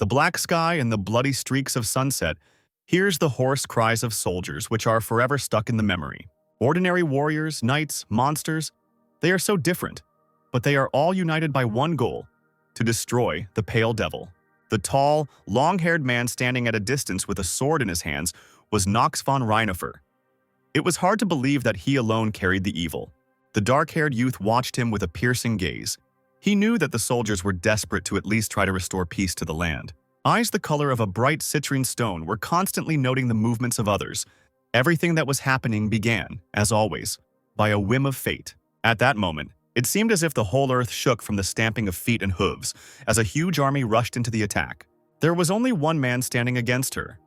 The black sky and the bloody streaks of sunset, here's the hoarse cries of soldiers which are forever stuck in the memory. Ordinary warriors, knights, monsters, they are so different, but they are all united by one goal: to destroy the Pale Devil. The tall, long-haired man standing at a distance with a sword in his hands was Nox von Rhinofer. It was hard to believe that he alone carried the evil. The dark-haired youth watched him with a piercing gaze. He knew that the soldiers were desperate to at least try to restore peace to the land. Eyes the color of a bright citrine stone were constantly noting the movements of others. Everything that was happening began, as always, by a whim of fate. At that moment, it seemed as if the whole earth shook from the stamping of feet and hooves as a huge army rushed into the attack. There was only one man standing against her.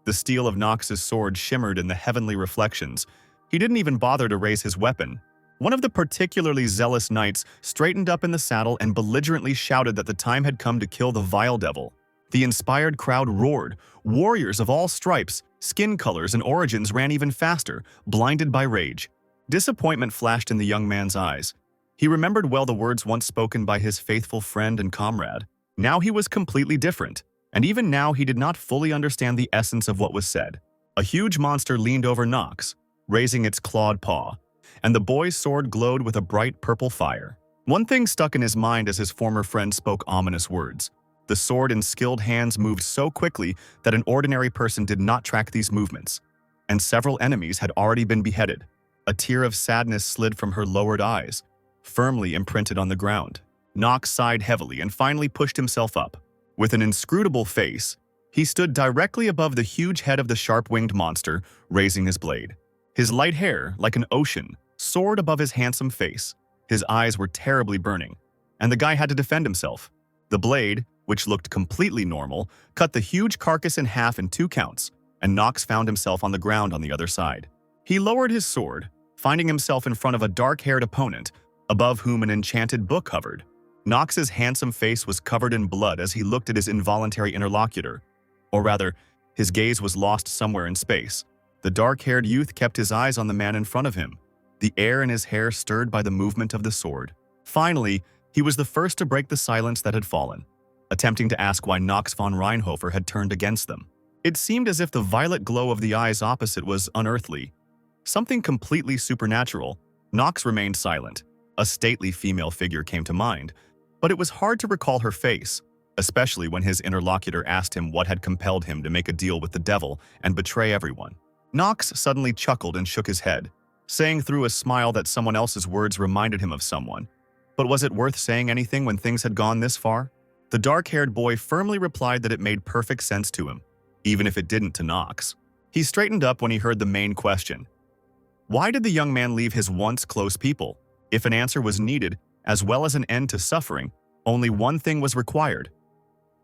The steel of Nox's sword shimmered in the heavenly reflections. He didn't even bother to raise his weapon. One of the particularly zealous knights straightened up in the saddle and belligerently shouted that the time had come to kill the vile devil. The inspired crowd roared. Warriors of all stripes, skin colors, and origins ran even faster, blinded by rage. Disappointment flashed in the young man's eyes. He remembered well the words once spoken by his faithful friend and comrade. Now he was completely different, and even now he did not fully understand the essence of what was said. A huge monster leaned over Nox, raising its clawed paw, and the boy's sword glowed with a bright purple fire. One thing stuck in his mind as his former friend spoke ominous words. The sword in skilled hands moved so quickly that an ordinary person did not track these movements, and several enemies had already been beheaded. A tear of sadness slid from her lowered eyes, firmly imprinted on the ground. Nox sighed heavily and finally pushed himself up. With an inscrutable face, he stood directly above the huge head of the sharp-winged monster, raising his blade. His light hair, like an ocean, soared above his handsome face. His eyes were terribly burning, and the guy had to defend himself. The blade, which looked completely normal, cut the huge carcass in half in 2 counts, and Nox found himself on the ground on the other side. He lowered his sword, finding himself in front of a dark-haired opponent, above whom an enchanted book hovered. Nox's handsome face was covered in blood as he looked at his involuntary interlocutor. Or rather, his gaze was lost somewhere in space. The dark-haired youth kept his eyes on the man in front of him, the air in his hair stirred by the movement of the sword. Finally, he was the first to break the silence that had fallen, attempting to ask why Nox von Rheinhofer had turned against them. It seemed as if the violet glow of the eyes opposite was unearthly, something completely supernatural. Nox remained silent. A stately female figure came to mind, but it was hard to recall her face, especially when his interlocutor asked him what had compelled him to make a deal with the devil and betray everyone. Nox suddenly chuckled and shook his head, saying through a smile that someone else's words reminded him of someone. But was it worth saying anything when things had gone this far? The dark-haired boy firmly replied that it made perfect sense to him, even if it didn't to Nox. He straightened up when he heard the main question. Why did the young man leave his once close people? If an answer was needed, as well as an end to suffering, only one thing was required: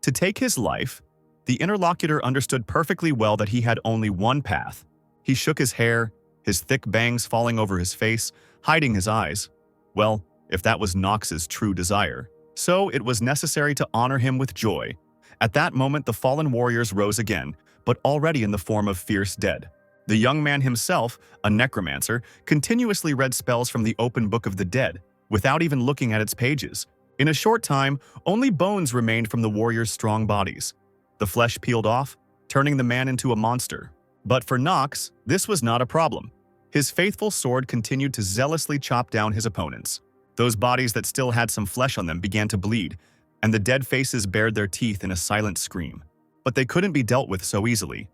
to take his life. The interlocutor understood perfectly well that he had only one path. He shook his hair, his thick bangs falling over his face, hiding his eyes. Well, if that was Nox's true desire, so it was necessary to honor him with joy. At that moment, the fallen warriors rose again, but already in the form of fierce dead. The young man himself, a necromancer, continuously read spells from the open book of the dead, without even looking at its pages. In a short time, only bones remained from the warriors' strong bodies. The flesh peeled off, turning the man into a monster. But for Nox, this was not a problem. His faithful sword continued to zealously chop down his opponents. Those bodies that still had some flesh on them began to bleed, and the dead faces bared their teeth in a silent scream. But they couldn't be dealt with so easily.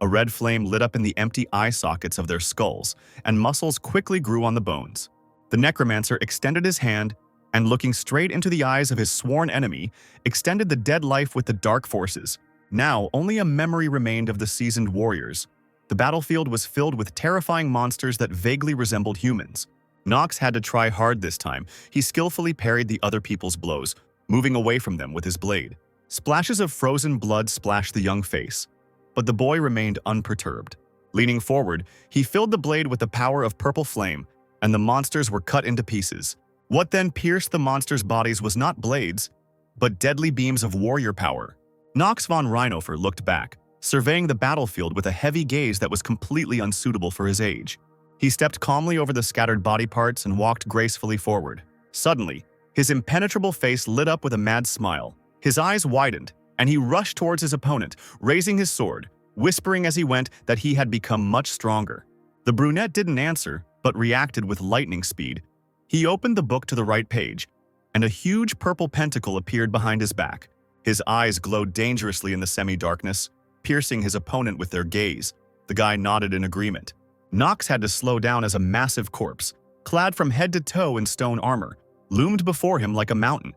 A red flame lit up in the empty eye sockets of their skulls, and muscles quickly grew on the bones. The necromancer extended his hand, and looking straight into the eyes of his sworn enemy, extended the dead life with the dark forces. Now, only a memory remained of the seasoned warriors. The battlefield was filled with terrifying monsters that vaguely resembled humans. Nox had to try hard this time. He skillfully parried the other people's blows, moving away from them with his blade. Splashes of frozen blood splashed the young face, but the boy remained unperturbed. Leaning forward, he filled the blade with the power of purple flame, and the monsters were cut into pieces. What then pierced the monsters' bodies was not blades, but deadly beams of warrior power. Nox von Rheinhofer looked back, surveying the battlefield with a heavy gaze that was completely unsuitable for his age. He stepped calmly over the scattered body parts and walked gracefully forward. Suddenly, his impenetrable face lit up with a mad smile. His eyes widened, and he rushed towards his opponent, raising his sword, whispering as he went that he had become much stronger. The brunette didn't answer, but reacted with lightning speed. He opened the book to the right page, and a huge purple pentacle appeared behind his back. His eyes glowed dangerously in the semi-darkness, piercing his opponent with their gaze. The guy nodded in agreement. Nox had to slow down as a massive corpse, clad from head to toe in stone armor, loomed before him like a mountain.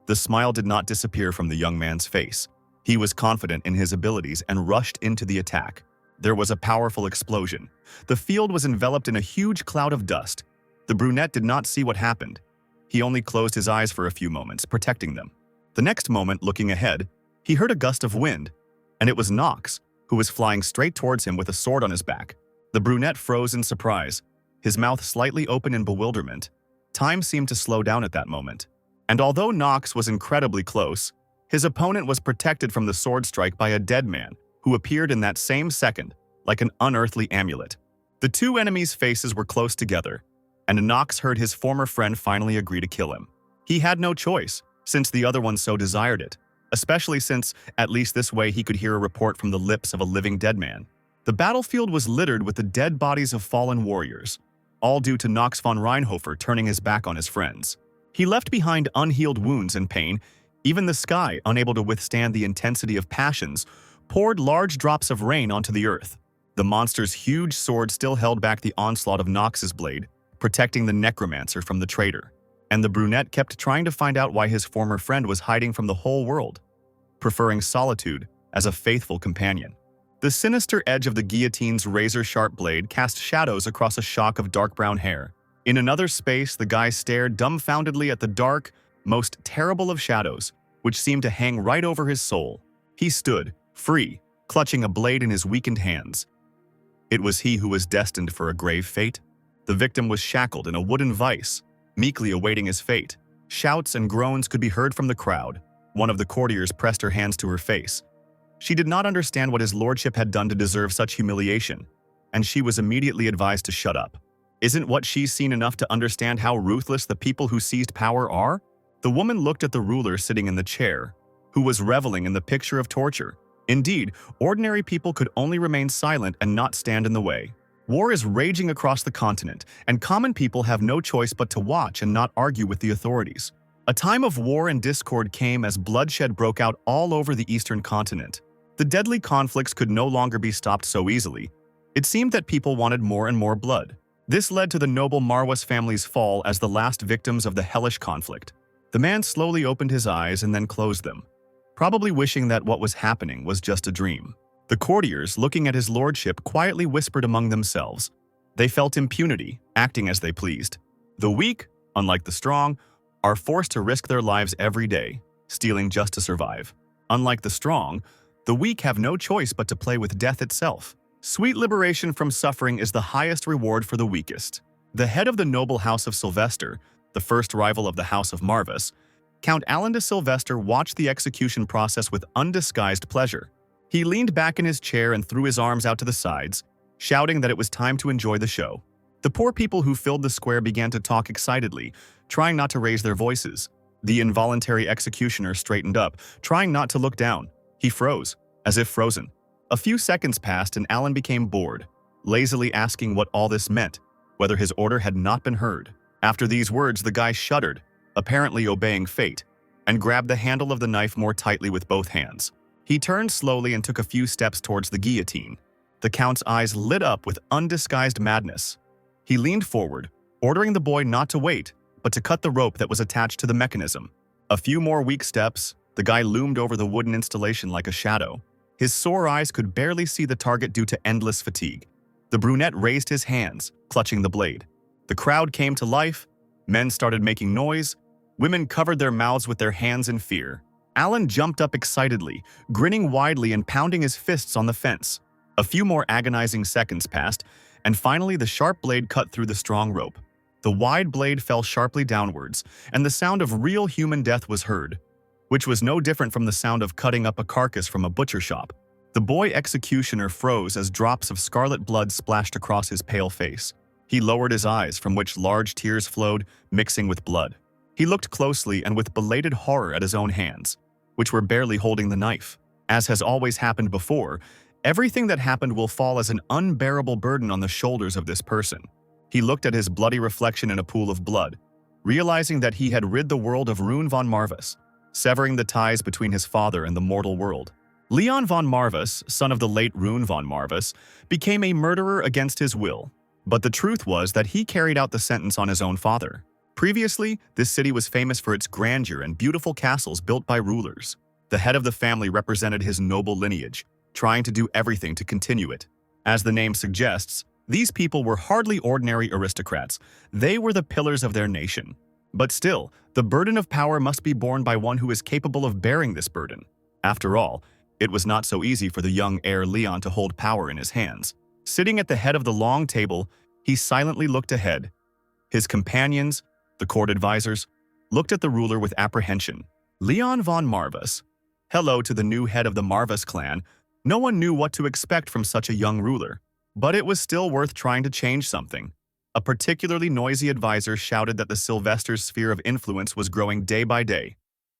The smile did not disappear from the young man's face. He was confident in his abilities and rushed into the attack. There was a powerful explosion. The field was enveloped in a huge cloud of dust. The brunette did not see what happened. He only closed his eyes for a few moments, protecting them. The next moment, looking ahead, he heard a gust of wind, and it was Nox, who was flying straight towards him with a sword on his back. The brunette froze in surprise, his mouth slightly open in bewilderment. Time seemed to slow down at that moment. And although Nox was incredibly close, his opponent was protected from the sword strike by a dead man, who appeared in that same second, like an unearthly amulet. The two enemies' faces were close together, and Nox heard his former friend finally agree to kill him. He had no choice, since the other one so desired it, especially since, at least this way, he could hear a report from the lips of a living dead man. The battlefield was littered with the dead bodies of fallen warriors, all due to Nox von Reinhofer turning his back on his friends. He left behind unhealed wounds and pain. Even the sky, unable to withstand the intensity of passions, poured large drops of rain onto the earth. The monster's huge sword still held back the onslaught of Nox's blade, protecting the Necromancer from the traitor. And the brunette kept trying to find out why his former friend was hiding from the whole world, preferring solitude as a faithful companion. The sinister edge of the guillotine's razor-sharp blade cast shadows across a shock of dark brown hair. In another space, the guy stared dumbfoundedly at the dark, most terrible of shadows, which seemed to hang right over his soul. He stood, free, clutching a blade in his weakened hands. It was he who was destined for a grave fate. The victim was shackled in a wooden vice, meekly awaiting his fate. Shouts and groans could be heard from the crowd. One of the courtiers pressed her hands to her face. She did not understand what his lordship had done to deserve such humiliation, and she was immediately advised to shut up. Isn't what she's seen enough to understand how ruthless the people who seized power are? The woman looked at the ruler sitting in the chair, who was reveling in the picture of torture. Indeed, ordinary people could only remain silent and not stand in the way. War is raging across the continent, and common people have no choice but to watch and not argue with the authorities. A time of war and discord came as bloodshed broke out all over the eastern continent. The deadly conflicts could no longer be stopped so easily. It seemed that people wanted more and more blood. This led to the noble Marwas family's fall as the last victims of the hellish conflict. The man slowly opened his eyes and then closed them, probably wishing that what was happening was just a dream. The courtiers, looking at his lordship, quietly whispered among themselves. They felt impunity, acting as they pleased. The weak, unlike the strong, are forced to risk their lives every day, stealing just to survive. Unlike the strong, the weak have no choice but to play with death itself. Sweet liberation from suffering is the highest reward for the weakest. The head of the noble house of Sylvester, the first rival of the house of Marvis, Count Alan de Sylvester watched the execution process with undisguised pleasure. He leaned back in his chair and threw his arms out to the sides, shouting that it was time to enjoy the show. The poor people who filled the square began to talk excitedly, trying not to raise their voices. The involuntary executioner straightened up, trying not to look down. He froze, as if frozen. A few seconds passed and Alan became bored, lazily asking what all this meant, whether his order had not been heard. After these words, the guy shuddered, apparently obeying fate, and grabbed the handle of the knife more tightly with both hands. He turned slowly and took a few steps towards the guillotine. The Count's eyes lit up with undisguised madness. He leaned forward, ordering the boy not to wait, but to cut the rope that was attached to the mechanism. A few more weak steps, the guy loomed over the wooden installation like a shadow. His sore eyes could barely see the target due to endless fatigue. The brunette raised his hands, clutching the blade. The crowd came to life, men started making noise, women covered their mouths with their hands in fear. Alan jumped up excitedly, grinning widely and pounding his fists on the fence. A few more agonizing seconds passed, and finally the sharp blade cut through the strong rope. The wide blade fell sharply downwards, and the sound of real human death was heard, which was no different from the sound of cutting up a carcass from a butcher shop. The boy executioner froze as drops of scarlet blood splashed across his pale face. He lowered his eyes, from which large tears flowed, mixing with blood. He looked closely and with belated horror at his own hands. which were barely holding the knife. As has always happened before, everything that happened will fall as an unbearable burden on the shoulders of this person. He looked at his bloody reflection in a pool of blood, realizing that he had rid the world of Rune von Marvis, severing the ties between his father and the mortal world. Leon von Marvis, son of the late Rune von Marvis, became a murderer against his will. But the truth was that he carried out the sentence on his own father. Previously, this city was famous for its grandeur and beautiful castles built by rulers. The head of the family represented his noble lineage, trying to do everything to continue it. As the name suggests, these people were hardly ordinary aristocrats. They were the pillars of their nation. But still, the burden of power must be borne by one who is capable of bearing this burden. After all, it was not so easy for the young heir Leon to hold power in his hands. Sitting at the head of the long table, he silently looked ahead. His companions, the court advisors, looked at the ruler with apprehension. Leon von Marvis. Hello to the new head of the Marvis clan. No one knew what to expect from such a young ruler. But it was still worth trying to change something. A particularly noisy advisor shouted that the Sylvester's sphere of influence was growing day by day,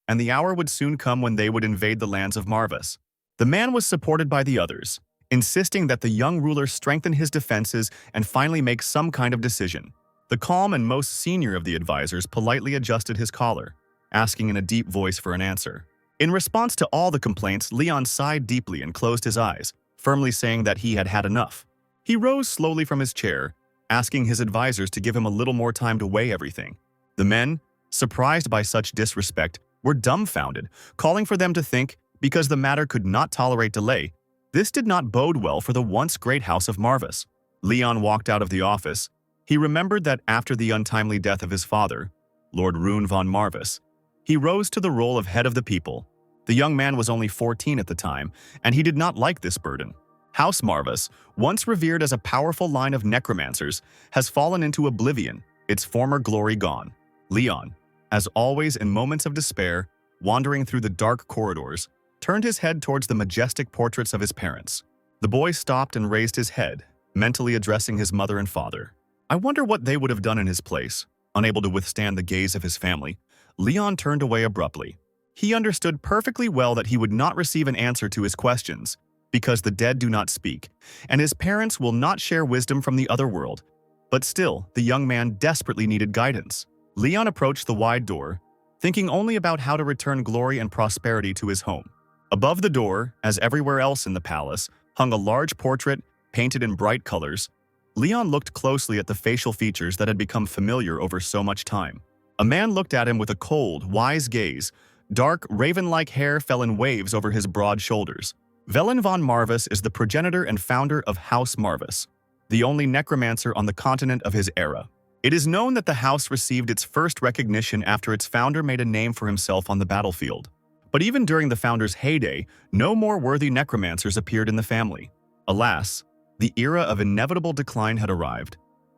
and the hour would soon come when they would invade the lands of Marvis. The man was supported by the others, insisting that the young ruler strengthen his defenses and finally make some kind of decision. The calm and most senior of the advisors politely adjusted his collar, asking in a deep voice for an answer. In response to all the complaints, Leon sighed deeply and closed his eyes, firmly saying that he had had enough. He rose slowly from his chair, asking his advisors to give him a little more time to weigh everything. The men, surprised by such disrespect, were dumbfounded, calling for them to think, because the matter could not tolerate delay. This did not bode well for the once great house of Marvis. Leon walked out of the office. He remembered that after the untimely death of his father, Lord Rune von Marvis, he rose to the role of head of the people. The young man was only 14 at the time, and he did not like this burden. House Marvis, once revered as a powerful line of necromancers, has fallen into oblivion, its former glory gone. Leon, as always in moments of despair, wandering through the dark corridors, turned his head towards the majestic portraits of his parents. The boy stopped and raised his head, mentally addressing his mother and father. I wonder what they would have done in his place. Unable to withstand the gaze of his family, Leon turned away abruptly. He understood perfectly well that he would not receive an answer to his questions, because the dead do not speak, and his parents will not share wisdom from the other world. But still, the young man desperately needed guidance. Leon approached the wide door, thinking only about how to return glory and prosperity to his home. Above the door, as everywhere else in the palace, hung a large portrait painted in bright colors. Leon looked closely at the facial features that had become familiar over so much time. A man looked at him with a cold, wise gaze. Dark, raven-like hair fell in waves over his broad shoulders. Velen von Marvis is the progenitor and founder of House Marvis, the only necromancer on the continent of his era. It is known that the house received its first recognition after its founder made a name for himself on the battlefield. But even during the founder's heyday, no more worthy necromancers appeared in the family. Alas, the era of inevitable decline had arrived,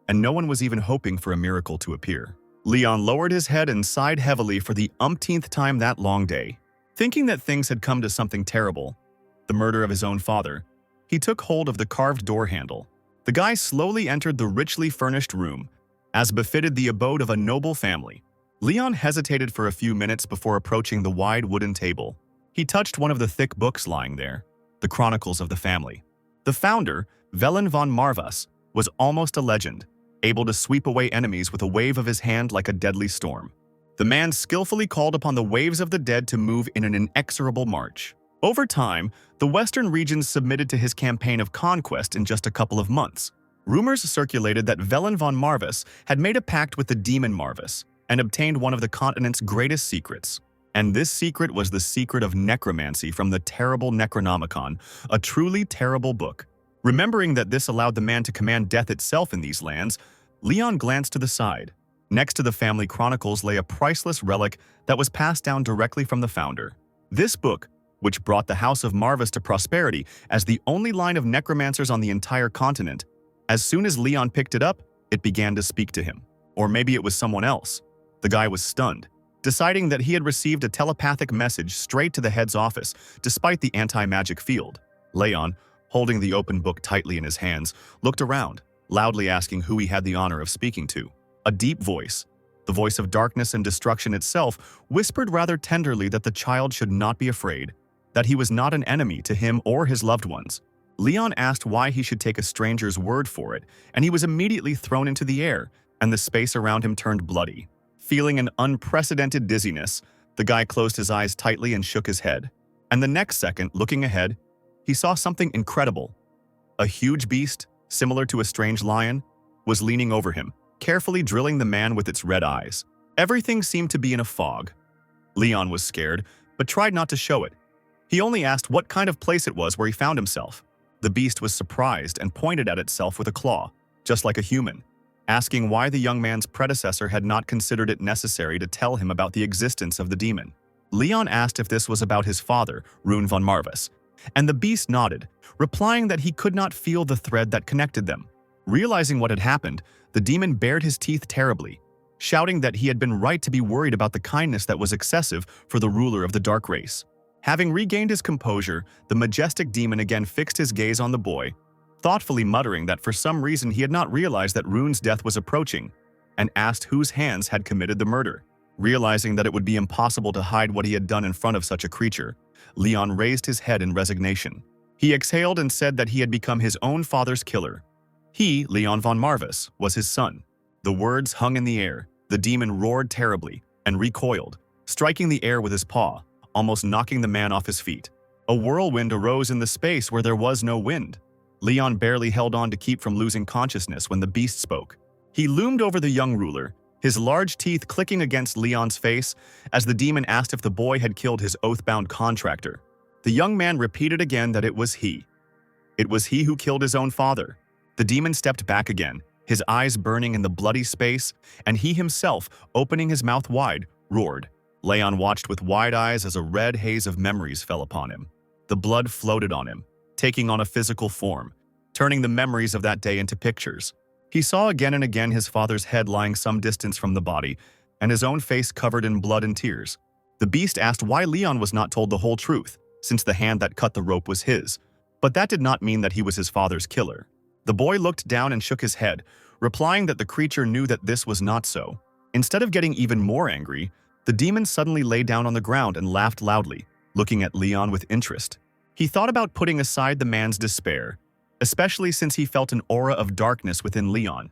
and no one was even hoping for a miracle to appear. Leon lowered his head and sighed heavily for the umpteenth time that long day. Thinking that things had come to something terrible, the murder of his own father, he took hold of the carved door handle. The guy slowly entered the richly furnished room, as befitted the abode of a noble family. Leon hesitated for a few minutes before approaching the wide wooden table. He touched one of the thick books lying there, the chronicles of the family. The founder, Velen von Marvis, was almost a legend, able to sweep away enemies with a wave of his hand like a deadly storm. The man skillfully called upon the waves of the dead to move in an inexorable march. Over time, the western regions submitted to his campaign of conquest in just a couple of months. Rumors circulated that Velen von Marvis had made a pact with the demon Marvis and obtained one of the continent's greatest secrets. And this secret was the secret of necromancy from the terrible Necronomicon, a truly terrible book. Remembering that this allowed the man to command death itself in these lands, Leon glanced to the side. Next to the family chronicles lay a priceless relic that was passed down directly from the founder. This book, which brought the House of Marvis to prosperity as the only line of necromancers on the entire continent, as soon as Leon picked it up, it began to speak to him. Or maybe it was someone else. The guy was stunned, deciding that he had received a telepathic message straight to the head's office, despite the anti-magic field. Leon, holding the open book tightly in his hands, looked around, loudly asking who he had the honor of speaking to. A deep voice, The voice of darkness and destruction itself whispered rather tenderly that the child should not be afraid, that he was not an enemy to him or his loved ones. Leon asked why he should take a stranger's word for it, and he was immediately thrown into the air, and the space around him turned bloody. Feeling an unprecedented dizziness, the guy closed his eyes tightly and shook his head. And the next second, looking ahead, he saw something incredible. A huge beast, similar to a strange lion, was leaning over him, carefully drilling the man with its red eyes. Everything seemed to be in a fog. Leon was scared, but tried not to show it. He only asked what kind of place it was where he found himself. The beast was surprised and pointed at itself with a claw, just like a human, asking why the young man's predecessor had not considered it necessary to tell him about the existence of the demon. Leon asked if this was about his father, Rune von Marvis, and the beast nodded, replying that he could not feel the thread that connected them. Realizing what had happened, the demon bared his teeth terribly, shouting that he had been right to be worried about the kindness that was excessive for the ruler of the dark race. Having regained his composure, the majestic demon again fixed his gaze on the boy, thoughtfully muttering that for some reason he had not realized that Rune's death was approaching, and asked whose hands had committed the murder. Realizing that it would be impossible to hide what he had done in front of such a creature, Leon raised his head in resignation. He exhaled and said that he had become his own father's killer. He, Leon von Marvis, was his son. The words hung in the air. The demon roared terribly and recoiled, striking the air with his paw, almost knocking the man off his feet. A whirlwind arose in the space where there was no wind. Leon barely held on to keep from losing consciousness when the beast spoke. He loomed over the young ruler, his large teeth clicking against Leon's face as the demon asked if the boy had killed his oath-bound contractor. The young man repeated again that it was he. It was he who killed his own father. The demon stepped back again, his eyes burning in the bloody space, and he himself, opening his mouth wide, roared. Leon watched with wide eyes as a red haze of memories fell upon him. The blood floated on him, taking on a physical form, turning the memories of that day into pictures. He saw again and again his father's head lying some distance from the body, and his own face covered in blood and tears. The beast asked why Leon was not told the whole truth, since the hand that cut the rope was his, but that did not mean that he was his father's killer. The boy looked down and shook his head, replying that the creature knew that this was not so. Instead of getting even more angry, the demon suddenly lay down on the ground and laughed loudly, looking at Leon with interest. He thought about putting aside the man's despair, especially since he felt an aura of darkness within Leon,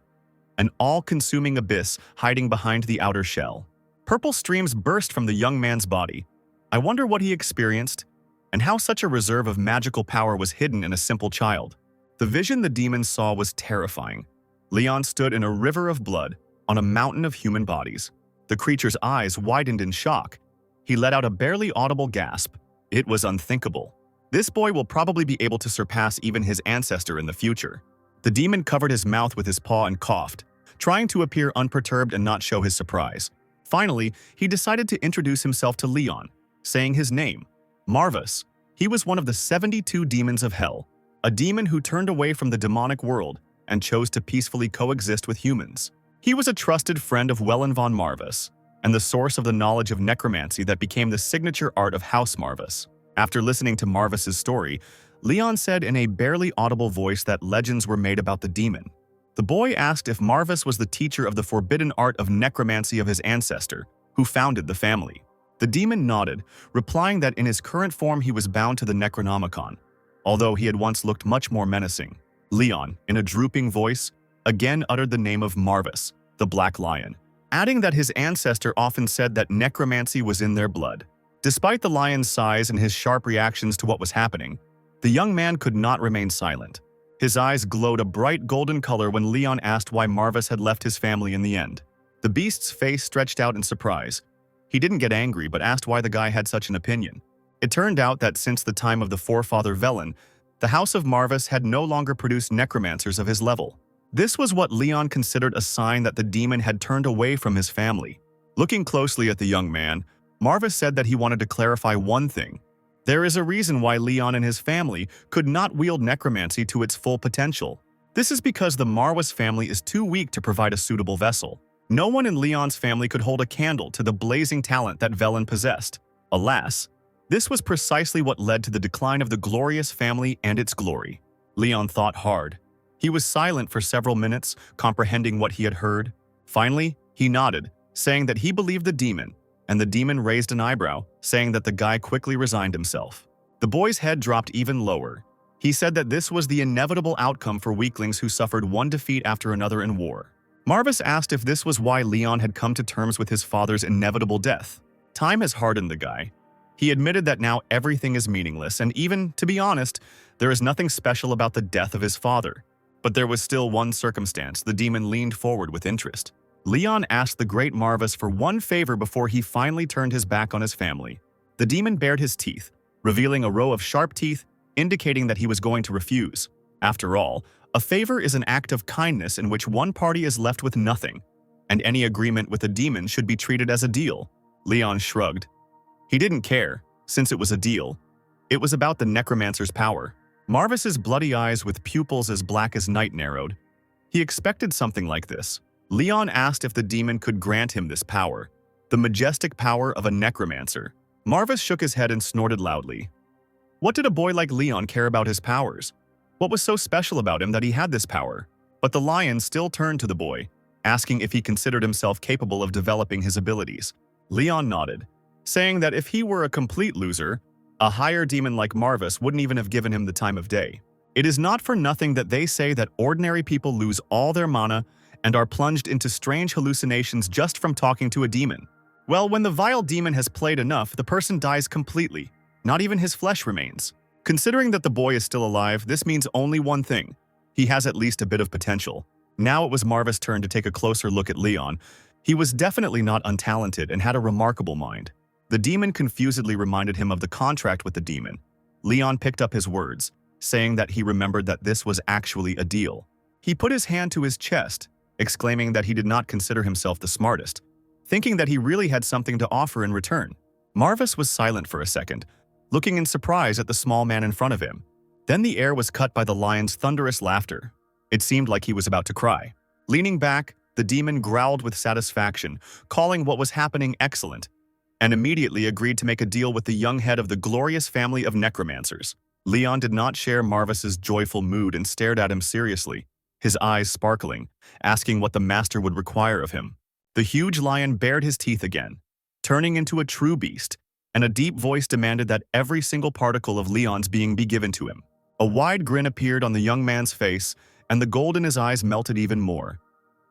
an all-consuming abyss hiding behind the outer shell. Purple streams burst from the young man's body. I wonder what he experienced, and how such a reserve of magical power was hidden in a simple child. The vision the demon saw was terrifying. Leon stood in a river of blood, on a mountain of human bodies. The creature's eyes widened in shock. He let out a barely audible gasp. It was unthinkable. This boy will probably be able to surpass even his ancestor in the future. The demon covered his mouth with his paw and coughed, trying to appear unperturbed and not show his surprise. Finally, he decided to introduce himself to Leon, saying his name, Marvis. He was one of the 72 demons of hell, a demon who turned away from the demonic world and chose to peacefully coexist with humans. He was a trusted friend of Wellen von Marvis, and the source of the knowledge of necromancy that became the signature art of House Marvis. After listening to Marvis's story, Leon said in a barely audible voice that legends were made about the demon. The boy asked if Marvis was the teacher of the forbidden art of necromancy of his ancestor, who founded the family. The demon nodded, replying that in his current form he was bound to the Necronomicon, although he had once looked much more menacing. Leon, in a drooping voice, again uttered the name of Marvis, the Black Lion, adding that his ancestor often said that necromancy was in their blood. Despite the lion's size and his sharp reactions to what was happening, the young man could not remain silent. His eyes glowed a bright golden color when Leon asked why Marvis had left his family in the end. The beast's face stretched out in surprise. He didn't get angry but asked why the guy had such an opinion. It turned out that since the time of the forefather Velen, the House of Marvis had no longer produced necromancers of his level. This was what Leon considered a sign that the demon had turned away from his family. Looking closely at the young man, Marvis said that he wanted to clarify one thing. There is a reason why Leon and his family could not wield necromancy to its full potential. This is because the Marvis family is too weak to provide a suitable vessel. No one in Leon's family could hold a candle to the blazing talent that Velen possessed. Alas, this was precisely what led to the decline of the glorious family and its glory. Leon thought hard. He was silent for several minutes, comprehending what he had heard. Finally, he nodded, saying that he believed the demon, and the demon raised an eyebrow, saying that the guy quickly resigned himself. The boy's head dropped even lower. He said that this was the inevitable outcome for weaklings who suffered one defeat after another in war. Marvis asked if this was why Leon had come to terms with his father's inevitable death. Time has hardened the guy. He admitted that now everything is meaningless, and even, to be honest, there is nothing special about the death of his father. But there was still one circumstance. The demon leaned forward with interest. Leon asked the great Marvis for one favor before he finally turned his back on his family. The demon bared his teeth, revealing a row of sharp teeth, indicating that he was going to refuse. After all, a favor is an act of kindness in which one party is left with nothing, and any agreement with a demon should be treated as a deal. Leon shrugged. He didn't care, since it was a deal. It was about the necromancer's power. Marvis's bloody eyes with pupils as black as night narrowed. He expected something like this. Leon asked if the demon could grant him this power, the majestic power of a necromancer. Marvis shook his head and snorted loudly. What did a boy like Leon care about his powers? What was so special about him that he had this power? But the lion still turned to the boy, asking if he considered himself capable of developing his abilities. Leon nodded, saying that if he were a complete loser, a higher demon like Marvis wouldn't even have given him the time of day. It is not for nothing that they say that ordinary people lose all their mana and are plunged into strange hallucinations just from talking to a demon. Well, when the vile demon has played enough, the person dies completely. Not even his flesh remains. Considering that the boy is still alive, this means only one thing. He has at least a bit of potential. Now it was Marvis' turn to take a closer look at Leon. He was definitely not untalented and had a remarkable mind. The demon confusedly reminded him of the contract with the demon. Leon picked up his words, saying that he remembered that this was actually a deal. He put his hand to his chest, exclaiming that he did not consider himself the smartest, thinking that he really had something to offer in return. Marvis was silent for a second, looking in surprise at the small man in front of him. Then the air was cut by the lion's thunderous laughter. It seemed like he was about to cry. Leaning back, the demon growled with satisfaction, calling what was happening excellent, and immediately agreed to make a deal with the young head of the glorious family of necromancers. Leon did not share Marvis's joyful mood and stared at him seriously, his eyes sparkling, asking what the master would require of him. The huge lion bared his teeth again, turning into a true beast, and a deep voice demanded that every single particle of Leon's being be given to him. A wide grin appeared on the young man's face, and the gold in his eyes melted even more.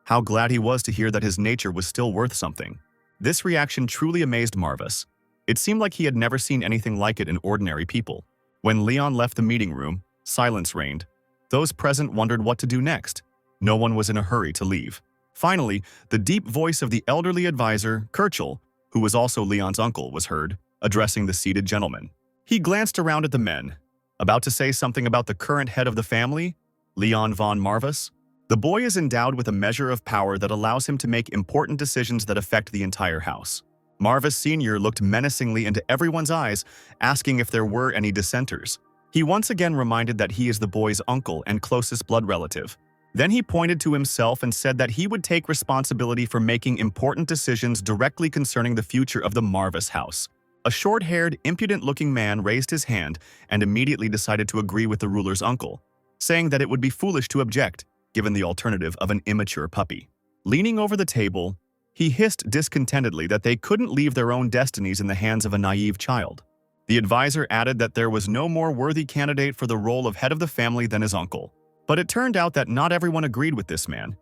How glad he was to hear that his nature was still worth something. This reaction truly amazed Marvis. It seemed like he had never seen anything like it in ordinary people. When Leon left the meeting room, silence reigned. Those present wondered what to do next. No one was in a hurry to leave. Finally, the deep voice of the elderly advisor, Kirchel, who was also Leon's uncle, was heard, addressing the seated gentleman. He glanced around at the men, about to say something about the current head of the family, Leon von Marvis. The boy is endowed with a measure of power that allows him to make important decisions that affect the entire house. Marvis Sr. looked menacingly into everyone's eyes, asking if there were any dissenters. He once again reminded that he is the boy's uncle and closest blood relative. Then he pointed to himself and said that he would take responsibility for making important decisions directly concerning the future of the Marvis house. A short-haired, impudent-looking man raised his hand and immediately decided to agree with the ruler's uncle, saying that it would be foolish to object, given the alternative of an immature puppy. Leaning over the table, he hissed discontentedly that they couldn't leave their own destinies in the hands of a naive child. The advisor added that there was no more worthy candidate for the role of head of the family than his uncle. But it turned out that not everyone agreed with this man.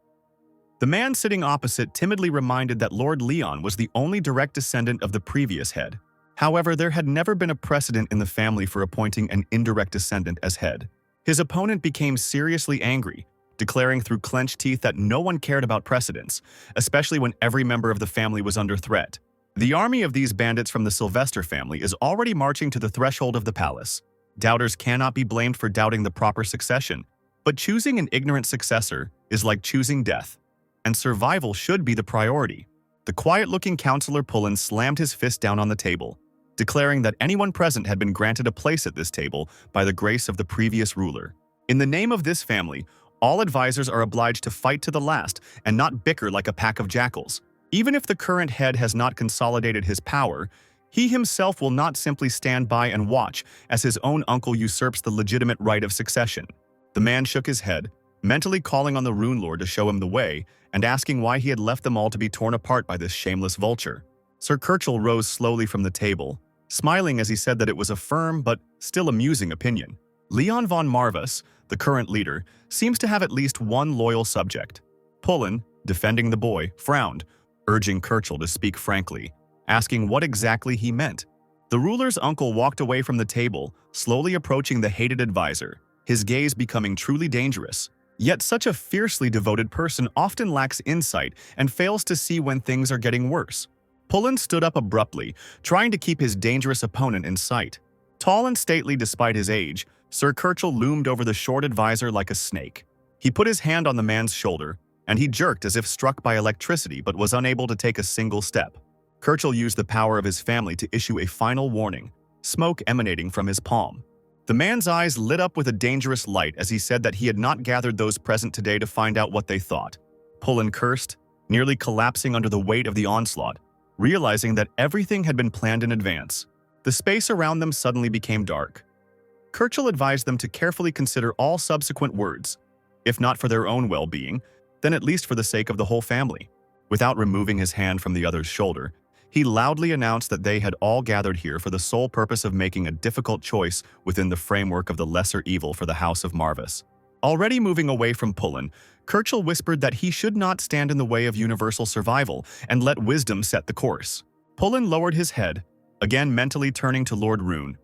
The man sitting opposite timidly reminded that Lord Leon was the only direct descendant of the previous head. However, there had never been a precedent in the family for appointing an indirect descendant as head. His opponent became seriously angry, declaring through clenched teeth that no one cared about precedents, especially when every member of the family was under threat. The army of these bandits from the Sylvester family is already marching to the threshold of the palace. Doubters cannot be blamed for doubting the proper succession, but choosing an ignorant successor is like choosing death, and survival should be the priority. The quiet-looking Counselor Pullen slammed his fist down on the table, declaring that anyone present had been granted a place at this table by the grace of the previous ruler. In the name of this family, all advisors are obliged to fight to the last and not bicker like a pack of jackals. Even if the current head has not consolidated his power, he himself will not simply stand by and watch as his own uncle usurps the legitimate right of succession. The man shook his head, mentally calling on the Rune Lord to show him the way and asking why he had left them all to be torn apart by this shameless vulture. Sir Kirchel rose slowly from the table, smiling as he said that it was a firm but still amusing opinion. Leon von Marvis, the current leader, seems to have at least one loyal subject. Pullen, defending the boy, frowned, urging Kirchel to speak frankly, asking what exactly he meant. The ruler's uncle walked away from the table, slowly approaching the hated advisor, his gaze becoming truly dangerous. Yet such a fiercely devoted person often lacks insight and fails to see when things are getting worse. Pullen stood up abruptly, trying to keep his dangerous opponent in sight. Tall and stately despite his age, Sir Kirchel loomed over the short advisor like a snake. He put his hand on the man's shoulder, and he jerked as if struck by electricity but was unable to take a single step. Kirchel used the power of his family to issue a final warning, smoke emanating from his palm. The man's eyes lit up with a dangerous light as he said that he had not gathered those present today to find out what they thought. Pullen cursed, nearly collapsing under the weight of the onslaught, realizing that everything had been planned in advance. The space around them suddenly became dark. Kirchel advised them to carefully consider all subsequent words, if not for their own well-being, then at least for the sake of the whole family. Without removing his hand from the other's shoulder, he loudly announced that they had all gathered here for the sole purpose of making a difficult choice within the framework of the lesser evil for the House of Marvis. Already moving away from Pullen, Kirchel whispered that he should not stand in the way of universal survival and let wisdom set the course. Pullen lowered his head, again mentally turning to Lord Rune,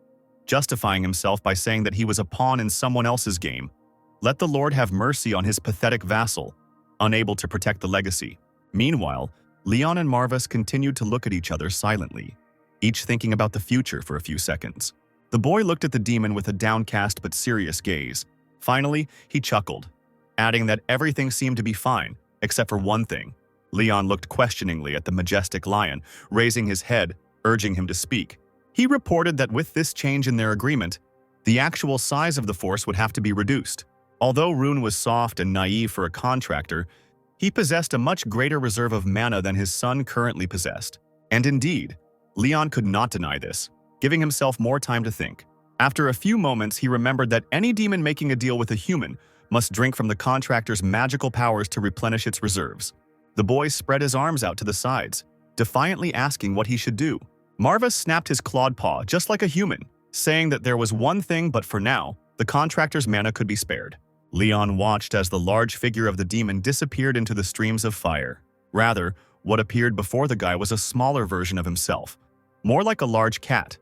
justifying himself by saying that he was a pawn in someone else's game. Let the Lord have mercy on his pathetic vassal, unable to protect the legacy. Meanwhile, Leon and Marvis continued to look at each other silently, each thinking about the future for a few seconds. The boy looked at the demon with a downcast but serious gaze. Finally, he chuckled, adding that everything seemed to be fine, except for one thing. Leon looked questioningly at the majestic lion, raising his head, urging him to speak. He reported that with this change in their agreement, the actual size of the force would have to be reduced. Although Rune was soft and naive for a contractor, he possessed a much greater reserve of mana than his son currently possessed. And indeed, Leon could not deny this, giving himself more time to think. After a few moments, he remembered that any demon making a deal with a human must drink from the contractor's magical powers to replenish its reserves. The boy spread his arms out to the sides, defiantly asking what he should do. Marvis snapped his clawed paw just like a human, saying that there was one thing, but for now, the contractor's mana could be spared. Leon watched as the large figure of the demon disappeared into the streams of fire. Rather, what appeared before the guy was a smaller version of himself, more like a large cat.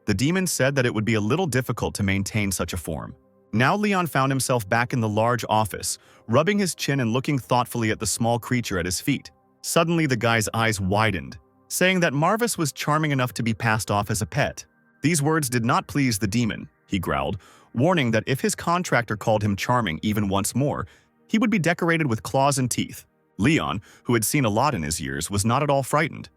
The demon said that it would be a little difficult to maintain such a form. Now Leon found himself back in the large office, rubbing his chin and looking thoughtfully at the small creature at his feet. Suddenly the guy's eyes widened, saying that Marvis was charming enough to be passed off as a pet. These words did not please the demon, he growled, warning that if his contractor called him charming even once more, he would be decorated with claws and teeth. Leon, who had seen a lot in his years, was not at all frightened,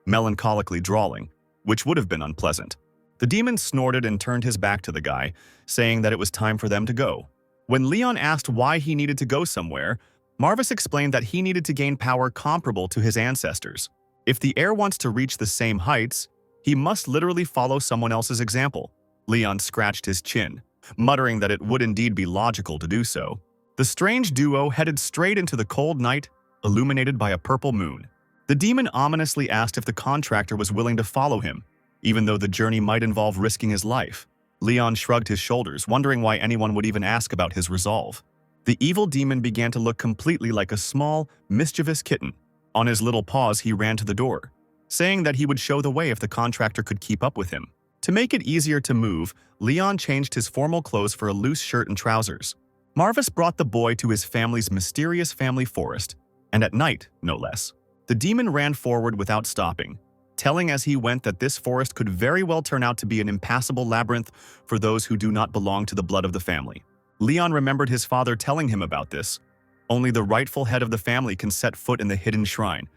melancholically drawling, which would have been unpleasant. The demon snorted and turned his back to the guy, saying that it was time for them to go. When Leon asked why he needed to go somewhere, Marvis explained that he needed to gain power comparable to his ancestors. If the heir wants to reach the same heights, he must literally follow someone else's example. Leon scratched his chin, muttering that it would indeed be logical to do so. The strange duo headed straight into the cold night, illuminated by a purple moon. The demon ominously asked if the contractor was willing to follow him, even though the journey might involve risking his life. Leon shrugged his shoulders, wondering why anyone would even ask about his resolve. The evil demon began to look completely like a small, mischievous kitten. On his little paws, he ran to the door, saying that he would show the way if the contractor could keep up with him. To make it easier to move, Leon changed his formal clothes for a loose shirt and trousers. Marvis brought the boy to his family's mysterious family forest, and at night, no less. The demon ran forward without stopping, telling as he went that this forest could very well turn out to be an impassable labyrinth for those who do not belong to the blood of the family. Leon remembered his father telling him about this. Only the rightful head of the family can set foot in the hidden shrine.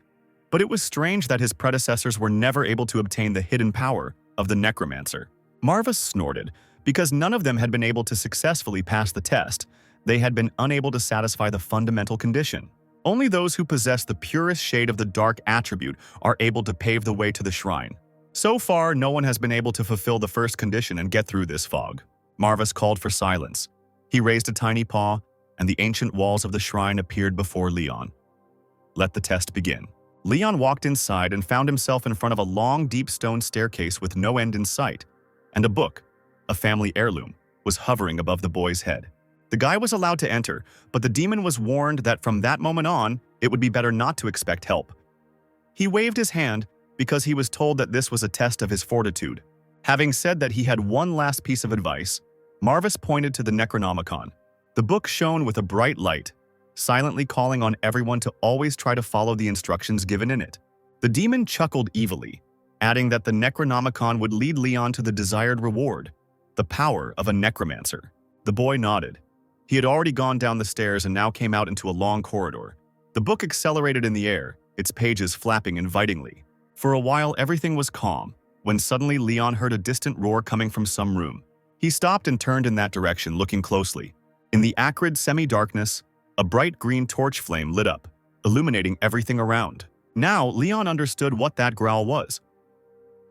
But it was strange that his predecessors were never able to obtain the hidden power of the Necromancer. Marvis snorted, because none of them had been able to successfully pass the test. They had been unable to satisfy the fundamental condition. Only those who possess the purest shade of the dark attribute are able to pave the way to the shrine. So far, no one has been able to fulfill the first condition and get through this fog. Marvis called for silence. He raised a tiny paw, and the ancient walls of the shrine appeared before Leon. Let the test begin. Leon walked inside and found himself in front of a long, deep stone staircase with no end in sight, and a book, a family heirloom, was hovering above the boy's head. The guy was allowed to enter, but the demon was warned that from that moment on, it would be better not to expect help. He waved his hand because he was told that this was a test of his fortitude. Having said that he had one last piece of advice, Marvis pointed to the Necronomicon. The book shone with a bright light, silently calling on everyone to always try to follow the instructions given in it. The demon chuckled evilly, adding that the Necronomicon would lead Leon to the desired reward, the power of a necromancer. The boy nodded. He had already gone down the stairs and now came out into a long corridor. The book accelerated in the air, its pages flapping invitingly. For a while, everything was calm, when suddenly Leon heard a distant roar coming from some room. He stopped and turned in that direction, looking closely. In the acrid semi-darkness, a bright green torch flame lit up, illuminating everything around. Now, Leon understood what that growl was.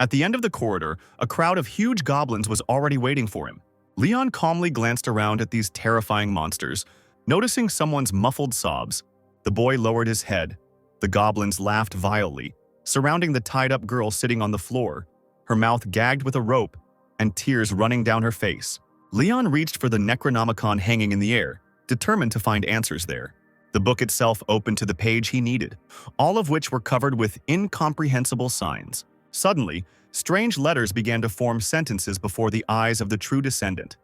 At the end of the corridor, a crowd of huge goblins was already waiting for him. Leon calmly glanced around at these terrifying monsters, noticing someone's muffled sobs. The boy lowered his head. The goblins laughed vilely, surrounding the tied-up girl sitting on the floor, her mouth gagged with a rope and tears running down her face. Leon reached for the Necronomicon hanging in the air, determined to find answers there. The book itself opened to the page he needed, all of which were covered with incomprehensible signs. Suddenly, strange letters began to form sentences before the eyes of the true descendant.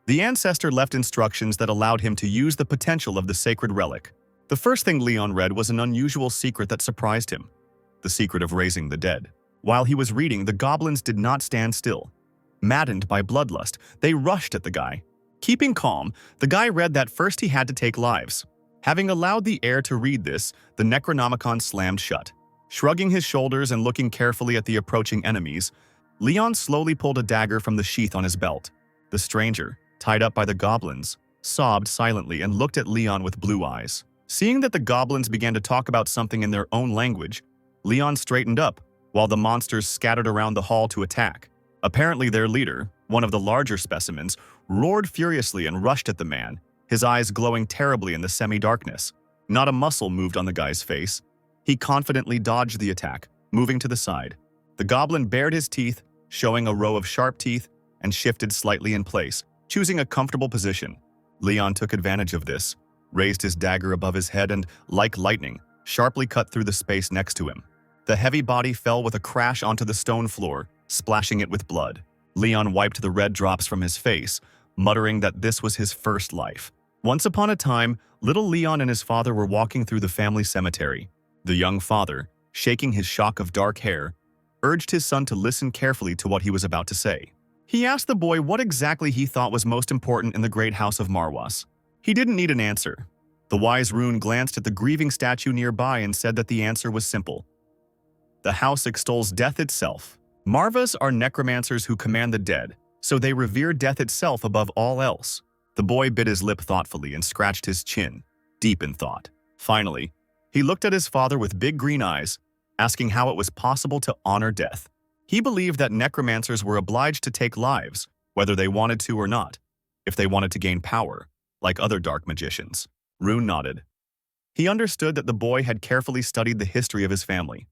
The ancestor left instructions that allowed him to use the potential of the sacred relic. The first thing Leon read was an unusual secret that surprised him, the secret of raising the dead. While he was reading, the goblins did not stand still. Maddened by bloodlust, they rushed at the guy. Keeping calm, the guy read that first he had to take lives. Having allowed the heir to read this, the Necronomicon slammed shut. Shrugging his shoulders and looking carefully at the approaching enemies, Leon slowly pulled a dagger from the sheath on his belt. The stranger, tied up by the goblins, sobbed silently and looked at Leon with blue eyes. Seeing that the goblins began to talk about something in their own language, Leon straightened up, while the monsters scattered around the hall to attack. Apparently their leader, one of the larger specimens, roared furiously and rushed at the man, his eyes glowing terribly in the semi-darkness. Not a muscle moved on the guy's face. He confidently dodged the attack, moving to the side. The goblin bared his teeth, showing a row of sharp teeth, and shifted slightly in place, choosing a comfortable position. Leon took advantage of this, raised his dagger above his head and, like lightning, sharply cut through the space next to him. The heavy body fell with a crash onto the stone floor, splashing it with blood. Leon wiped the red drops from his face, muttering that this was his first life. Once upon a time, little Leon and his father were walking through the family cemetery. The young father, shaking his shock of dark hair, urged his son to listen carefully to what he was about to say. He asked the boy what exactly he thought was most important in the great house of Marwas. He didn't need an answer. The wise Rune glanced at the grieving statue nearby and said that the answer was simple. The house extols death itself. Marvas are necromancers who command the dead, so they revere death itself above all else. The boy bit his lip thoughtfully and scratched his chin, deep in thought. Finally, he looked at his father with big green eyes, asking how it was possible to honor death. He believed that necromancers were obliged to take lives, whether they wanted to or not, if they wanted to gain power, like other dark magicians. Rune nodded. He understood that the boy had carefully studied the history of his family.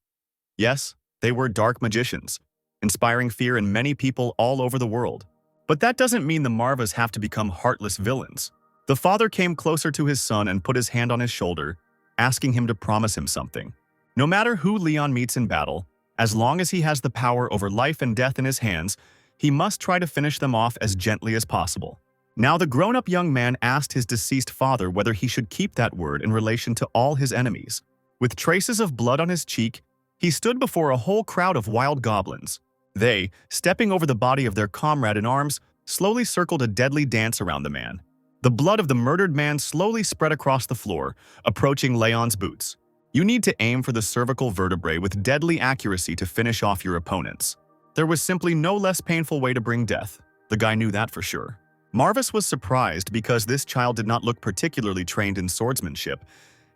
Yes, they were dark magicians, inspiring fear in many people all over the world. But that doesn't mean the Marvas have to become heartless villains. The father came closer to his son and put his hand on his shoulder, asking him to promise him something. No matter who Leon meets in battle, as long as he has the power over life and death in his hands, he must try to finish them off as gently as possible. Now the grown-up young man asked his deceased father whether he should keep that word in relation to all his enemies. With traces of blood on his cheek, he stood before a whole crowd of wild goblins. They, stepping over the body of their comrade in arms, slowly circled a deadly dance around the man. The blood of the murdered man slowly spread across the floor, approaching Leon's boots. You need to aim for the cervical vertebrae with deadly accuracy to finish off your opponents. There was simply no less painful way to bring death. The guy knew that for sure. Marvis was surprised because this child did not look particularly trained in swordsmanship,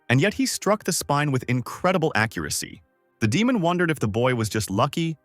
and yet he struck the spine with incredible accuracy. The demon wondered if the boy was just lucky,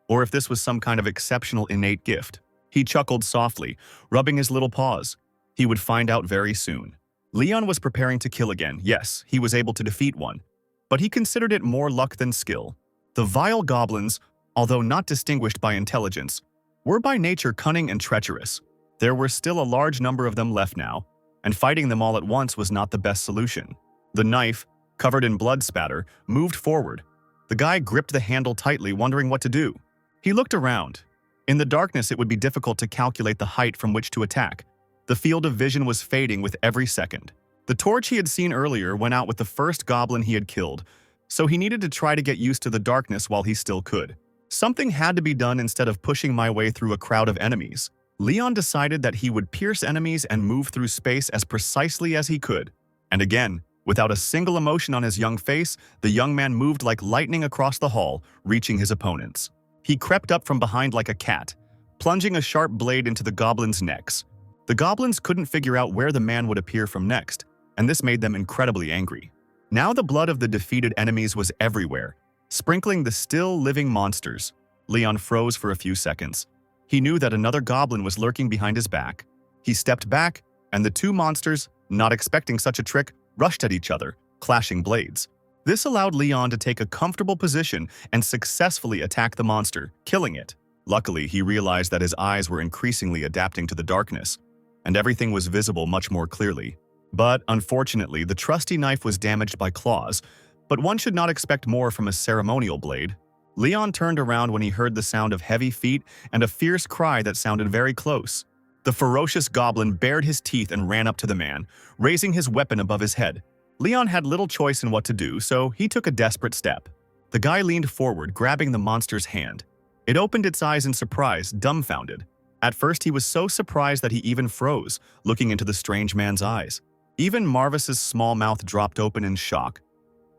or if this was some kind of exceptional innate gift. He chuckled softly, rubbing his little paws. He would find out very soon. Leon was preparing to kill again. Yes, he was able to defeat one, but he considered it more luck than skill. The vile goblins, although not distinguished by intelligence, were by nature cunning and treacherous. There were still a large number of them left now, and fighting them all at once was not the best solution. The knife, covered in blood spatter, moved forward. The guy gripped the handle tightly, wondering what to do. He looked around. In the darkness, it would be difficult to calculate the height from which to attack. The field of vision was fading with every second. The torch he had seen earlier went out with the first goblin he had killed, so he needed to try to get used to the darkness while he still could. Something had to be done instead of pushing my way through a crowd of enemies. Leon decided that he would pierce enemies and move through space as precisely as he could. And again, without a single emotion on his young face, the young man moved like lightning across the hall, reaching his opponents. He crept up from behind like a cat, plunging a sharp blade into the goblins' necks. The goblins couldn't figure out where the man would appear from next, and this made them incredibly angry. Now the blood of the defeated enemies was everywhere, sprinkling the still living monsters. Leon froze for a few seconds. He knew that another goblin was lurking behind his back. He stepped back, and the two monsters, not expecting such a trick, rushed at each other, clashing blades. This allowed Leon to take a comfortable position and successfully attack the monster, killing it. Luckily, he realized that his eyes were increasingly adapting to the darkness, and everything was visible much more clearly. But unfortunately, the trusty knife was damaged by claws, but one should not expect more from a ceremonial blade. Leon turned around when he heard the sound of heavy feet and a fierce cry that sounded very close. The ferocious goblin bared his teeth and ran up to the man, raising his weapon above his head. Leon had little choice in what to do, so he took a desperate step. The guy leaned forward, grabbing the monster's hand. It opened its eyes in surprise, dumbfounded. At first, he was so surprised that he even froze, looking into the strange man's eyes. Even Marvis's small mouth dropped open in shock.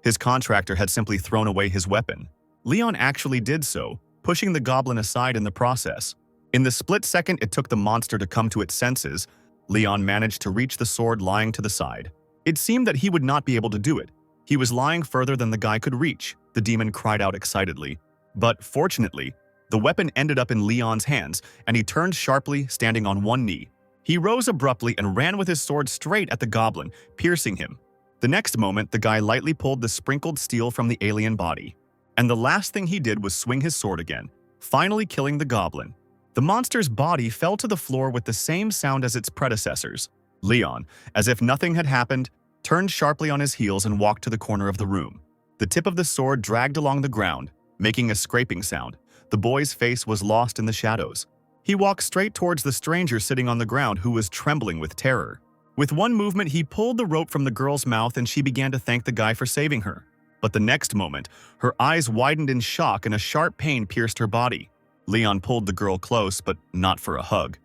His contractor had simply thrown away his weapon. Leon actually did so, pushing the goblin aside in the process. In the split second it took the monster to come to its senses, Leon managed to reach the sword lying to the side. It seemed that he would not be able to do it. He was lying further than the guy could reach, the demon cried out excitedly. But fortunately, the weapon ended up in Leon's hands, and he turned sharply, standing on one knee. He rose abruptly and ran with his sword straight at the goblin, piercing him. The next moment, the guy lightly pulled the sprinkled steel from the alien body. And the last thing he did was swing his sword again, finally killing the goblin. The monster's body fell to the floor with the same sound as its predecessors. Leon, as if nothing had happened, turned sharply on his heels and walked to the corner of the room. The tip of the sword dragged along the ground, making a scraping sound. The boy's face was lost in the shadows. He walked straight towards the stranger sitting on the ground, who was trembling with terror. With one movement, he pulled the rope from the girl's mouth and she began to thank the guy for saving her. But the next moment, her eyes widened in shock and a sharp pain pierced her body. Leon pulled the girl close, but not for a hug.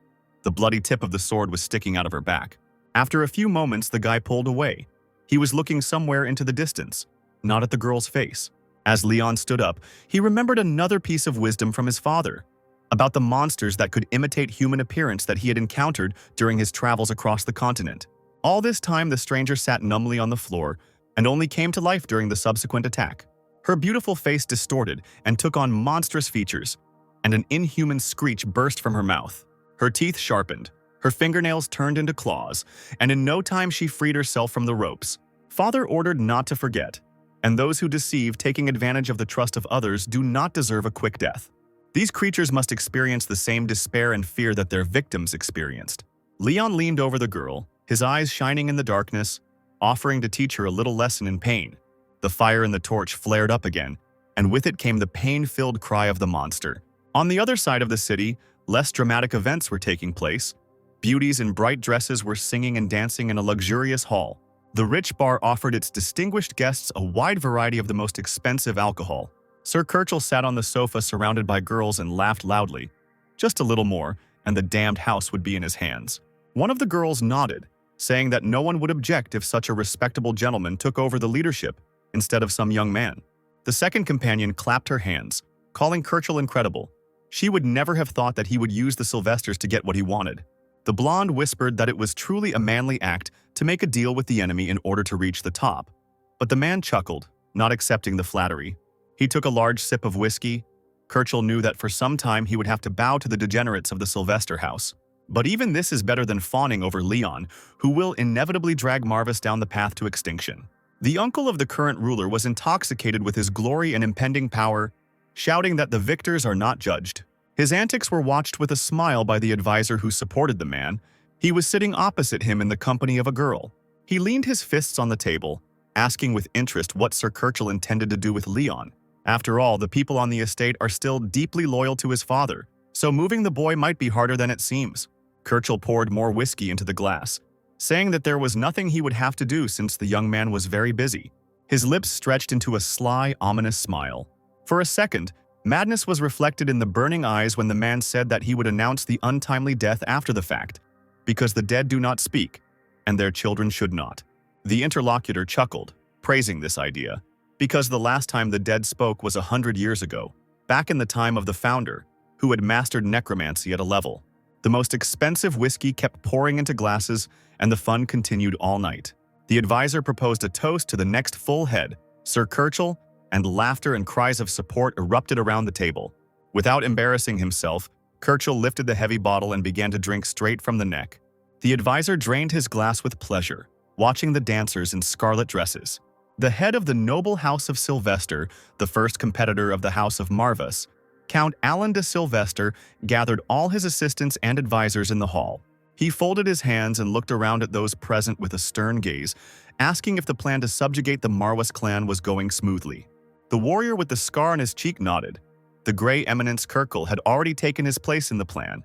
The bloody tip of the sword was sticking out of her back. After a few moments, the guy pulled away. He was looking somewhere into the distance, not at the girl's face. As Leon stood up, he remembered another piece of wisdom from his father, about the monsters that could imitate human appearance that he had encountered during his travels across the continent. All this time, the stranger sat numbly on the floor and only came to life during the subsequent attack. Her beautiful face distorted and took on monstrous features, and an inhuman screech burst from her mouth. Her teeth sharpened, her fingernails turned into claws, and in no time she freed herself from the ropes. Father ordered not to forget, and those who deceive, taking advantage of the trust of others, do not deserve a quick death. These creatures must experience the same despair and fear that their victims experienced. Leon leaned over the girl, his eyes shining in the darkness, offering to teach her a little lesson in pain. The fire in the torch flared up again, and with it came the pain-filled cry of the monster. On the other side of the city, less dramatic events were taking place. Beauties in bright dresses were singing and dancing in a luxurious hall. The rich bar offered its distinguished guests a wide variety of the most expensive alcohol. Sir Kirchel sat on the sofa surrounded by girls and laughed loudly. Just a little more, and the damned house would be in his hands. One of the girls nodded, saying that no one would object if such a respectable gentleman took over the leadership instead of some young man. The second companion clapped her hands, calling Kirchel incredible. She would never have thought that he would use the Sylvesters to get what he wanted. The blonde whispered that it was truly a manly act to make a deal with the enemy in order to reach the top. But the man chuckled, not accepting the flattery. He took a large sip of whiskey. Kirchel knew that for some time he would have to bow to the degenerates of the Sylvester house. But even this is better than fawning over Leon, who will inevitably drag Marvis down the path to extinction. The uncle of the current ruler was intoxicated with his glory and impending power, shouting that the victors are not judged. His antics were watched with a smile by the advisor who supported the man. He was sitting opposite him in the company of a girl. He leaned his fists on the table, asking with interest what Sir Kirchel intended to do with Leon. After all, the people on the estate are still deeply loyal to his father, so moving the boy might be harder than it seems. Kirchel poured more whiskey into the glass, saying that there was nothing he would have to do since the young man was very busy. His lips stretched into a sly, ominous smile. For a second, madness was reflected in the burning eyes when the man said that he would announce the untimely death after the fact, because the dead do not speak, and their children should not. The interlocutor chuckled, praising this idea, because the last time the dead spoke was 100 years ago, back in the time of the founder, who had mastered necromancy at a level. The most expensive whiskey kept pouring into glasses, and the fun continued all night. The advisor proposed a toast to the next full head, Sir Kirchel, and laughter and cries of support erupted around the table. Without embarrassing himself, Kirchel lifted the heavy bottle and began to drink straight from the neck. The advisor drained his glass with pleasure, watching the dancers in scarlet dresses. The head of the noble house of Sylvester, the first competitor of the house of Marvis, Count Alan de Sylvester, gathered all his assistants and advisors in the hall. He folded his hands and looked around at those present with a stern gaze, asking if the plan to subjugate the Marwas clan was going smoothly. The warrior with the scar on his cheek nodded. The Grey Eminence Kirchel had already taken his place in the plan,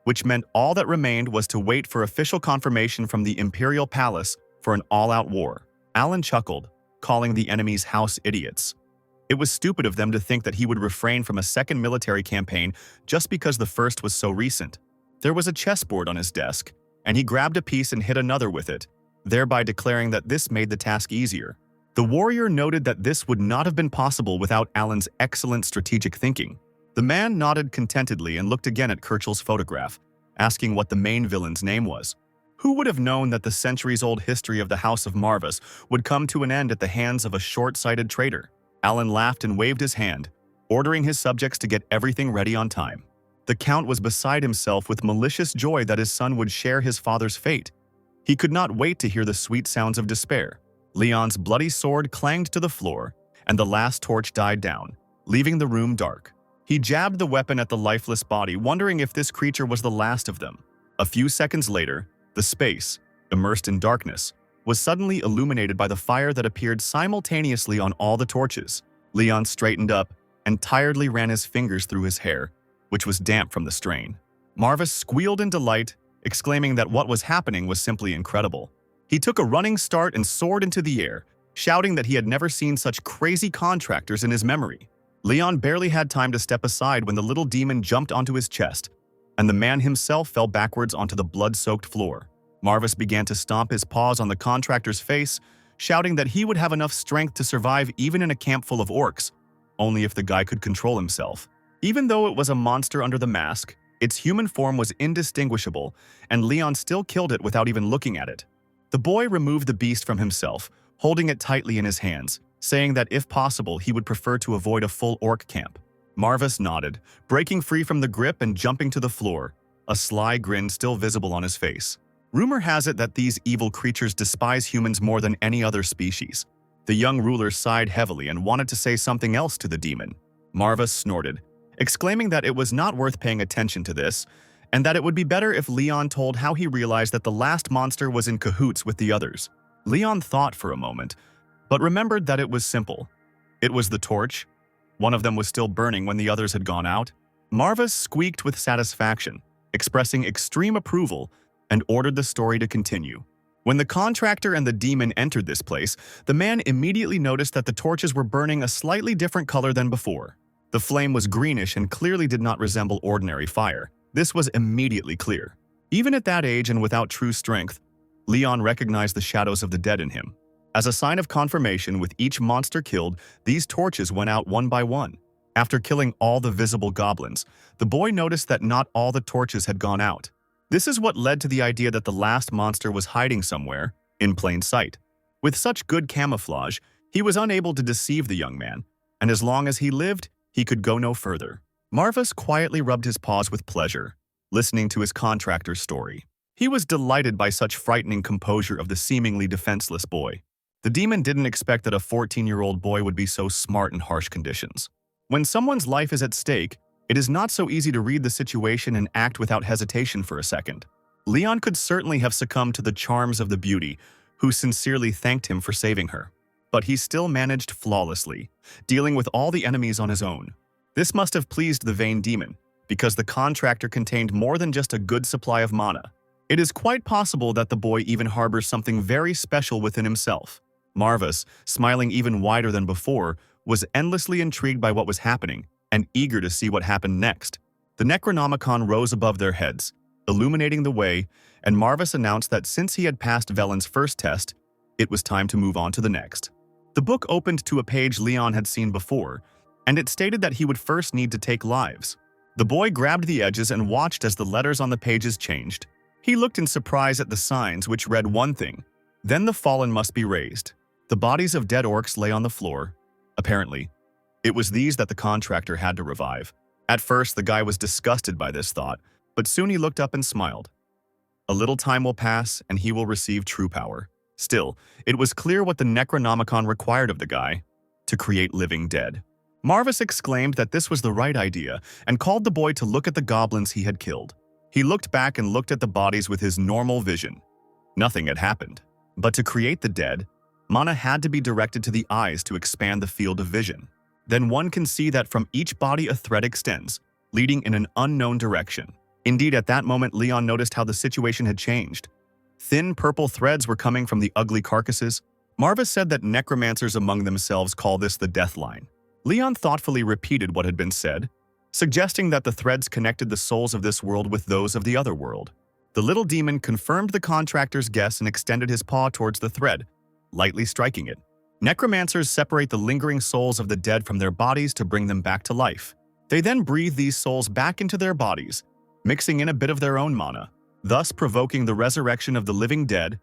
which meant all that remained was to wait for official confirmation from the Imperial Palace for an all-out war. Alan chuckled, calling the enemy's house idiots. It was stupid of them to think that he would refrain from a second military campaign just because the first was so recent. There was a chessboard on his desk, and he grabbed a piece and hit another with it, thereby declaring that this made the task easier. The warrior noted that this would not have been possible without Alan's excellent strategic thinking. The man nodded contentedly and looked again at Kirchel's photograph, asking what the main villain's name was. Who would have known that the centuries-old history of the House of Marvis would come to an end at the hands of a short-sighted traitor? Alan laughed and waved his hand, ordering his subjects to get everything ready on time. The Count was beside himself with malicious joy that his son would share his father's fate. He could not wait to hear the sweet sounds of despair. Leon's bloody sword clanged to the floor, and the last torch died down, leaving the room dark. He jabbed the weapon at the lifeless body, wondering if this creature was the last of them. A few seconds later, the space, immersed in darkness, was suddenly illuminated by the fire that appeared simultaneously on all the torches. Leon straightened up and tiredly ran his fingers through his hair, which was damp from the strain. Marvis squealed in delight, exclaiming that what was happening was simply incredible. He took a running start and soared into the air, shouting that he had never seen such crazy contractors in his memory. Leon barely had time to step aside when the little demon jumped onto his chest, and the man himself fell backwards onto the blood-soaked floor. Marvis began to stomp his paws on the contractor's face, shouting that he would have enough strength to survive even in a camp full of orcs, only if the guy could control himself. Even though it was a monster under the mask, its human form was indistinguishable, and Leon still killed it without even looking at it. The boy removed the beast from himself, holding it tightly in his hands, saying that if possible he would prefer to avoid a full orc camp. Marvis nodded, breaking free from the grip and jumping to the floor, a sly grin still visible on his face. Rumor has it that these evil creatures despise humans more than any other species. The young ruler sighed heavily and wanted to say something else to the demon. Marvis snorted, exclaiming that it was not worth paying attention to this, and that it would be better if Leon told how he realized that the last monster was in cahoots with the others. Leon thought for a moment, but remembered that it was simple. It was the torch. One of them was still burning when the others had gone out. Marvis squeaked with satisfaction, expressing extreme approval, and ordered the story to continue. When the contractor and the demon entered this place, the man immediately noticed that the torches were burning a slightly different color than before. The flame was greenish and clearly did not resemble ordinary fire. This was immediately clear. Even at that age and without true strength, Leon recognized the shadows of the dead in him. As a sign of confirmation, with each monster killed, these torches went out one by one. After killing all the visible goblins, the boy noticed that not all the torches had gone out. This is what led to the idea that the last monster was hiding somewhere, in plain sight. With such good camouflage, he was unable to deceive the young man, and as long as he lived, he could go no further. Marvis quietly rubbed his paws with pleasure, listening to his contractor's story. He was delighted by such frightening composure of the seemingly defenseless boy. The demon didn't expect that a 14-year-old boy would be so smart in harsh conditions. When someone's life is at stake, it is not so easy to read the situation and act without hesitation for a second. Leon could certainly have succumbed to the charms of the beauty, who sincerely thanked him for saving her. But he still managed flawlessly, dealing with all the enemies on his own. This must have pleased the vain demon, because the contractor contained more than just a good supply of mana. It is quite possible that the boy even harbors something very special within himself. Marvus, smiling even wider than before, was endlessly intrigued by what was happening and eager to see what happened next. The Necronomicon rose above their heads, illuminating the way, and Marvus announced that since he had passed Velen's first test, it was time to move on to the next. The book opened to a page Leon had seen before, and it stated that he would first need to take lives. The boy grabbed the edges and watched as the letters on the pages changed. He looked in surprise at the signs, which read one thing: "Then the fallen must be raised." The bodies of dead orcs lay on the floor. Apparently, it was these that the contractor had to revive. At first, the guy was disgusted by this thought, but soon he looked up and smiled. A little time will pass, and he will receive true power. Still, it was clear what the Necronomicon required of the guy: to create living dead. Marvus exclaimed that this was the right idea and called the boy to look at the goblins he had killed. He looked back and looked at the bodies with his normal vision. Nothing had happened. But to create the dead, mana had to be directed to the eyes to expand the field of vision. Then one can see that from each body a thread extends, leading in an unknown direction. Indeed, at that moment, Leon noticed how the situation had changed. Thin purple threads were coming from the ugly carcasses. Marvus said that necromancers among themselves call this the death line. Leon thoughtfully repeated what had been said, suggesting that the threads connected the souls of this world with those of the other world. The little demon confirmed the contractor's guess and extended his paw towards the thread, lightly striking it. Necromancers separate the lingering souls of the dead from their bodies to bring them back to life. They then breathe these souls back into their bodies, mixing in a bit of their own mana, thus provoking the resurrection of the living dead.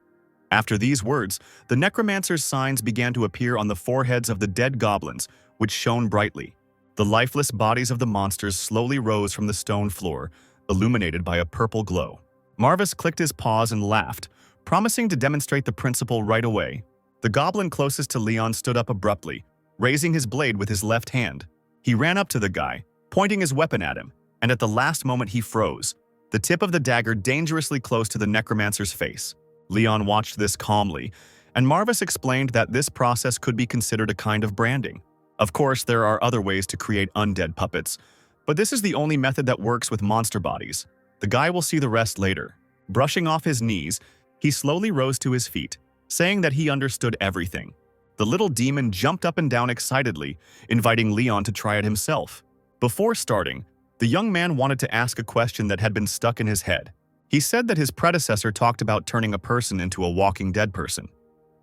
After these words, the necromancer's signs began to appear on the foreheads of the dead goblins, which shone brightly. The lifeless bodies of the monsters slowly rose from the stone floor, illuminated by a purple glow. Marvus clicked his paws and laughed, promising to demonstrate the principle right away. The goblin closest to Leon stood up abruptly, raising his blade with his left hand. He ran up to the guy, pointing his weapon at him, and at the last moment he froze, the tip of the dagger dangerously close to the necromancer's face. Leon watched this calmly, and Marvus explained that this process could be considered a kind of branding. Of course, there are other ways to create undead puppets, but this is the only method that works with monster bodies. The guy will see the rest later. Brushing off his knees, he slowly rose to his feet, saying that he understood everything. The little demon jumped up and down excitedly, inviting Leon to try it himself. Before starting, the young man wanted to ask a question that had been stuck in his head. He said that his predecessor talked about turning a person into a walking dead person.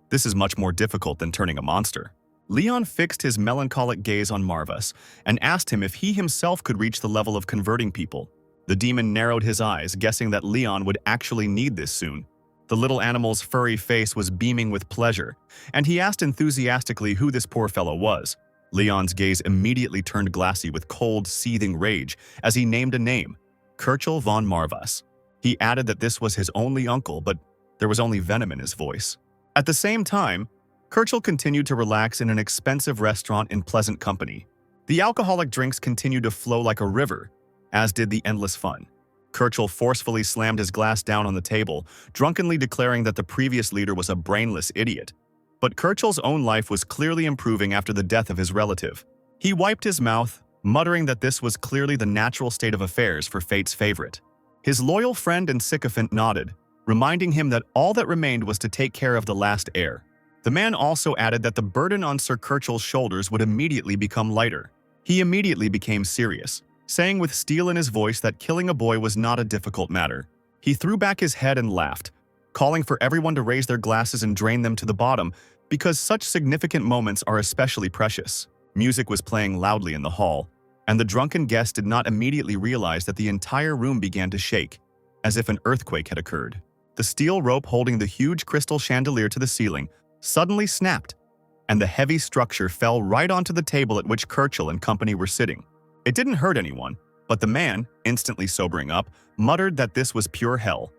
This is much more difficult than turning a monster. Leon fixed his melancholic gaze on Marvus and asked him if he himself could reach the level of converting people. The demon narrowed his eyes, guessing that Leon would actually need this soon. The little animal's furry face was beaming with pleasure, and he asked enthusiastically who this poor fellow was. Leon's gaze immediately turned glassy with cold, seething rage as he named a name: Kirchel von Marvus. He added that this was his only uncle, but there was only venom in his voice. At the same time, Kirchel continued to relax in an expensive restaurant in pleasant company. The alcoholic drinks continued to flow like a river, as did the endless fun. Kirchel forcefully slammed his glass down on the table, drunkenly declaring that the previous leader was a brainless idiot. But Kirchel's own life was clearly improving after the death of his relative. He wiped his mouth, muttering that this was clearly the natural state of affairs for fate's favorite. His loyal friend and sycophant nodded, reminding him that all that remained was to take care of the last heir. The man also added that the burden on Sir Kirchel's shoulders would immediately become lighter. He immediately became serious, saying with steel in his voice that killing a boy was not a difficult matter. He threw back his head and laughed, calling for everyone to raise their glasses and drain them to the bottom, because such significant moments are especially precious. Music was playing loudly in the hall, and the drunken guest did not immediately realize that the entire room began to shake, as if an earthquake had occurred. The steel rope holding the huge crystal chandelier to the ceiling suddenly snapped, and the heavy structure fell right onto the table at which Kirchel and company were sitting. It didn't hurt anyone, But the man, instantly sobering up, muttered that this was pure hell.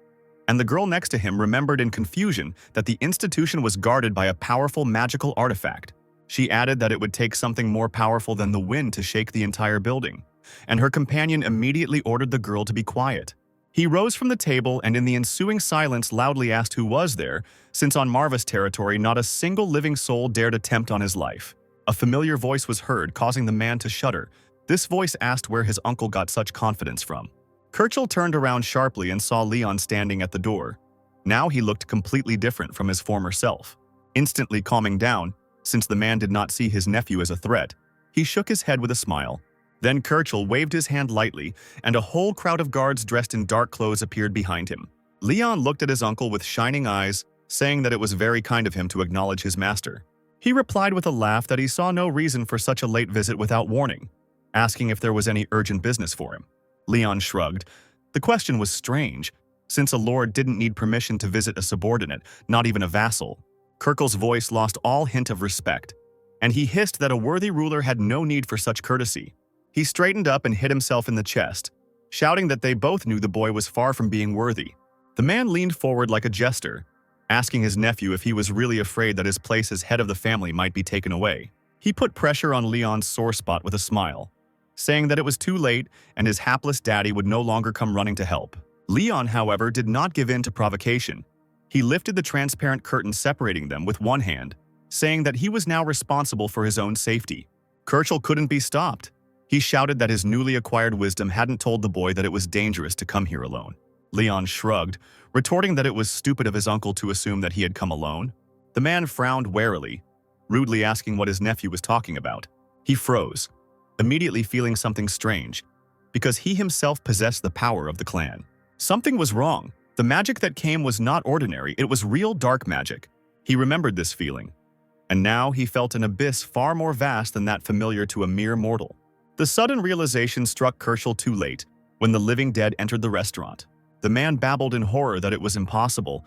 And the girl next to him remembered in confusion that the institution was guarded by a powerful magical artifact. She added that it would take something more powerful than the wind to shake the entire building, and her companion immediately ordered the girl to be quiet. He rose from the table and in the ensuing silence loudly asked who was there, since on Marva's territory not a single living soul dared attempt on his life. A familiar voice was heard, causing the man to shudder. This voice asked where his uncle got such confidence from. Kerchel turned around sharply and saw Leon standing at the door. Now he looked completely different from his former self. Instantly calming down, since the man did not see his nephew as a threat, he shook his head with a smile. Then Kerchel waved his hand lightly, and a whole crowd of guards dressed in dark clothes appeared behind him. Leon looked at his uncle with shining eyes, saying that it was very kind of him to acknowledge his master. He replied with a laugh that he saw no reason for such a late visit without warning, asking if there was any urgent business for him. Leon shrugged. The question was strange, since a lord didn't need permission to visit a subordinate, not even a vassal. Kerchel's voice lost all hint of respect, and he hissed that a worthy ruler had no need for such courtesy. He straightened up and hit himself in the chest, shouting that they both knew the boy was far from being worthy. The man leaned forward like a jester, asking his nephew if he was really afraid that his place as head of the family might be taken away. He put pressure on Leon's sore spot with a smile, saying that it was too late and his hapless daddy would no longer come running to help. Leon, however, did not give in to provocation. He lifted the transparent curtain separating them with one hand, saying that he was now responsible for his own safety. Kerchel couldn't be stopped. He shouted that his newly acquired wisdom hadn't told the boy that it was dangerous to come here alone. Leon shrugged, retorting that it was stupid of his uncle to assume that he had come alone. The man frowned warily, rudely asking what his nephew was talking about. He froze, immediately feeling something strange, because he himself possessed the power of the clan. Something was wrong. The magic that came was not ordinary, it was real dark magic. He remembered this feeling, and now he felt an abyss far more vast than that familiar to a mere mortal. The sudden realization struck Kerchel too late, when the living dead entered the restaurant. The man babbled in horror that it was impossible.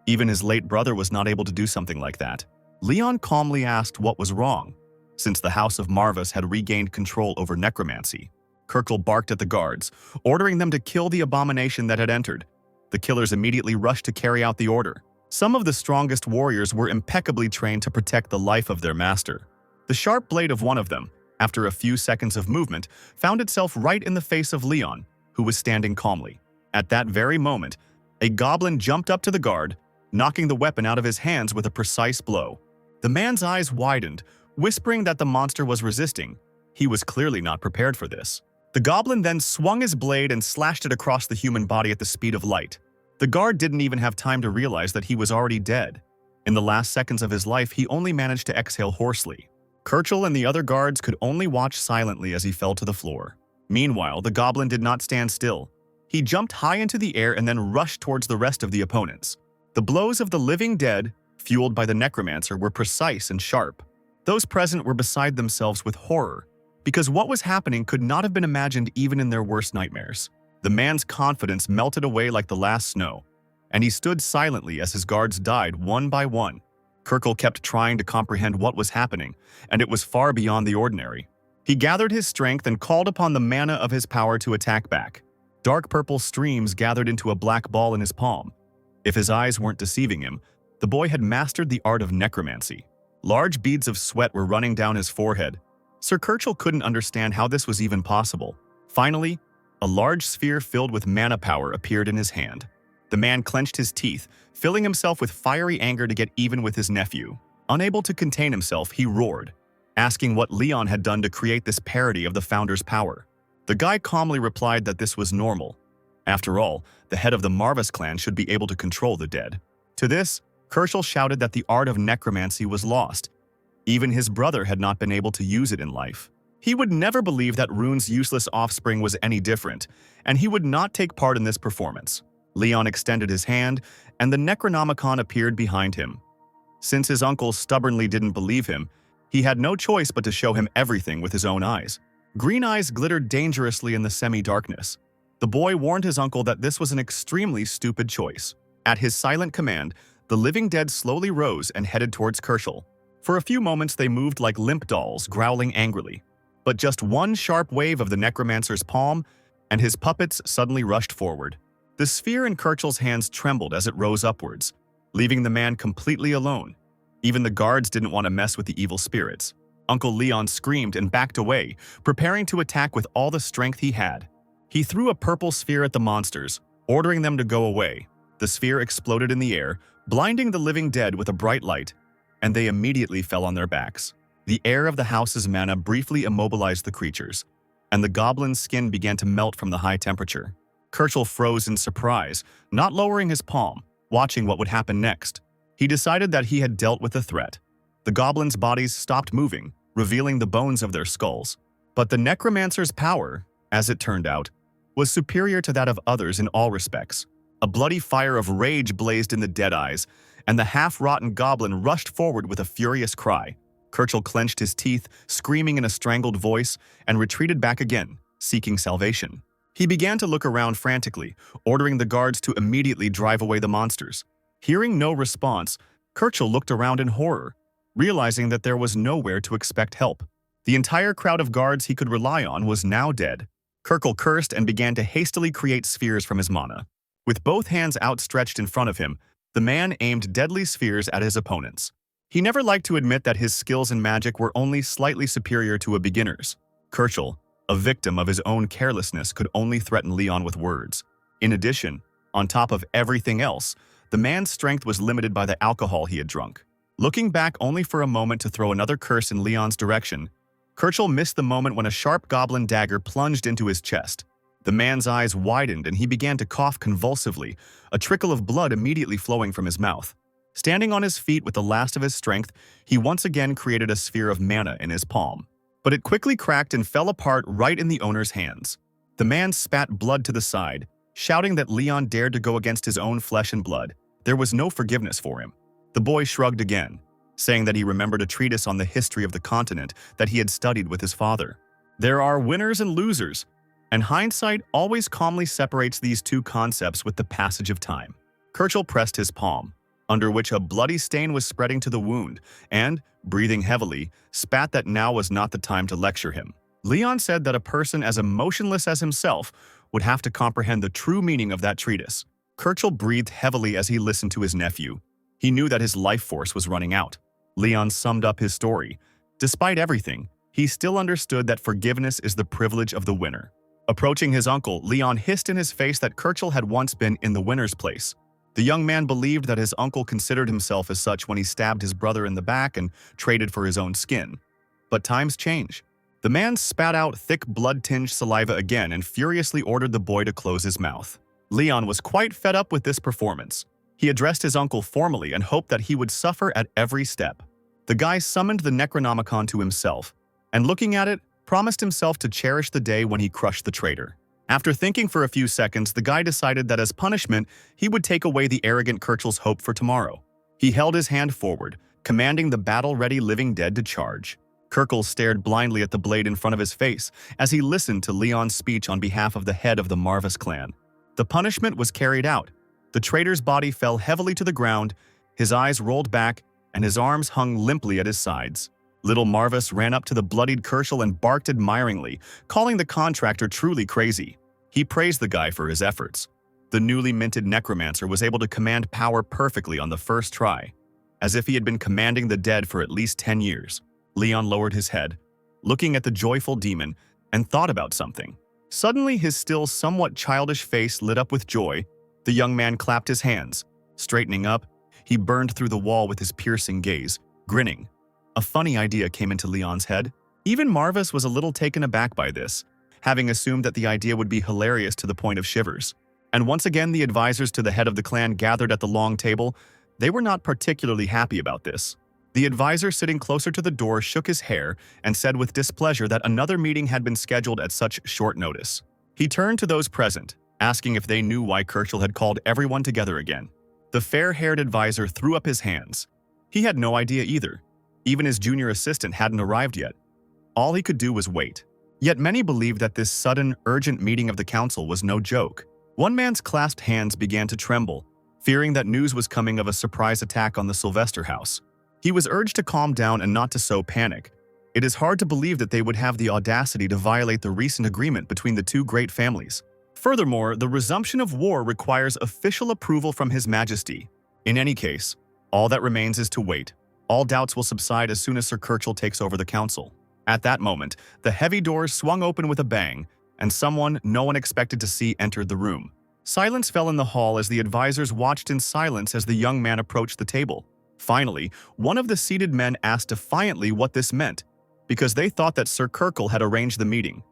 Even his late brother was not able to do something like that. Leon calmly asked what was wrong, since the House of Marvas had regained control over necromancy. Kerchel barked at the guards, ordering them to kill the abomination that had entered. The killers immediately rushed to carry out the order. Some of the strongest warriors were impeccably trained to protect the life of their master. The sharp blade of one of them, after a few seconds of movement, found itself right in the face of Leon, who was standing calmly. At that very moment, a goblin jumped up to the guard, knocking the weapon out of his hands with a precise blow. The man's eyes widened, whispering that the monster was resisting. He was clearly not prepared for this. The goblin then swung his blade and slashed it across the human body at the speed of light. The guard didn't even have time to realize that he was already dead. In the last seconds of his life, he only managed to exhale hoarsely. Kerchel and the other guards could only watch silently as he fell to the floor. Meanwhile, the goblin did not stand still. He jumped high into the air and then rushed towards the rest of the opponents. The blows of the living dead, fueled by the necromancer, were precise and sharp. Those present were beside themselves with horror, because what was happening could not have been imagined even in their worst nightmares. The man's confidence melted away like the last snow, and he stood silently as his guards died one by one. Kerchel kept trying to comprehend what was happening, and it was far beyond the ordinary. He gathered his strength and called upon the mana of his power to attack back. Dark purple streams gathered into a black ball in his palm. If his eyes weren't deceiving him, the boy had mastered the art of necromancy. Large beads of sweat were running down his forehead. Sir Kerchel couldn't understand how this was even possible. Finally, a large sphere filled with mana power appeared in his hand. The man clenched his teeth, filling himself with fiery anger to get even with his nephew. Unable to contain himself, he roared, asking what Leon had done to create this parody of the founder's power. The guy calmly replied that this was normal. After all, the head of the Marvas clan should be able to control the dead. To this, Kerchel shouted that the art of necromancy was lost. Even his brother had not been able to use it in life. He would never believe that Rune's useless offspring was any different, and he would not take part in this performance. Leon extended his hand, and the Necronomicon appeared behind him. Since his uncle stubbornly didn't believe him, he had no choice but to show him everything with his own eyes. Green eyes glittered dangerously in the semi-darkness. The boy warned his uncle that this was an extremely stupid choice. At his silent command, the living dead slowly rose and headed towards Kerchel. For a few moments they moved like limp dolls, growling angrily. But just one sharp wave of the necromancer's palm, and his puppets suddenly rushed forward. The sphere in Kirchhoff's hands trembled as it rose upwards, leaving the man completely alone. Even the guards didn't want to mess with the evil spirits. Uncle Leon screamed and backed away, preparing to attack with all the strength he had. He threw a purple sphere at the monsters, ordering them to go away. The sphere exploded in the air, blinding the living dead with a bright light, and they immediately fell on their backs. The air of the house's mana briefly immobilized the creatures, and the goblin's skin began to melt from the high temperature. Kirchhoff froze in surprise, not lowering his palm, watching what would happen next. He decided that he had dealt with the threat. The goblins' bodies stopped moving, revealing the bones of their skulls. But the necromancer's power, as it turned out, was superior to that of others in all respects. A bloody fire of rage blazed in the dead eyes, and the half-rotten goblin rushed forward with a furious cry. Kirchhoff clenched his teeth, screaming in a strangled voice, and retreated back again, seeking salvation. He began to look around frantically, ordering the guards to immediately drive away the monsters. Hearing no response, Kirchhoff looked around in horror, realizing that there was nowhere to expect help. The entire crowd of guards he could rely on was now dead. Kirchhoff cursed and began to hastily create spheres from his mana. With both hands outstretched in front of him, the man aimed deadly spheres at his opponents. He never liked to admit that his skills in magic were only slightly superior to a beginner's. Kirchhoff, a victim of his own carelessness, could only threaten Leon with words. In addition, on top of everything else, the man's strength was limited by the alcohol he had drunk. Looking back only for a moment to throw another curse in Leon's direction, Kirchhoff missed the moment when a sharp goblin dagger plunged into his chest. The man's eyes widened and he began to cough convulsively, a trickle of blood immediately flowing from his mouth. Standing on his feet with the last of his strength, he once again created a sphere of mana in his palm. But it quickly cracked and fell apart right in the owner's hands. The man spat blood to the side, shouting that Leon dared to go against his own flesh and blood. There was no forgiveness for him. The boy shrugged again, saying that he remembered a treatise on the history of the continent that he had studied with his father. There are winners and losers, and hindsight always calmly separates these two concepts with the passage of time. Kirchhoff pressed his palm, under which a bloody stain was spreading to the wound, and, breathing heavily, spat that now was not the time to lecture him. Leon said that a person as emotionless as himself would have to comprehend the true meaning of that treatise. Kirchhoff breathed heavily as he listened to his nephew. He knew that his life force was running out. Leon summed up his story. Despite everything, he still understood that forgiveness is the privilege of the winner. Approaching his uncle, Leon hissed in his face that Kirchhoff had once been in the winner's place. The young man believed that his uncle considered himself as such when he stabbed his brother in the back and traded for his own skin. But times change. The man spat out thick blood-tinged saliva again and furiously ordered the boy to close his mouth. Leon was quite fed up with this performance. He addressed his uncle formally and hoped that he would suffer at every step. The guy summoned the Necronomicon to himself, and looking at it, promised himself to cherish the day when he crushed the traitor. After thinking for a few seconds, the guy decided that as punishment, he would take away the arrogant Kirchhoff's hope for tomorrow. He held his hand forward, commanding the battle-ready living dead to charge. Kirchhoff stared blindly at the blade in front of his face as he listened to Leon's speech on behalf of the head of the Marvis clan. The punishment was carried out. The traitor's body fell heavily to the ground, his eyes rolled back, and his arms hung limply at his sides. Little Marvis ran up to the bloodied Kirchhoff and barked admiringly, calling the contractor truly crazy. He praised the guy for his efforts. The newly minted Necromancer was able to command power perfectly on the first try, as if he had been commanding the dead for at least 10 years. Leon lowered his head, looking at the joyful demon, and thought about something. Suddenly, his still somewhat childish face lit up with joy. The young man clapped his hands. Straightening up, he burned through the wall with his piercing gaze, grinning. A funny idea came into Leon's head. Even Marvis was a little taken aback by this, having assumed that the idea would be hilarious to the point of shivers. And once again, the advisors to the head of the clan gathered at the long table. They were not particularly happy about this. The advisor sitting closer to the door shook his hair and said with displeasure that another meeting had been scheduled at such short notice. He turned to those present, asking if they knew why Kirchhoff had called everyone together again. The fair-haired advisor threw up his hands. He had no idea either. Even his junior assistant hadn't arrived yet. All he could do was wait. Yet many believed that this sudden, urgent meeting of the council was no joke. One man's clasped hands began to tremble, fearing that news was coming of a surprise attack on the Sylvester house. He was urged to calm down and not to sow panic, It is hard to believe that they would have the audacity to violate the recent agreement between the two great families. Furthermore, the resumption of war requires official approval from His Majesty. In any case, all that remains is to wait. All doubts will subside as soon as Sir Kirchall takes over the council. At that moment, the heavy doors swung open with a bang, and someone no one expected to see entered the room. Silence fell in the hall as the advisors watched in silence as the young man approached the table. Finally, one of the seated men asked defiantly what this meant, because they thought that Sir Kirchall had arranged the meeting.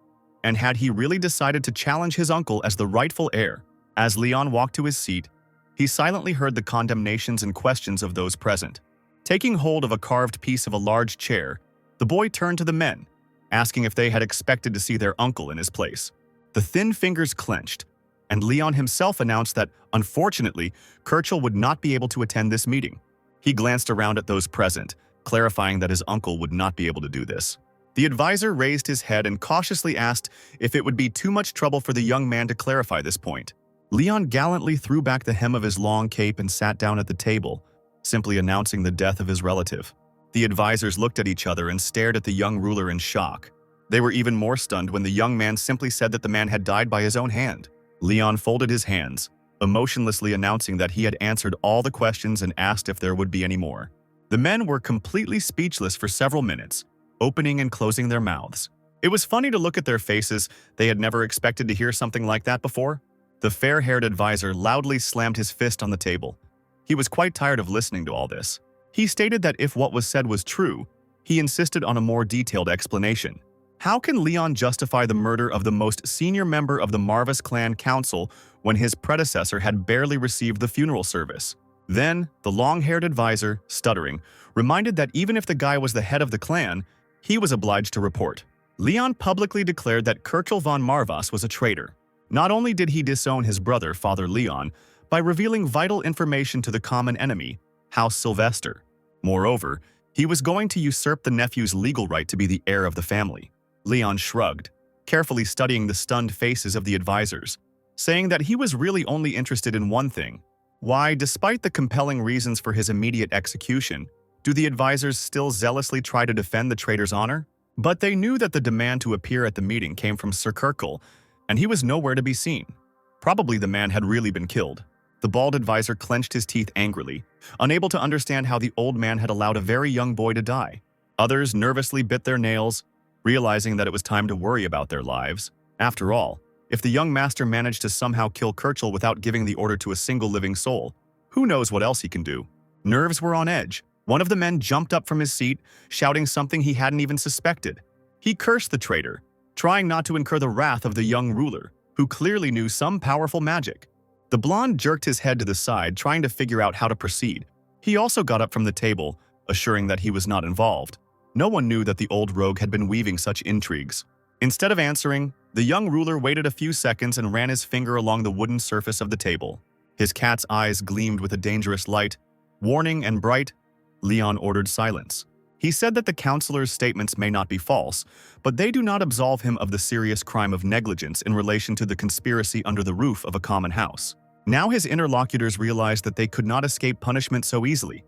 And had he really decided to challenge his uncle as the rightful heir? As Leon walked to his seat, he silently heard the condemnations and questions of those present. Taking hold of a carved piece of a large chair, the boy turned to the men, asking if they had expected to see their uncle in his place. The thin fingers clenched, and Leon himself announced that, unfortunately, Kirchall would not be able to attend this meeting. He glanced around at those present, clarifying that his uncle would not be able to do this. The advisor raised his head and cautiously asked if it would be too much trouble for the young man to clarify this point. Leon gallantly threw back the hem of his long cape and sat down at the table, simply announcing the death of his relative. The advisors looked at each other and stared at the young ruler in shock. They were even more stunned when the young man simply said that the man had died by his own hand. Leon folded his hands, emotionlessly announcing that he had answered all the questions and asked if there would be any more. The men were completely speechless for several minutes, opening and closing their mouths. It was funny to look at their faces. They had never expected to hear something like that before. The fair-haired advisor loudly slammed his fist on the table. He was quite tired of listening to all this. He stated that if what was said was true, he insisted on a more detailed explanation. How can Leon justify the murder of the most senior member of the Marvis clan council when his predecessor had barely received the funeral service? Then, the long-haired advisor, stuttering, reminded that even if the guy was the head of the clan, he was obliged to report. Leon publicly declared that Kirchall von Marvas was a traitor. Not only did he disown his brother, Father Leon, by revealing vital information to the common enemy, House Sylvester. Moreover, he was going to usurp the nephew's legal right to be the heir of the family. Leon shrugged, carefully studying the stunned faces of the advisors, saying that he was really only interested in one thing. Why, despite the compelling reasons for his immediate execution, do the advisors still zealously try to defend the traitor's honor? But they knew that the demand to appear at the meeting came from Sir Kirchall, and he was nowhere to be seen. Probably the man had really been killed. The bald advisor clenched his teeth angrily, unable to understand how the old man had allowed a very young boy to die. Others nervously bit their nails, realizing that it was time to worry about their lives. After all, if the young master managed to somehow kill Kirchall without giving the order to a single living soul, who knows what else he can do? Nerves were on edge. One of the men jumped up from his seat, shouting something he hadn't even suspected. He cursed the traitor, trying not to incur the wrath of the young ruler, who clearly knew some powerful magic. The blonde jerked his head to the side, trying to figure out how to proceed. He also got up from the table, assuring that he was not involved. No one knew that the old rogue had been weaving such intrigues. Instead of answering, the young ruler waited a few seconds and ran his finger along the wooden surface of the table. His cat's eyes gleamed with a dangerous light. Warning and bright, Leon ordered silence. He said that the counselor's statements may not be false, but they do not absolve him of the serious crime of negligence in relation to the conspiracy under the roof of a common house. Now his interlocutors realized that they could not escape punishment so easily.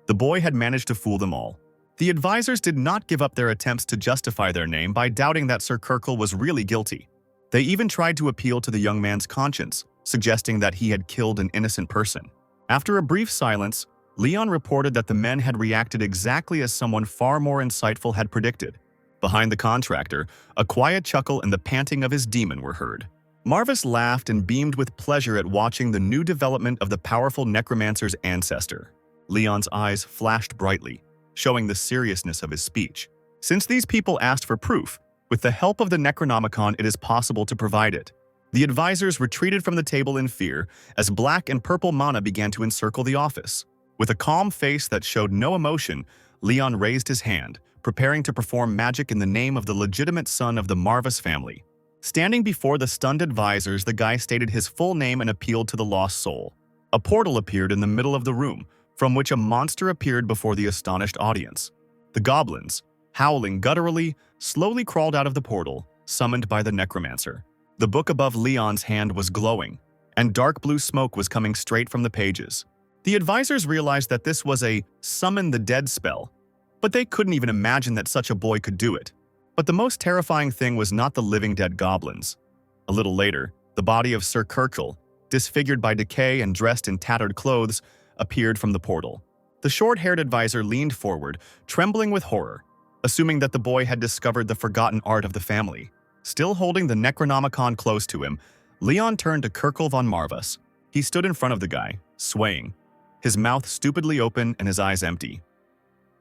The boy had managed to fool them all. The advisors did not give up their attempts to justify their name by doubting that Sir Kirchall was really guilty. They even tried to appeal to the young man's conscience, suggesting that he had killed an innocent person. After a brief silence, Leon reported that the men had reacted exactly as someone far more insightful had predicted. Behind the contractor, a quiet chuckle and the panting of his demon were heard. Marvis laughed and beamed with pleasure at watching the new development of the powerful necromancer's ancestor. Leon's eyes flashed brightly, showing the seriousness of his speech. Since these people asked for proof, with the help of the Necronomicon it is possible to provide it. The advisors retreated from the table in fear as black and purple mana began to encircle the office. With a calm face that showed no emotion, Leon raised his hand, preparing to perform magic in the name of the legitimate son of the Marvis family. Standing before the stunned advisors, the guy stated his full name and appealed to the lost soul. A portal appeared in the middle of the room, from which a monster appeared before the astonished audience. The goblins, howling gutturally, slowly crawled out of the portal, summoned by the necromancer. The book above Leon's hand was glowing, and dark blue smoke was coming straight from the pages. The advisors realized that this was a summon the dead spell, but they couldn't even imagine that such a boy could do it. But the most terrifying thing was not the living dead goblins. A little later, the body of Sir Kirchel, disfigured by decay and dressed in tattered clothes, appeared from the portal. The short-haired advisor leaned forward, trembling with horror, assuming that the boy had discovered the forgotten art of the family. Still holding the Necronomicon close to him, Leon turned to Kirchel von Marvus. He stood in front of the guy, swaying, his mouth stupidly open and his eyes empty.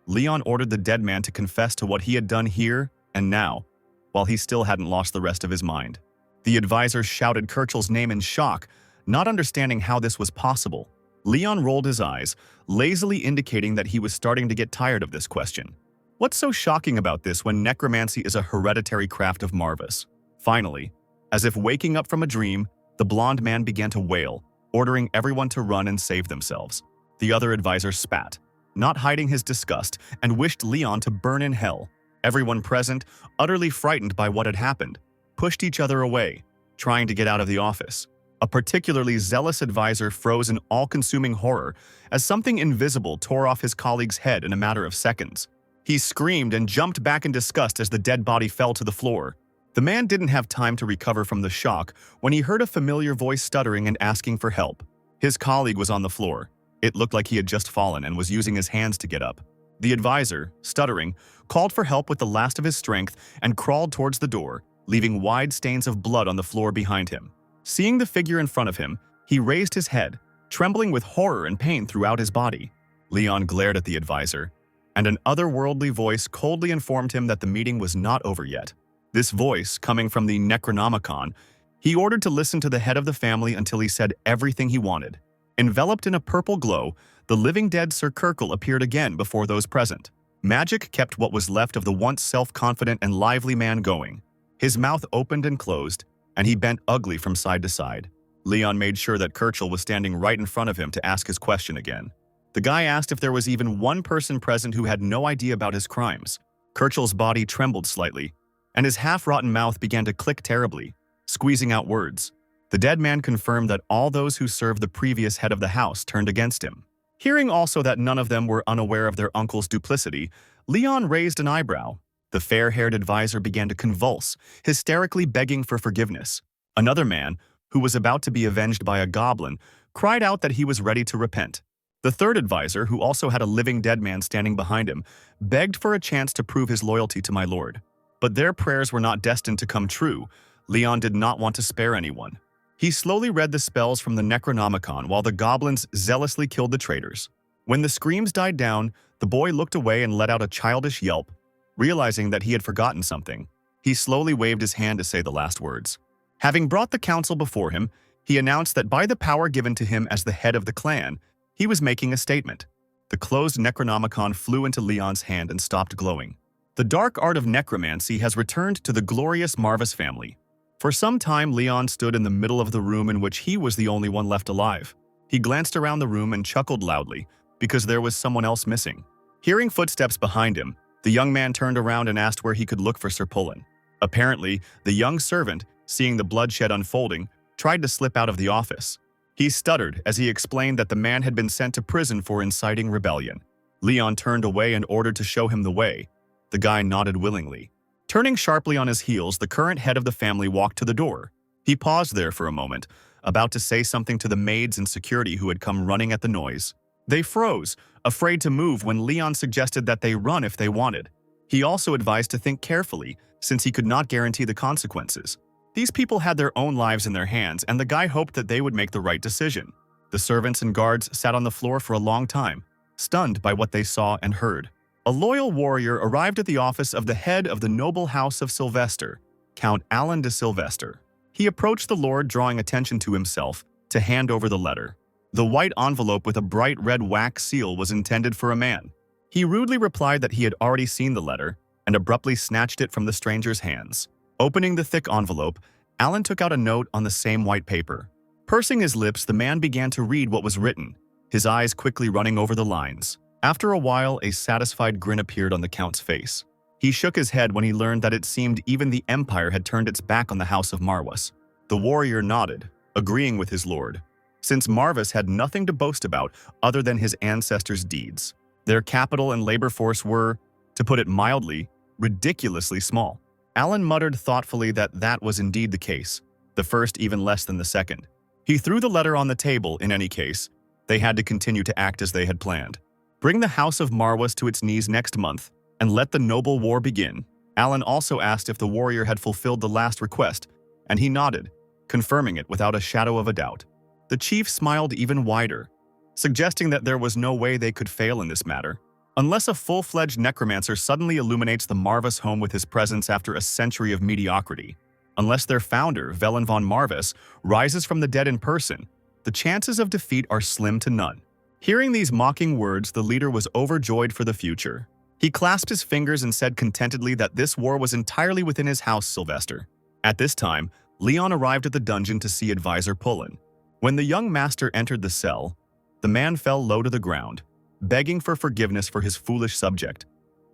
Leon ordered the dead man to confess to what he had done here and now, while he still hadn't lost the rest of his mind. The advisor shouted Kirchel's name in shock, not understanding how this was possible. Leon rolled his eyes, lazily indicating that he was starting to get tired of this question. What's so shocking about this when necromancy is a hereditary craft of Marvus? Finally, as if waking up from a dream, the blond man began to wail, ordering everyone to run and save themselves. The other advisor spat, not hiding his disgust, and wished Leon to burn in hell. Everyone present, utterly frightened by what had happened, pushed each other away, trying to get out of the office. A particularly zealous advisor froze in all-consuming horror as something invisible tore off his colleague's head in a matter of seconds. He screamed and jumped back in disgust as the dead body fell to the floor. The man didn't have time to recover from the shock when he heard a familiar voice stuttering and asking for help. His colleague was on the floor. It looked like he had just fallen and was using his hands to get up. The advisor, stuttering, called for help with the last of his strength and crawled towards the door, leaving wide stains of blood on the floor behind him. Seeing the figure in front of him, he raised his head, trembling with horror and pain throughout his body. Leon glared at the advisor, and an otherworldly voice coldly informed him that the meeting was not over yet. This voice, coming from the Necronomicon, he ordered to listen to the head of the family until he said everything he wanted. Enveloped in a purple glow, the living dead Sir Kirchel appeared again before those present. Magic kept what was left of the once self-confident and lively man going. His mouth opened and closed, and he bent ugly from side to side. Leon made sure that Kirchel was standing right in front of him to ask his question again. The guy asked if there was even one person present who had no idea about his crimes. Kirchel's body trembled slightly, and his half-rotten mouth began to click terribly, squeezing out words. The dead man confirmed that all those who served the previous head of the house turned against him. Hearing also that none of them were unaware of their uncle's duplicity, Leon raised an eyebrow. The fair-haired advisor began to convulse, hysterically begging for forgiveness. Another man, who was about to be avenged by a goblin, cried out that he was ready to repent. The third advisor, who also had a living dead man standing behind him, begged for a chance to prove his loyalty to my lord. But their prayers were not destined to come true. Leon did not want to spare anyone. He slowly read the spells from the Necronomicon while the goblins zealously killed the traitors. When the screams died down, the boy looked away and let out a childish yelp, realizing that he had forgotten something. He slowly waved his hand to say the last words. Having brought the council before him, he announced that by the power given to him as the head of the clan, he was making a statement. The closed Necronomicon flew into Leon's hand and stopped glowing. The dark art of necromancy has returned to the glorious Marvus family. For some time, Leon stood in the middle of the room in which he was the only one left alive. He glanced around the room and chuckled loudly, because there was someone else missing. Hearing footsteps behind him, the young man turned around and asked where he could look for Sir Pullen. Apparently, the young servant, seeing the bloodshed unfolding, tried to slip out of the office. He stuttered as he explained that the man had been sent to prison for inciting rebellion. Leon turned away and ordered to show him the way. The guy nodded willingly. Turning sharply on his heels, the current head of the family walked to the door. He paused there for a moment, about to say something to the maids and security who had come running at the noise. They froze, afraid to move when Leon suggested that they run if they wanted. He also advised to think carefully, since he could not guarantee the consequences. These people had their own lives in their hands, and the guy hoped that they would make the right decision. The servants and guards sat on the floor for a long time, stunned by what they saw and heard. A loyal warrior arrived at the office of the head of the noble house of Sylvester, Count Alan de Sylvester. He approached the lord, drawing attention to himself, to hand over the letter. The white envelope with a bright red wax seal was intended for a man. He rudely replied that he had already seen the letter, and abruptly snatched it from the stranger's hands. Opening the thick envelope, Alan took out a note on the same white paper. Pursing his lips, the man began to read what was written, his eyes quickly running over the lines. After a while, a satisfied grin appeared on the Count's face. He shook his head when he learned that it seemed even the Empire had turned its back on the House of Marwas. The warrior nodded, agreeing with his lord, since Marvus had nothing to boast about other than his ancestors' deeds. Their capital and labor force were, To put it mildly, ridiculously small. Alan muttered thoughtfully that that was indeed the case, the first even less than the second. He threw the letter on the table. In any case, they had to continue to act as they had planned. Bring the House of Marwas to its knees next month, and let the noble war begin. Alan also asked if the warrior had fulfilled the last request, and he nodded, confirming it without a shadow of a doubt. The chief smiled even wider, suggesting that there was no way they could fail in this matter. Unless a full-fledged necromancer suddenly illuminates the Marvas home with his presence after a century of mediocrity, unless their founder, Velen von Marvis, rises from the dead in person, the chances of defeat are slim to none. Hearing these mocking words, the leader was overjoyed for the future. He clasped his fingers and said contentedly that this war was entirely within his house, Sylvester. At this time, Leon arrived at the dungeon to see advisor Pullen. When the young master entered the cell, the man fell low to the ground, begging for forgiveness for his foolish subject,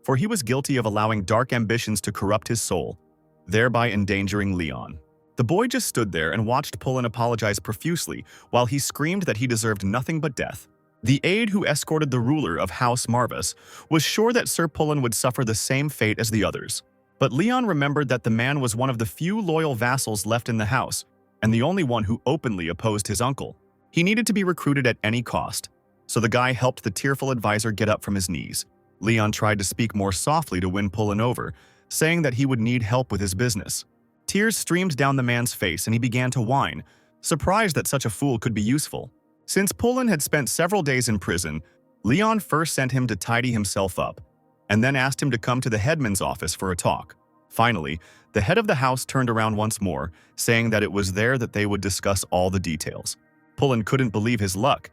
for he was guilty of allowing dark ambitions to corrupt his soul, thereby endangering Leon. The boy just stood there and watched Pullen apologize profusely while he screamed that he deserved nothing but death. The aide who escorted the ruler of House Marvis was sure that Sir Pullen would suffer the same fate as the others. But Leon remembered that the man was one of the few loyal vassals left in the house, and the only one who openly opposed his uncle. He needed to be recruited at any cost, so the guy helped the tearful advisor get up from his knees. Leon tried to speak more softly to win Pullen over, saying that he would need help with his business. Tears streamed down the man's face and he began to whine, surprised that such a fool could be useful. Since Pullen had spent several days in prison, Leon first sent him to tidy himself up, and then asked him to come to the headman's office for a talk. Finally, the head of the house turned around once more, saying that it was there that they would discuss all the details. Pullen couldn't believe his luck.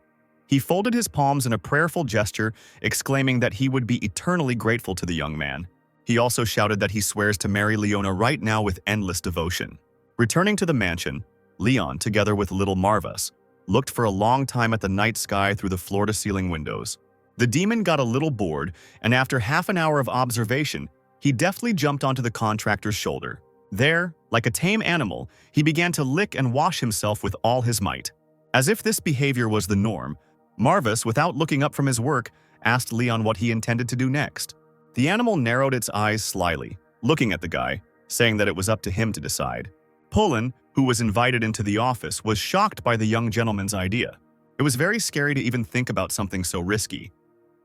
He folded his palms in a prayerful gesture, exclaiming that he would be eternally grateful to the young man. He also shouted that he swears to marry Leona right now with endless devotion. Returning to the mansion, Leon, together with little Marvas, looked for a long time at the night sky through the floor-to-ceiling windows. The demon got a little bored, and after half an hour of observation, he deftly jumped onto the contractor's shoulder. There, like a tame animal, he began to lick and wash himself with all his might. As if this behavior was the norm, Marvis, without looking up from his work, asked Leon what he intended to do next. The animal narrowed its eyes slyly, looking at the guy, saying that it was up to him to decide. Pullen, who was invited into the office, was shocked by the young gentleman's idea. It was very scary to even think about something so risky.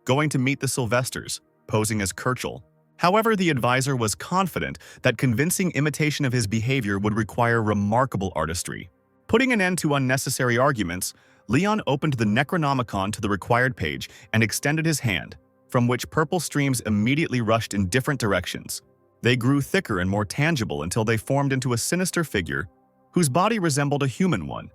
Going to meet the Sylvesters, posing as Kirchel. However, the advisor was confident that convincing imitation of his behavior would require remarkable artistry. Putting an end to unnecessary arguments, Leon opened the Necronomicon to the required page and extended his hand, from which purple streams immediately rushed in different directions. They grew thicker and more tangible until they formed into a sinister figure whose body resembled a human one,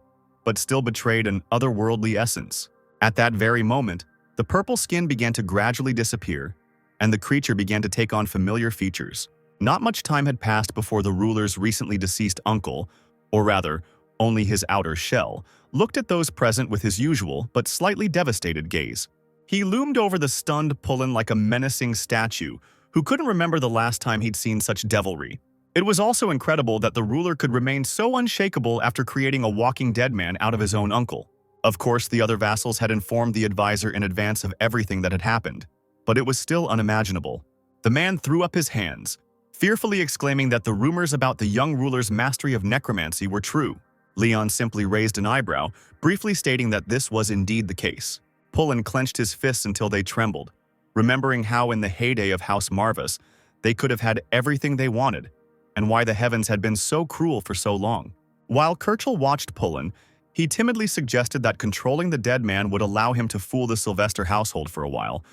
but still betrayed an otherworldly essence. At that very moment, the purple skin began to gradually disappear, and the creature began to take on familiar features. Not much time had passed before the ruler's recently deceased uncle, or rather, only his outer shell, looked at those present with his usual but slightly devastated gaze. He loomed over the stunned Pullen like a menacing statue who couldn't remember the last time he'd seen such devilry. It was also incredible that the ruler could remain so unshakable after creating a walking dead man out of his own uncle. Of course, the other vassals had informed the advisor in advance of everything that had happened, but it was still unimaginable. The man threw up his hands, fearfully exclaiming that the rumors about the young ruler's mastery of necromancy were true. Leon simply raised an eyebrow, briefly stating that this was indeed the case. Pullen clenched his fists until they trembled, remembering how in the heyday of House Marvis, they could have had everything they wanted, and why the heavens had been so cruel for so long. While Kirchel watched Pullen, he timidly suggested that controlling the dead man would allow him to fool the Sylvester household for a while,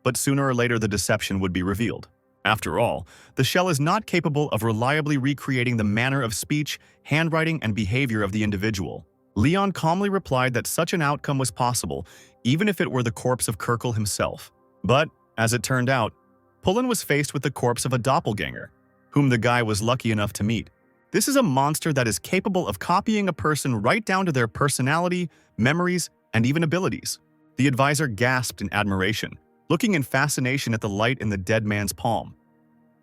but sooner or later the deception would be revealed. After all, the shell is not capable of reliably recreating the manner of speech, handwriting, and behavior of the individual. Leon calmly replied that such an outcome was possible, even if it were the corpse of Kirchel himself. But, as it turned out, Pullen was faced with the corpse of a doppelganger, whom the guy was lucky enough to meet. This is a monster that is capable of copying a person right down to their personality, memories, and even abilities. The advisor gasped in admiration, looking in fascination at the light in the dead man's palm.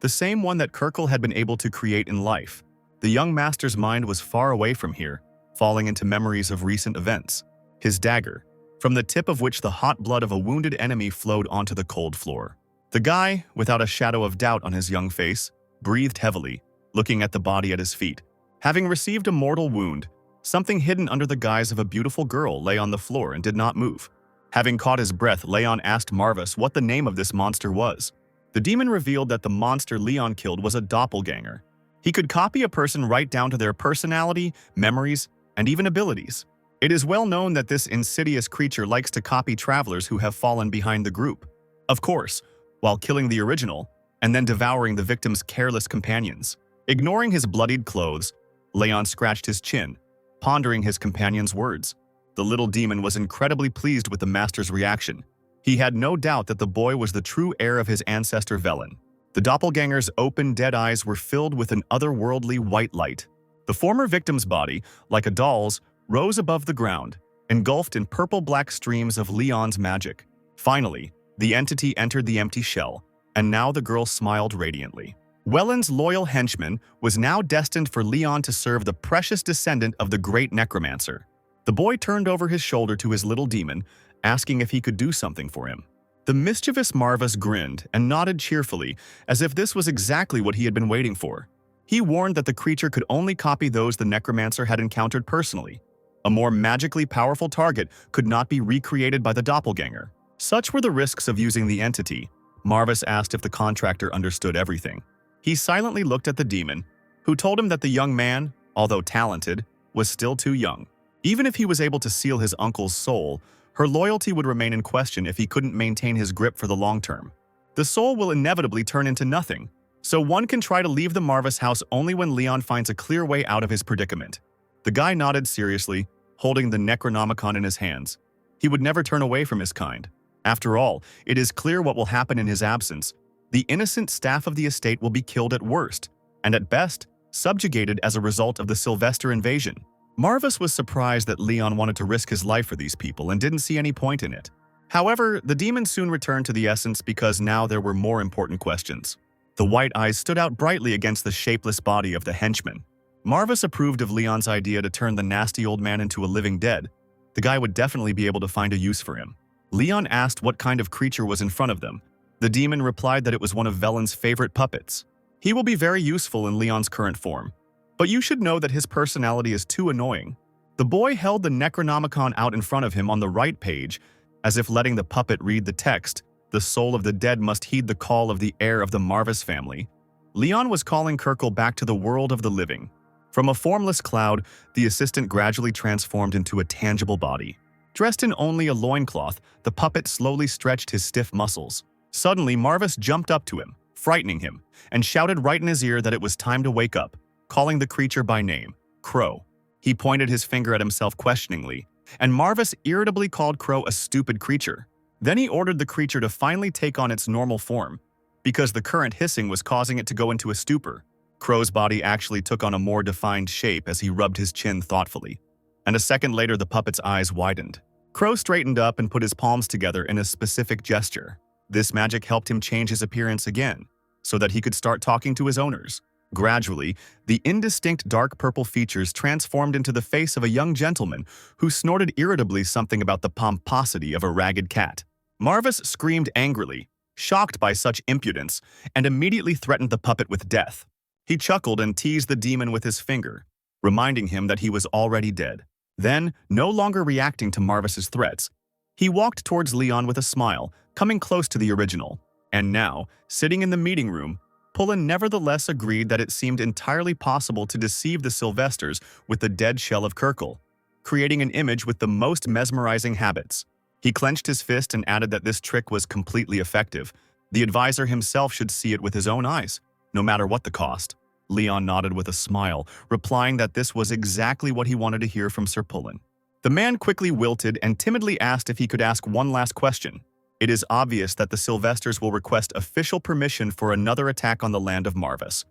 The same one that Kirchel had been able to create in life. The young master's mind was far away from here, falling into memories of recent events. His dagger, from the tip of which the hot blood of a wounded enemy flowed onto the cold floor. The guy, without a shadow of doubt on his young face, breathed heavily, looking at the body at his feet. Having received a mortal wound, something hidden under the guise of a beautiful girl lay on the floor and did not move. Having caught his breath, Leon asked Marvis what the name of this monster was. The demon revealed that the monster Leon killed was a doppelganger. He could copy a person right down to their personality, memories, and even abilities. It is well known that this insidious creature likes to copy travelers who have fallen behind the group. Of course, while killing the original, and then devouring the victim's careless companions. Ignoring his bloodied clothes, Leon scratched his chin, pondering his companion's words. The little demon was incredibly pleased with the master's reaction. He had no doubt that the boy was the true heir of his ancestor Velen. The doppelganger's open, dead eyes were filled with an otherworldly white light. The former victim's body, like a doll's, rose above the ground, engulfed in purple-black streams of Leon's magic. Finally, the entity entered the empty shell, and now the girl smiled radiantly. Welland's loyal henchman was now destined for Leon to serve the precious descendant of the great Necromancer. The boy turned over his shoulder to his little demon, asking if he could do something for him. The mischievous Marvis grinned and nodded cheerfully, as if this was exactly what he had been waiting for. He warned that the creature could only copy those the Necromancer had encountered personally. A more magically powerful target could not be recreated by the doppelganger. Such were the risks of using the entity. Marvis asked if the contractor understood everything. He silently looked at the demon, who told him that the young man, although talented, was still too young. Even if he was able to seal his uncle's soul, her loyalty would remain in question if he couldn't maintain his grip for the long term. The soul will inevitably turn into nothing, so one can try to leave the Marvis house only when Leon finds a clear way out of his predicament. The guy nodded seriously, holding the Necronomicon in his hands. He would never turn away from his kind. After all, it is clear what will happen in his absence. The innocent staff of the estate will be killed at worst, and at best, subjugated as a result of the Sylvester invasion. Marvis was surprised that Leon wanted to risk his life for these people and didn't see any point in it. However, the demon soon returned to the essence because now there were more important questions. The white eyes stood out brightly against the shapeless body of the henchman. Marvis approved of Leon's idea to turn the nasty old man into a living dead. The guy would definitely be able to find a use for him. Leon asked what kind of creature was in front of them. The demon replied that it was one of Velen's favorite puppets. He will be very useful in Leon's current form, but you should know that his personality is too annoying. The boy held the Necronomicon out in front of him on the right page, as if letting the puppet read the text. The soul of the dead must heed the call of the heir of the Marvis family. Leon was calling Kirkle back to the world of the living. From a formless cloud, the assistant gradually transformed into a tangible body. Dressed in only a loincloth, the puppet slowly stretched his stiff muscles. Suddenly, Marvis jumped up to him, frightening him, and shouted right in his ear that it was time to wake up, calling the creature by name, Crow. He pointed his finger at himself questioningly, and Marvis irritably called Crow a stupid creature. Then he ordered the creature to finally take on its normal form, because the current hissing was causing it to go into a stupor. Crow's body actually took on a more defined shape as he rubbed his chin thoughtfully, and a second later the puppet's eyes widened. Crow straightened up and put his palms together in a specific gesture. This magic helped him change his appearance again, so that he could start talking to his owners. Gradually, the indistinct dark purple features transformed into the face of a young gentleman who snorted irritably something about the pomposity of a ragged cat. Marvis screamed angrily, shocked by such impudence, and immediately threatened the puppet with death. He chuckled and teased the demon with his finger, reminding him that he was already dead. Then, no longer reacting to Marvis's threats, he walked towards Leon with a smile, coming close to the original. And now, sitting in the meeting room, Pullen nevertheless agreed that it seemed entirely possible to deceive the Sylvesters with the dead shell of Kirkle, creating an image with the most mesmerizing habits. He clenched his fist and added that this trick was completely effective. The advisor himself should see it with his own eyes, no matter what the cost. Leon nodded with a smile, replying that this was exactly what he wanted to hear from Sir Pullen. The man quickly wilted and timidly asked if he could ask one last question. It is obvious that the Sylvesters will request official permission for another attack on the land of Marvis.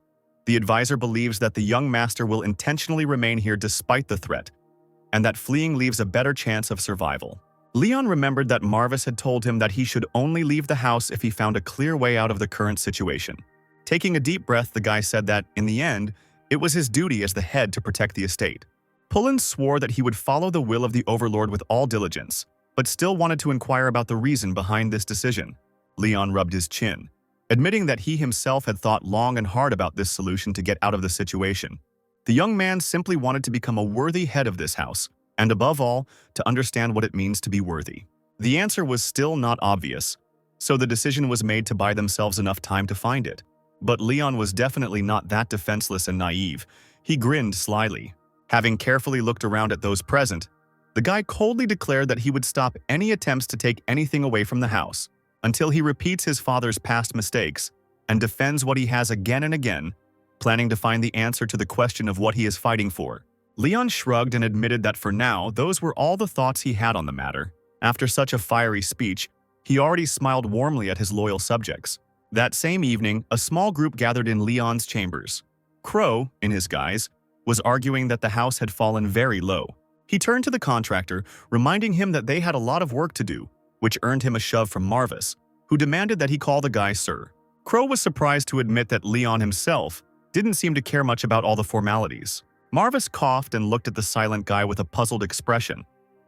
The advisor believes that the young master will intentionally remain here despite the threat, and that fleeing leaves a better chance of survival. Leon remembered that Marvis had told him that he should only leave the house if he found a clear way out of the current situation. Taking a deep breath, the guy said that, in the end, it was his duty as the head to protect the estate. Pullen swore that he would follow the will of the Overlord with all diligence, but still wanted to inquire about the reason behind this decision. Leon rubbed his chin, admitting that he himself had thought long and hard about this solution to get out of the situation. The young man simply wanted to become a worthy head of this house, and above all, to understand what it means to be worthy. The answer was still not obvious, so the decision was made to buy themselves enough time to find it. But Leon was definitely not that defenseless and naive. He grinned slyly. Having carefully looked around at those present, the guy coldly declared that he would stop any attempts to take anything away from the house until he repeats his father's past mistakes and defends what he has again and again, planning to find the answer to the question of what he is fighting for. Leon shrugged and admitted that for now, those were all the thoughts he had on the matter. After such a fiery speech, he already smiled warmly at his loyal subjects. That same evening, a small group gathered in Leon's chambers. Crow, in his guise, was arguing that the house had fallen very low. He turned to the contractor, reminding him that they had a lot of work to do, which earned him a shove from Marvis, who demanded that he call the guy sir. Crow was surprised to admit that Leon himself didn't seem to care much about all the formalities. Marvis coughed and looked at the silent guy with a puzzled expression,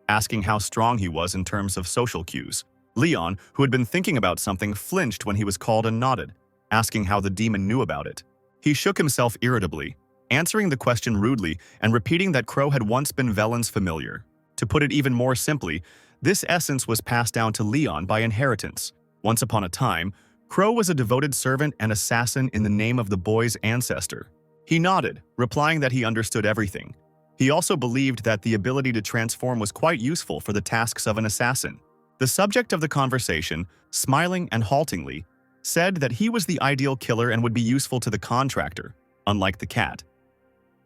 asking how strong he was in terms of social cues. Leon, who had been thinking about something, flinched when he was called and nodded, asking how the demon knew about it. He shook himself irritably, answering the question rudely and repeating that Crow had once been Velen's familiar. To put it even more simply, this essence was passed down to Leon by inheritance. Once upon a time, Crow was a devoted servant and assassin in the name of the boy's ancestor. He nodded, replying that he understood everything. He also believed that the ability to transform was quite useful for the tasks of an assassin. The subject of the conversation, smiling and haltingly, said that he was the ideal killer and would be useful to the contractor, unlike the cat.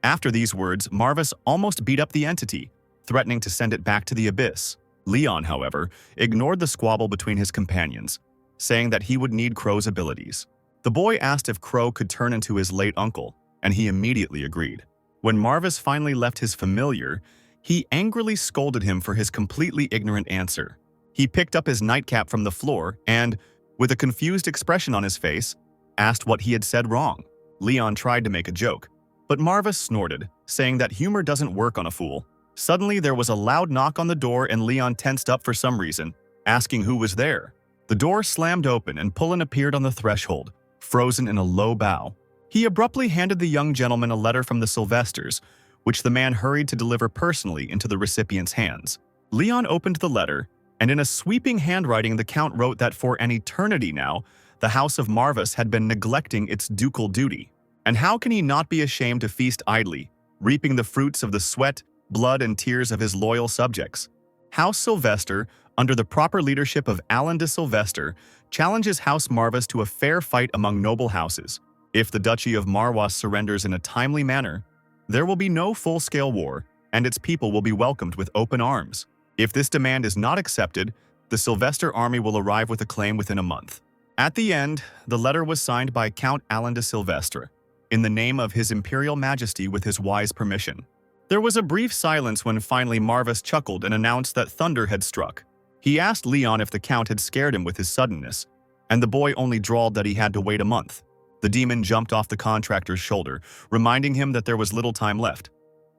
After these words, Marvis almost beat up the entity, threatening to send it back to the abyss. Leon, however, ignored the squabble between his companions, saying that he would need Crow's abilities. The boy asked if Crow could turn into his late uncle, and he immediately agreed. When Marvis finally left his familiar, he angrily scolded him for his completely ignorant answer. He picked up his nightcap from the floor and, with a confused expression on his face, asked what he had said wrong. Leon tried to make a joke, but Marvis snorted, saying that humor doesn't work on a fool. Suddenly, there was a loud knock on the door and Leon tensed up for some reason, asking who was there. The door slammed open and Pullen appeared on the threshold, frozen in a low bow. He abruptly handed the young gentleman a letter from the Sylvesters, which the man hurried to deliver personally into the recipient's hands. Leon opened the letter, and in a sweeping handwriting the Count wrote that for an eternity now, the House of Marvis had been neglecting its ducal duty. And how can he not be ashamed to feast idly, reaping the fruits of the sweat, blood, and tears of his loyal subjects? House Sylvester, under the proper leadership of Alan de Sylvester, challenges House Marvis to a fair fight among noble houses. If the Duchy of Manhwa surrenders in a timely manner, there will be no full-scale war, and its people will be welcomed with open arms. If this demand is not accepted, the Sylvester army will arrive with a claim within a month. At the end, the letter was signed by Count Alan de Sylvestre, in the name of His Imperial Majesty with his wise permission. There was a brief silence when finally Marvis chuckled and announced that thunder had struck. He asked Leon if the Count had scared him with his suddenness, and the boy only drawled that he had to wait a month. The demon jumped off the contractor's shoulder, reminding him that there was little time left.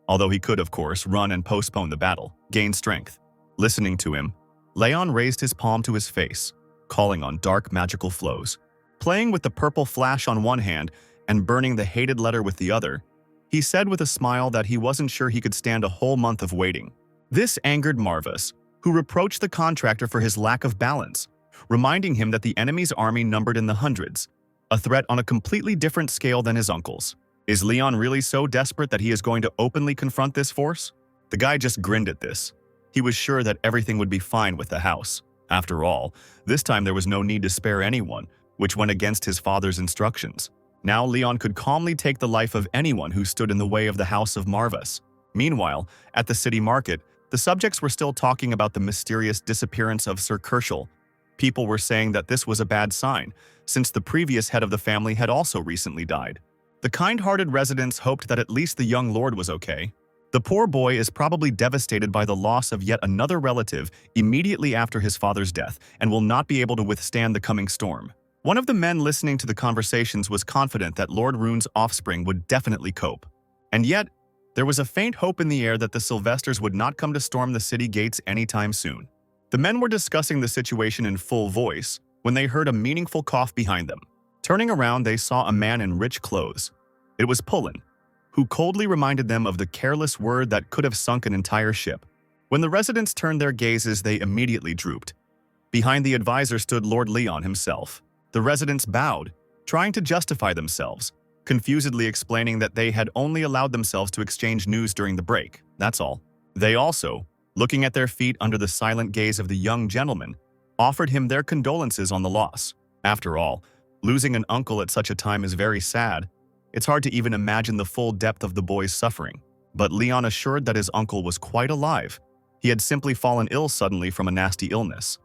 Although he could, of course, run and postpone the battle, gain strength. Listening to him, Leon raised his palm to his face, calling on dark magical flows. Playing with the purple flash on one hand and burning the hated letter with the other, he said with a smile that he wasn't sure he could stand a whole month of waiting. This angered Marvis, who reproached the contractor for his lack of balance, reminding him that the enemy's army numbered in the hundreds, a threat on a completely different scale than his uncle's. Is Leon really so desperate that he is going to openly confront this force? The guy just grinned at this. He was sure that everything would be fine with the house. After all, this time there was no need to spare anyone, which went against his father's instructions. Now Leon could calmly take the life of anyone who stood in the way of the House of Marvis. Meanwhile, at the city market, the subjects were still talking about the mysterious disappearance of Sir Kerschel. People were saying that this was a bad sign, since the previous head of the family had also recently died. The kind-hearted residents hoped that at least the young lord was okay. The poor boy is probably devastated by the loss of yet another relative immediately after his father's death and will not be able to withstand the coming storm. One of the men listening to the conversations was confident that Lord Rune's offspring would definitely cope. And yet, there was a faint hope in the air that the Sylvesters would not come to storm the city gates anytime soon. The men were discussing the situation in full voice, when they heard a meaningful cough behind them. Turning around, they saw a man in rich clothes. It was Pullen, who coldly reminded them of the careless word that could have sunk an entire ship. When the residents turned their gazes, they immediately drooped. Behind the advisor stood Lord Leon himself. The residents bowed, trying to justify themselves, confusedly explaining that they had only allowed themselves to exchange news during the break, that's all. They also, looking at their feet under the silent gaze of the young gentleman, offered him their condolences on the loss. After all, losing an uncle at such a time is very sad. It's hard to even imagine the full depth of the boy's suffering. But Leon assured that his uncle was quite alive. He had simply fallen ill suddenly from a nasty illness.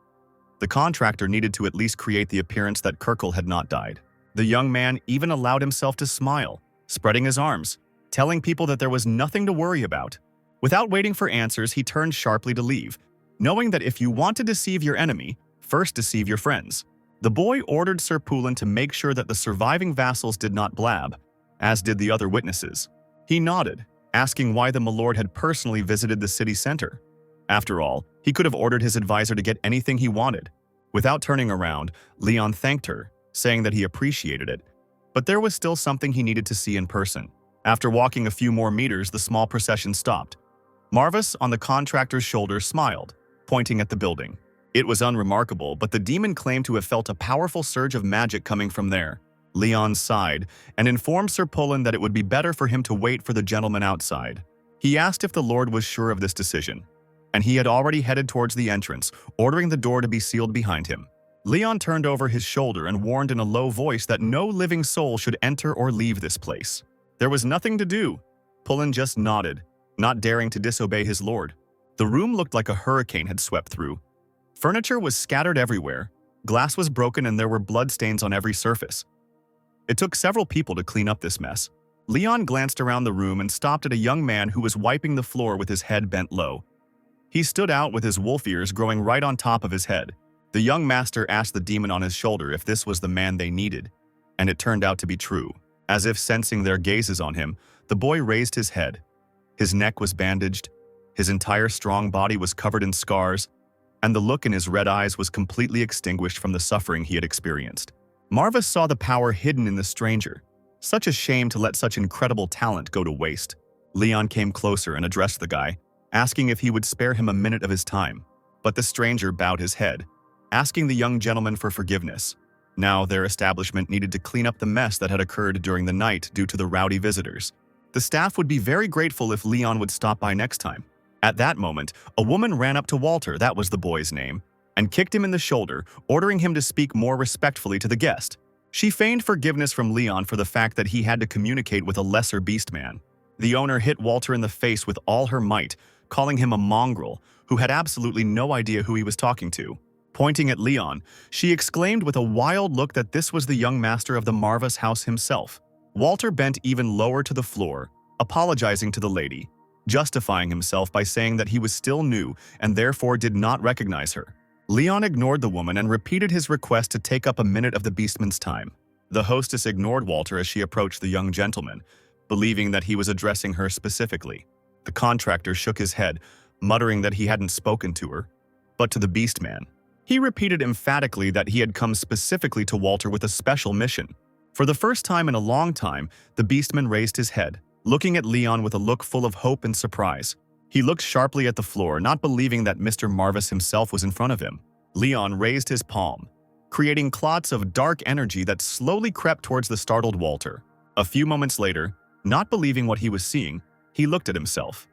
The contractor needed to at least create the appearance that Kirkle had not died. The young man even allowed himself to smile, spreading his arms, telling people that there was nothing to worry about. Without waiting for answers, he turned sharply to leave, knowing that if you want to deceive your enemy, first deceive your friends. The boy ordered Sir Pullen to make sure that the surviving vassals did not blab, as did the other witnesses. He nodded, asking why the milord had personally visited the city center. After all, he could have ordered his advisor to get anything he wanted. Without turning around, Leon thanked her, saying that he appreciated it, but there was still something he needed to see in person. After walking a few more meters, the small procession stopped. Marvis, on the contractor's shoulder, smiled, pointing at the building. It was unremarkable, but the demon claimed to have felt a powerful surge of magic coming from there. Leon sighed and informed Sir Pullen that it would be better for him to wait for the gentleman outside. He asked if the lord was sure of this decision, and he had already headed towards the entrance, ordering the door to be sealed behind him. Leon turned over his shoulder and warned in a low voice that no living soul should enter or leave this place. There was nothing to do. Pullen just nodded, not daring to disobey his lord. The room looked like a hurricane had swept through. Furniture was scattered everywhere, glass was broken, and there were bloodstains on every surface. It took several people to clean up this mess. Leon glanced around the room and stopped at a young man who was wiping the floor with his head bent low. He stood out with his wolf ears growing right on top of his head. The young master asked the demon on his shoulder if this was the man they needed, and it turned out to be true. As if sensing their gazes on him, the boy raised his head. His neck was bandaged, his entire strong body was covered in scars, and the look in his red eyes was completely extinguished from the suffering he had experienced. Marvis saw the power hidden in the stranger. Such a shame to let such incredible talent go to waste. Leon came closer and addressed the guy, asking if he would spare him a minute of his time. But the stranger bowed his head, asking the young gentleman for forgiveness. Now their establishment needed to clean up the mess that had occurred during the night due to the rowdy visitors. The staff would be very grateful if Leon would stop by next time. At that moment, a woman ran up to Walter, that was the boy's name, and kicked him in the shoulder, ordering him to speak more respectfully to the guest. She feigned forgiveness from Leon for the fact that he had to communicate with a lesser beastman. The owner hit Walter in the face with all her might, calling him a mongrel who had absolutely no idea who he was talking to. Pointing at Leon, she exclaimed with a wild look that this was the young master of the Marvis house himself. Walter bent even lower to the floor, apologizing to the lady, justifying himself by saying that he was still new and therefore did not recognize her. Leon ignored the woman and repeated his request to take up a minute of the beastman's time. The hostess ignored Walter as she approached the young gentleman, believing that he was addressing her specifically. The contractor shook his head, muttering that he hadn't spoken to her, but to the beastman. He repeated emphatically that he had come specifically to Walter with a special mission. For the first time in a long time, the beastman raised his head, looking at Leon with a look full of hope and surprise. He looked sharply at the floor, not believing that Mr. Marvis himself was in front of him. Leon raised his palm, creating clots of dark energy that slowly crept towards the startled Walter. A few moments later, not believing what he was seeing, he looked at himself.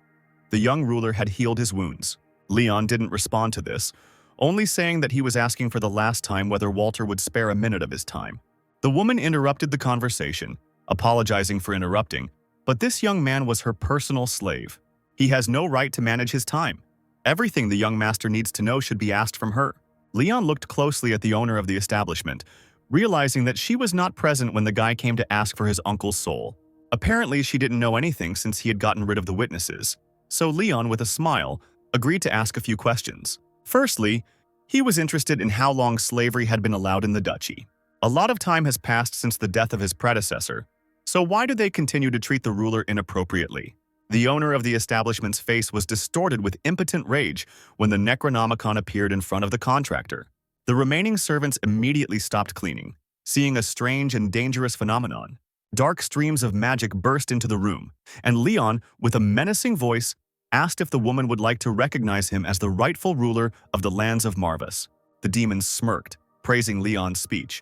The young ruler had healed his wounds. Leon didn't respond to this, only saying that he was asking for the last time whether Walter would spare a minute of his time. The woman interrupted the conversation, apologizing for interrupting, but this young man was her personal slave. He has no right to manage his time. Everything the young master needs to know should be asked from her. Leon looked closely at the owner of the establishment, realizing that she was not present when the guy came to ask for his uncle's soul. Apparently, she didn't know anything since he had gotten rid of the witnesses. So Leon, with a smile, agreed to ask a few questions. Firstly, he was interested in how long slavery had been allowed in the duchy. A lot of time has passed since the death of his predecessor, so why do they continue to treat the ruler inappropriately? The owner of the establishment's face was distorted with impotent rage when the Necronomicon appeared in front of the contractor. The remaining servants immediately stopped cleaning, seeing a strange and dangerous phenomenon. Dark streams of magic burst into the room, and Leon, with a menacing voice, asked if the woman would like to recognize him as the rightful ruler of the lands of Marvas. The demons smirked, praising Leon's speech.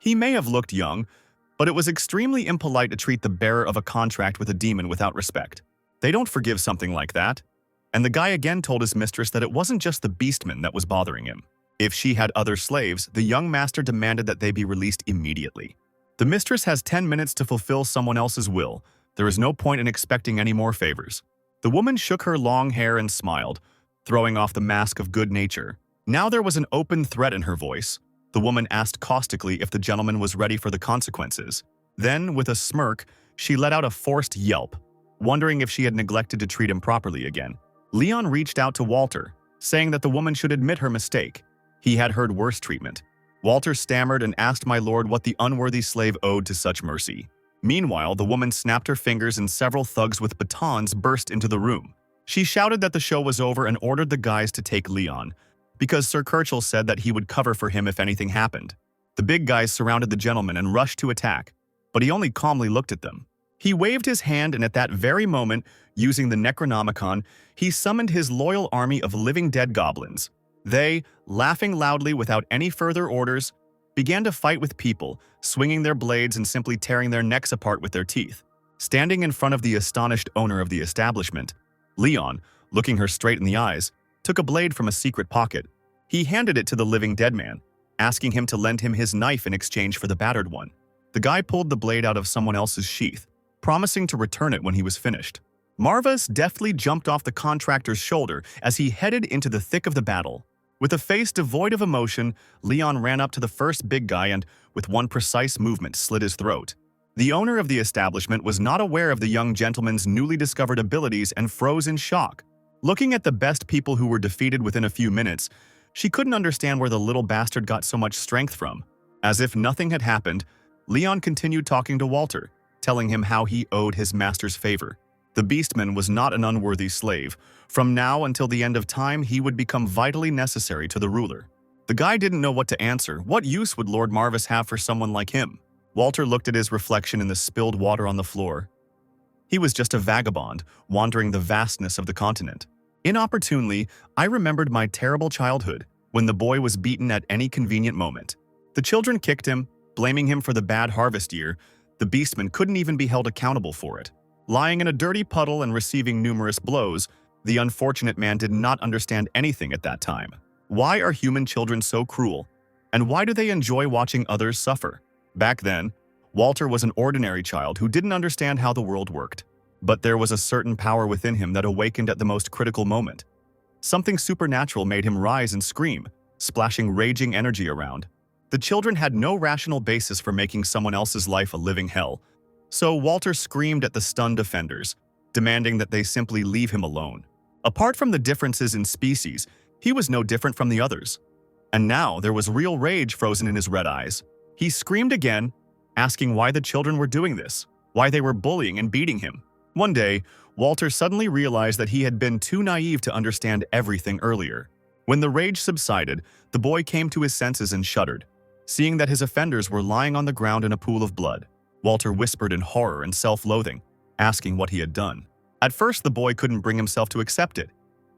He may have looked young, but it was extremely impolite to treat the bearer of a contract with a demon without respect. They don't forgive something like that. And the guy again told his mistress that it wasn't just the beastman that was bothering him. If she had other slaves, the young master demanded that they be released immediately. The mistress has 10 minutes to fulfill someone else's will. There is no point in expecting any more favors. The woman shook her long hair and smiled, throwing off the mask of good nature. Now there was an open threat in her voice. The woman asked caustically if the gentleman was ready for the consequences. Then, with a smirk, she let out a forced yelp, wondering if she had neglected to treat him properly again. Leon reached out to Walter, saying that the woman should admit her mistake. He had heard worse treatment. Walter stammered and asked my lord what the unworthy slave owed to such mercy. Meanwhile, the woman snapped her fingers and several thugs with batons burst into the room. She shouted that the show was over and ordered the guys to take Leon, because Sir Kirchhoff said that he would cover for him if anything happened. The big guys surrounded the gentleman and rushed to attack, but he only calmly looked at them. He waved his hand, and at that very moment, using the Necronomicon, he summoned his loyal army of living dead goblins. They, laughing loudly without any further orders, began to fight with people, swinging their blades and simply tearing their necks apart with their teeth. Standing in front of the astonished owner of the establishment, Leon, looking her straight in the eyes, took a blade from a secret pocket. He handed it to the living dead man, asking him to lend him his knife in exchange for the battered one. The guy pulled the blade out of someone else's sheath, promising to return it when he was finished. Marvas deftly jumped off the contractor's shoulder as he headed into the thick of the battle. With a face devoid of emotion, Leon ran up to the first big guy and, with one precise movement, slit his throat. The owner of the establishment was not aware of the young gentleman's newly discovered abilities and froze in shock. Looking at the best people who were defeated within a few minutes, she couldn't understand where the little bastard got so much strength from. As if nothing had happened, Leon continued talking to Walter, telling him how he owed his master's favor. The beastman was not an unworthy slave. From now until the end of time, he would become vitally necessary to the ruler. The guy didn't know what to answer. What use would Lord Marvis have for someone like him? Walter looked at his reflection in the spilled water on the floor. He was just a vagabond, wandering the vastness of the continent. Inopportunely, I remembered my terrible childhood, when the boy was beaten at any convenient moment. The children kicked him, blaming him for the bad harvest year. The beastman couldn't even be held accountable for it. Lying in a dirty puddle and receiving numerous blows, the unfortunate man did not understand anything at that time. Why are human children so cruel? And why do they enjoy watching others suffer? Back then, Walter was an ordinary child who didn't understand how the world worked. But there was a certain power within him that awakened at the most critical moment. Something supernatural made him rise and scream, splashing raging energy around. The children had no rational basis for making someone else's life a living hell. So Walter screamed at the stunned offenders, demanding that they simply leave him alone. Apart from the differences in species, he was no different from the others. And now there was real rage frozen in his red eyes. He screamed again, asking why the children were doing this, why they were bullying and beating him. One day, Walter suddenly realized that he had been too naive to understand everything earlier. When the rage subsided, the boy came to his senses and shuddered, seeing that his offenders were lying on the ground in a pool of blood. Walter whispered in horror and self-loathing, asking what he had done. At first, the boy couldn't bring himself to accept it.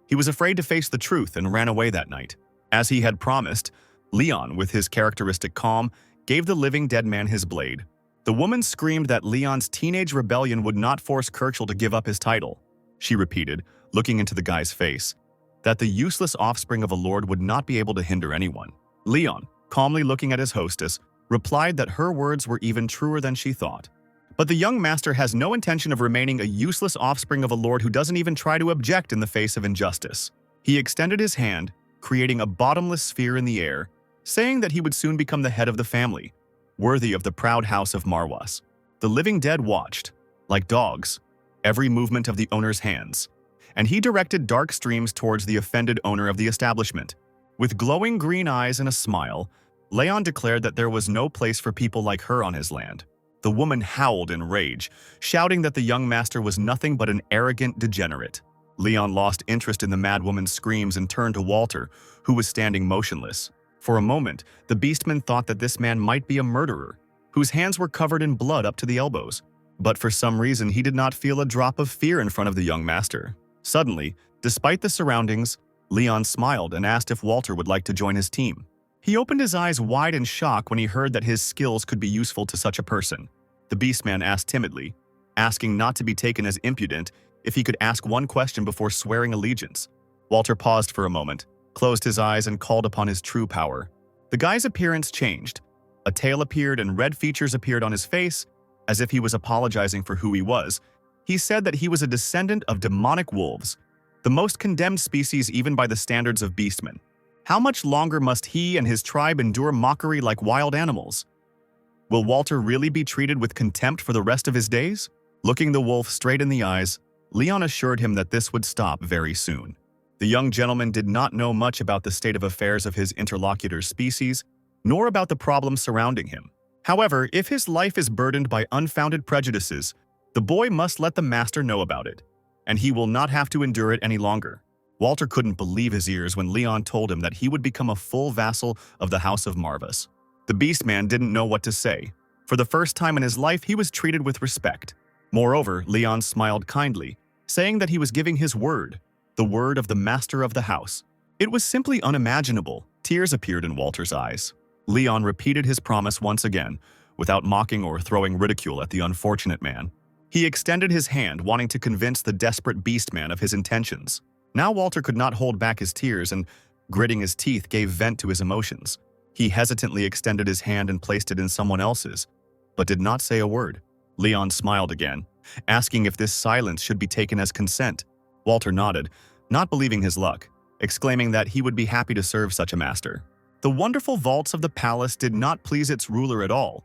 He was afraid to face the truth and ran away that night. As he had promised, Leon, with his characteristic calm, gave the living dead man his blade. The woman screamed that Leon's teenage rebellion would not force Kirchhoff to give up his title. She repeated, looking into the guy's face, that the useless offspring of a lord would not be able to hinder anyone. Leon, calmly looking at his hostess, replied that her words were even truer than she thought. But the young master has no intention of remaining a useless offspring of a lord who doesn't even try to object in the face of injustice. He extended his hand, creating a bottomless sphere in the air, saying that he would soon become the head of the family, worthy of the proud house of Marwas. The living dead watched, like dogs, every movement of the owner's hands, and he directed dark streams towards the offended owner of the establishment. With glowing green eyes and a smile, Leon declared that there was no place for people like her on his land. The woman howled in rage, shouting that the young master was nothing but an arrogant degenerate. Leon lost interest in the madwoman's screams and turned to Walter, who was standing motionless. For a moment, the beastman thought that this man might be a murderer, whose hands were covered in blood up to the elbows. But for some reason, he did not feel a drop of fear in front of the young master. Suddenly, despite the surroundings, Leon smiled and asked if Walter would like to join his team. He opened his eyes wide in shock when he heard that his skills could be useful to such a person. The beastman asked timidly, asking not to be taken as impudent, if he could ask one question before swearing allegiance. Walter paused for a moment, closed his eyes, and called upon his true power. The guy's appearance changed. A tail appeared and red features appeared on his face, as if he was apologizing for who he was. He said that he was a descendant of demonic wolves, the most condemned species even by the standards of beastmen. How much longer must he and his tribe endure mockery like wild animals? Will Walter really be treated with contempt for the rest of his days? Looking the wolf straight in the eyes, Leon assured him that this would stop very soon. The young gentleman did not know much about the state of affairs of his interlocutor's species, nor about the problems surrounding him. However, if his life is burdened by unfounded prejudices, the boy must let the master know about it, and he will not have to endure it any longer. Walter couldn't believe his ears when Leon told him that he would become a full vassal of the House of Marvas. The beastman didn't know what to say. For the first time in his life, he was treated with respect. Moreover, Leon smiled kindly, saying that he was giving his word, the word of the master of the house. It was simply unimaginable. Tears appeared in Walter's eyes. Leon repeated his promise once again, without mocking or throwing ridicule at the unfortunate man. He extended his hand, wanting to convince the desperate beastman of his intentions. Now Walter could not hold back his tears and, gritting his teeth, gave vent to his emotions. He hesitantly extended his hand and placed it in someone else's, but did not say a word. Leon smiled again, asking if this silence should be taken as consent. Walter nodded, not believing his luck, exclaiming that he would be happy to serve such a master. The wonderful vaults of the palace did not please its ruler at all.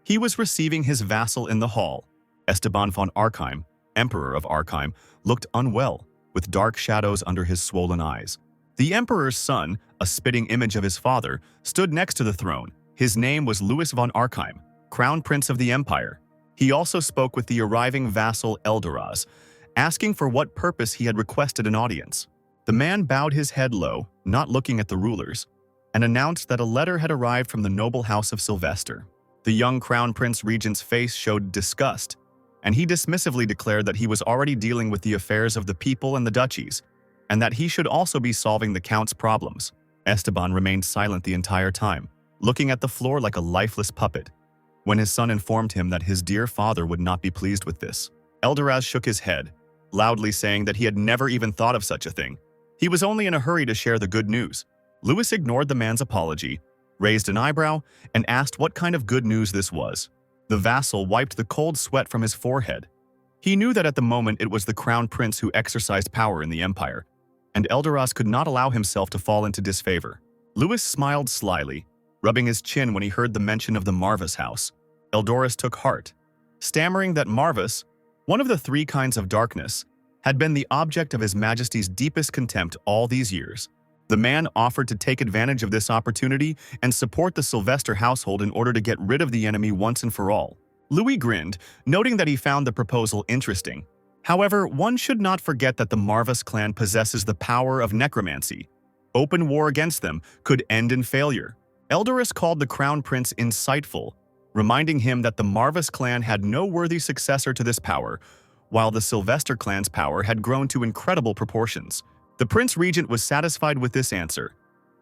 He was receiving his vassal in the hall. Esteban von Archheim, Emperor of Archheim, looked unwell, with dark shadows under his swollen eyes. The emperor's son, a spitting image of his father, stood next to the throne. His name was Louis von Archheim, Crown Prince of the Empire. He also spoke with the arriving vassal Eldoraz, asking for what purpose he had requested an audience. The man bowed his head low, not looking at the rulers, and announced that a letter had arrived from the noble house of Sylvester. The young Crown Prince Regent's face showed disgust, and he dismissively declared that he was already dealing with the affairs of the people and the duchies, and that he should also be solving the count's problems. Esteban remained silent the entire time, looking at the floor like a lifeless puppet. When his son informed him that his dear father would not be pleased with this, Eldoraz shook his head, loudly saying that he had never even thought of such a thing. He was only in a hurry to share the good news. Louis ignored the man's apology, raised an eyebrow, and asked what kind of good news this was. The vassal wiped the cold sweat from his forehead. He knew that at the moment it was the crown prince who exercised power in the empire, and Eldoraz could not allow himself to fall into disfavor. Louis smiled slyly, rubbing his chin when he heard the mention of the Marvas house. Eldoraz took heart, stammering that Marvas, one of the three kinds of darkness, had been the object of His Majesty's deepest contempt all these years. The man offered to take advantage of this opportunity and support the Sylvester household in order to get rid of the enemy once and for all. Louis grinned, noting that he found the proposal interesting. However, one should not forget that the Marvas clan possesses the power of necromancy. Open war against them could end in failure. Eldoraz called the Crown Prince insightful, reminding him that the Marvas clan had no worthy successor to this power, while the Sylvester clan's power had grown to incredible proportions. The Prince Regent was satisfied with this answer,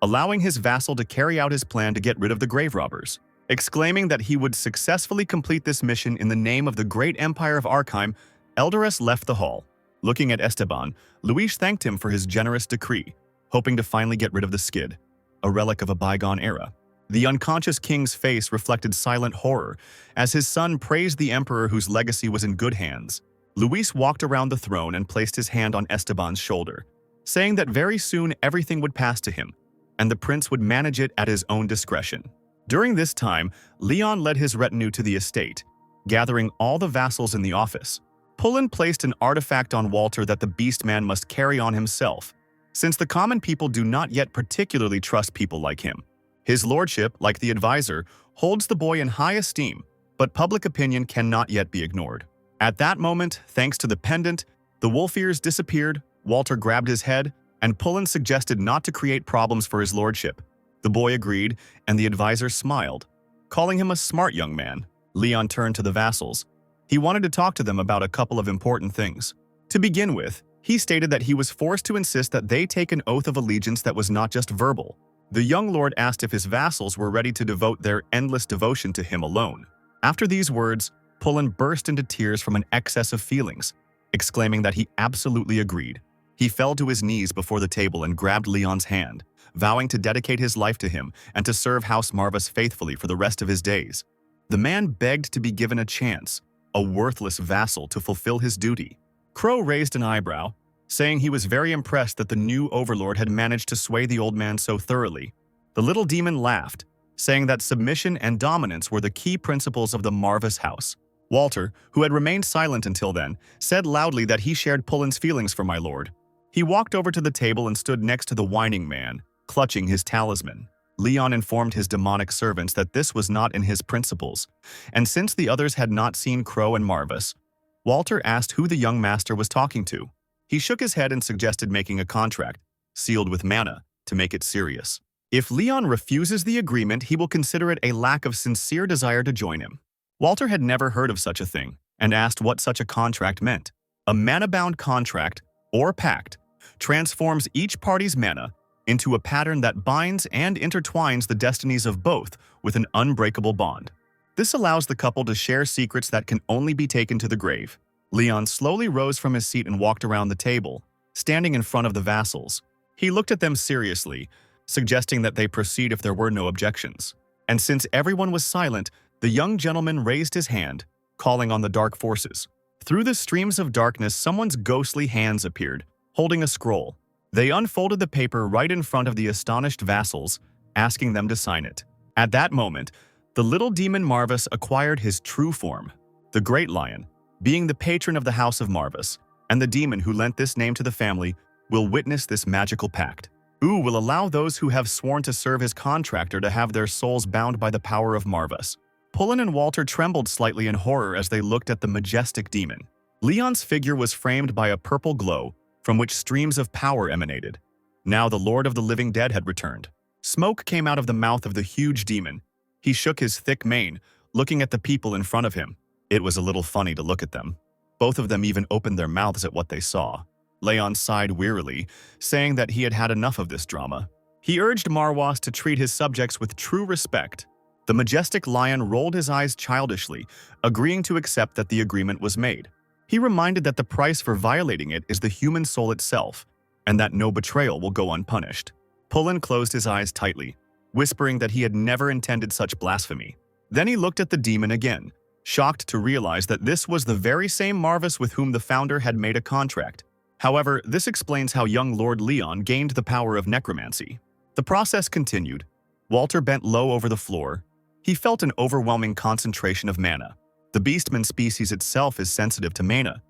allowing his vassal to carry out his plan to get rid of the grave robbers. Exclaiming that he would successfully complete this mission in the name of the great empire of Archheim, Eldoraz left the hall. Looking at Esteban, Luis thanked him for his generous decree, hoping to finally get rid of the skid, a relic of a bygone era. The unconscious king's face reflected silent horror as his son praised the emperor whose legacy was in good hands. Luis walked around the throne and placed his hand on Esteban's shoulder, saying that very soon everything would pass to him, and the prince would manage it at his own discretion. During this time, Leon led his retinue to the estate, gathering all the vassals in the office. Pullen placed an artifact on Walter that the beastman must carry on himself, since the common people do not yet particularly trust people like him. His lordship, like the advisor, holds the boy in high esteem, but public opinion cannot yet be ignored. At that moment, thanks to the pendant, the wolf ears disappeared. Walter grabbed his head, and Pullen suggested not to create problems for his lordship. The boy agreed, and the advisor smiled, calling him a smart young man. Leon turned to the vassals. He wanted to talk to them about a couple of important things. To begin with, he stated that he was forced to insist that they take an oath of allegiance that was not just verbal. The young lord asked if his vassals were ready to devote their endless devotion to him alone. After these words, Pullen burst into tears from an excess of feelings, exclaiming that he absolutely agreed. He fell to his knees before the table and grabbed Leon's hand, vowing to dedicate his life to him and to serve House Marvas faithfully for the rest of his days. The man begged to be given a chance, a worthless vassal, to fulfill his duty. Crow raised an eyebrow, saying he was very impressed that the new overlord had managed to sway the old man so thoroughly. The little demon laughed, saying that submission and dominance were the key principles of the Marvas house. Walter, who had remained silent until then, said loudly that he shared Pullen's feelings for my lord. He walked over to the table and stood next to the whining man, clutching his talisman. Leon informed his demonic servants that this was not in his principles, and since the others had not seen Crow and Marvas, Walter asked who the young master was talking to. He shook his head and suggested making a contract, sealed with mana, to make it serious. If Leon refuses the agreement, he will consider it a lack of sincere desire to join him. Walter had never heard of such a thing, and asked what such a contract meant. A mana-bound contract, or pact, transforms each party's mana into a pattern that binds and intertwines the destinies of both with an unbreakable bond. This allows the couple to share secrets that can only be taken to the grave. Leon slowly rose from his seat and walked around the table, standing in front of the vassals. He looked at them seriously, suggesting that they proceed if there were no objections. And since everyone was silent, the young gentleman raised his hand, calling on the dark forces. Through the streams of darkness, someone's ghostly hands appeared, holding a scroll. They unfolded the paper right in front of the astonished vassals, asking them to sign it. At that moment, the little demon Marvas acquired his true form, the Great Lion, being the patron of the House of Marvas, and the demon who lent this name to the family will witness this magical pact. Ooh will allow those who have sworn to serve his contractor to have their souls bound by the power of Marvas. Pullen and Walter trembled slightly in horror as they looked at the majestic demon. Leon's figure was framed by a purple glow, from which streams of power emanated. Now the Lord of the Living Dead had returned. Smoke came out of the mouth of the huge demon. He shook his thick mane, looking at the people in front of him. It was a little funny to look at them. Both of them even opened their mouths at what they saw. Leon sighed wearily, saying that he had had enough of this drama. He urged Marwas to treat his subjects with true respect. The majestic lion rolled his eyes childishly, agreeing to accept that the agreement was made. He reminded that the price for violating it is the human soul itself, and that no betrayal will go unpunished. Pullen closed his eyes tightly, whispering that he had never intended such blasphemy. Then he looked at the demon again, shocked to realize that this was the very same Marvas with whom the founder had made a contract. However, this explains how young Lord Leon gained the power of necromancy. The process continued. Walter bent low over the floor. He felt an overwhelming concentration of mana. The beastman species itself is sensitive to mana,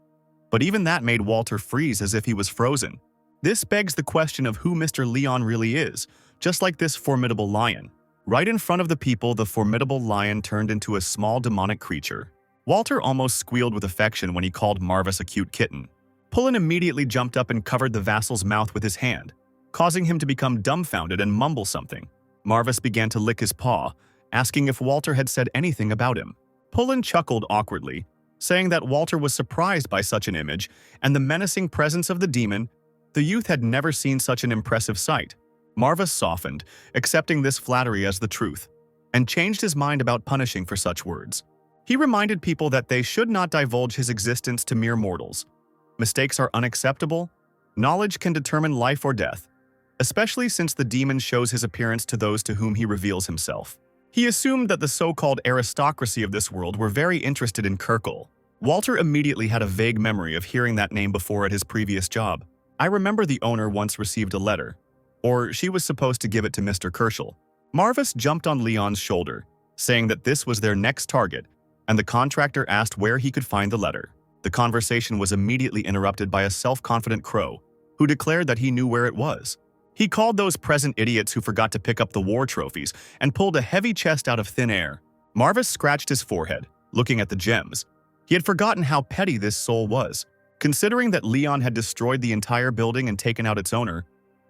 but even that made Walter freeze as if he was frozen. This begs the question of who Mr. Leon really is, just like this formidable lion. Right in front of the people, the formidable lion turned into a small demonic creature. Walter almost squealed with affection when he called Marvas a cute kitten. Pullen immediately jumped up and covered the vassal's mouth with his hand, causing him to become dumbfounded and mumble something. Marvas began to lick his paw, asking if Walter had said anything about him. Pullen chuckled awkwardly, saying that Walter was surprised by such an image and the menacing presence of the demon. The youth had never seen such an impressive sight. Marvas softened, accepting this flattery as the truth, and changed his mind about punishing for such words. He reminded people that they should not divulge his existence to mere mortals. Mistakes are unacceptable. Knowledge can determine life or death, especially since the demon shows his appearance to those to whom he reveals himself. He assumed that the so-called aristocracy of this world were very interested in Kirkle. Walter immediately had a vague memory of hearing that name before at his previous job. I remember the owner once received a letter, or she was supposed to give it to Mr. Kerschel. Marvas jumped on Leon's shoulder, saying that this was their next target, and the contractor asked where he could find the letter. The conversation was immediately interrupted by a self-confident crow, who declared that he knew where it was. He called those present idiots who forgot to pick up the war trophies and pulled a heavy chest out of thin air. Marvas scratched his forehead, looking at the gems. He had forgotten how petty this soul was. Considering that Leon had destroyed the entire building and taken out its owner,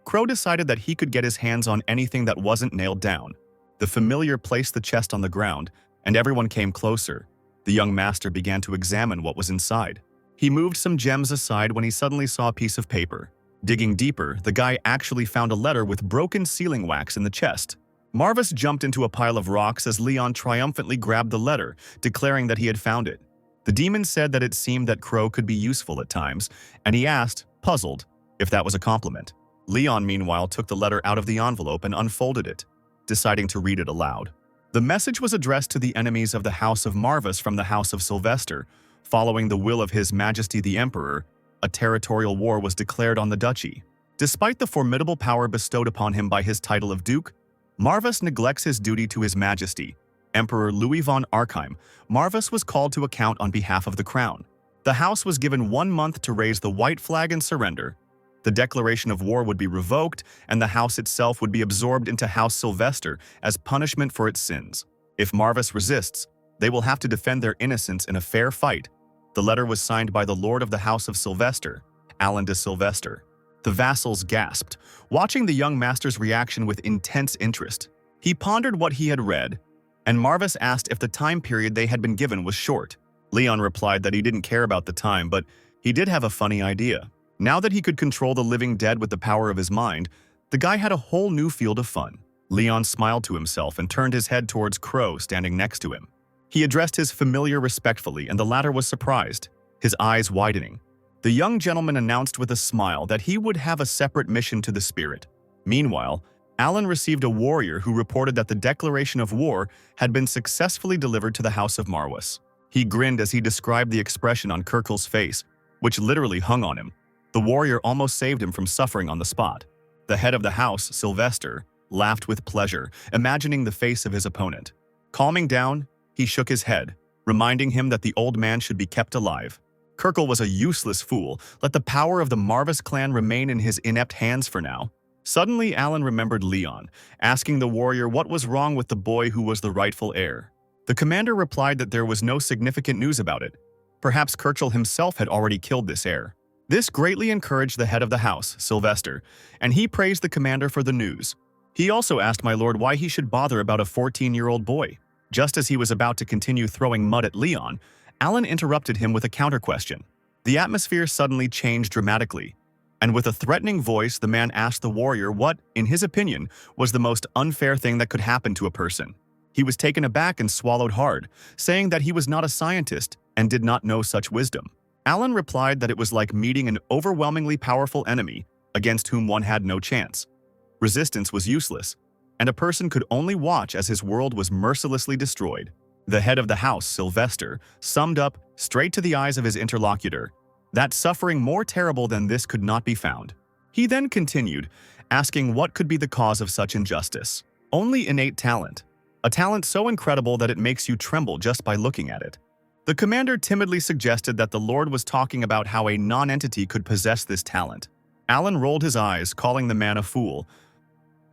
Crow decided that he could get his hands on anything that wasn't nailed down. The familiar placed the chest on the ground, and everyone came closer. The young master began to examine what was inside. He moved some gems aside when he suddenly saw a piece of paper. Digging deeper, the guy actually found a letter with broken sealing wax in the chest. Marvis jumped into a pile of rocks as Leon triumphantly grabbed the letter, declaring that he had found it. The demon said that it seemed that Crow could be useful at times, and he asked, puzzled, if that was a compliment. Leon, meanwhile, took the letter out of the envelope and unfolded it, deciding to read it aloud. The message was addressed to the enemies of the House of Marvis from the House of Sylvester. Following the will of His Majesty the Emperor, a territorial war was declared on the duchy. Despite the formidable power bestowed upon him by his title of Duke, Marvis neglects his duty to His Majesty, Emperor Louis von Archheim. Marvis was called to account on behalf of the crown. The house was given 1 month to raise the white flag and surrender. The declaration of war would be revoked, and the house itself would be absorbed into House Sylvester as punishment for its sins. If Marvis resists, they will have to defend their innocence in a fair fight. The letter was signed by the Lord of the House of Sylvester, Alan de Sylvester. The vassals gasped, watching the young master's reaction with intense interest. He pondered what he had read, and Marvis asked if the time period they had been given was short. Leon replied that he didn't care about the time, but he did have a funny idea. Now that he could control the living dead with the power of his mind, the guy had a whole new field of fun. Leon smiled to himself and turned his head towards Crow standing next to him. He addressed his familiar respectfully, and the latter was surprised, his eyes widening. The young gentleman announced with a smile that he would have a separate mission to the spirit. Meanwhile, Alan received a warrior who reported that the declaration of war had been successfully delivered to the House of Marvis. He grinned as he described the expression on Kirkle's face, which literally hung on him. The warrior almost saved him from suffering on the spot. The head of the house, Sylvester, laughed with pleasure, imagining the face of his opponent. Calming down, he shook his head, reminding him that the old man should be kept alive. Kirkle was a useless fool. Let the power of the Marvis clan remain in his inept hands for now. Suddenly, Alan remembered Leon, asking the warrior what was wrong with the boy who was the rightful heir. The commander replied that there was no significant news about it. Perhaps Kirkle himself had already killed this heir. This greatly encouraged the head of the house, Sylvester, and he praised the commander for the news. He also asked my lord why he should bother about a 14-year-old boy. Just as he was about to continue throwing mud at Leon, Alan interrupted him with a counter-question. The atmosphere suddenly changed dramatically, and with a threatening voice, the man asked the warrior what, in his opinion, was the most unfair thing that could happen to a person. He was taken aback and swallowed hard, saying that he was not a scientist and did not know such wisdom. Alan replied that it was like meeting an overwhelmingly powerful enemy against whom one had no chance. Resistance was useless, and a person could only watch as his world was mercilessly destroyed. The head of the house, Sylvester, summed up, straight to the eyes of his interlocutor, that suffering more terrible than this could not be found. He then continued, asking what could be the cause of such injustice. Only innate talent. A talent so incredible that it makes you tremble just by looking at it. The commander timidly suggested that the Lord was talking about how a non-entity could possess this talent. Alan rolled his eyes, calling the man a fool.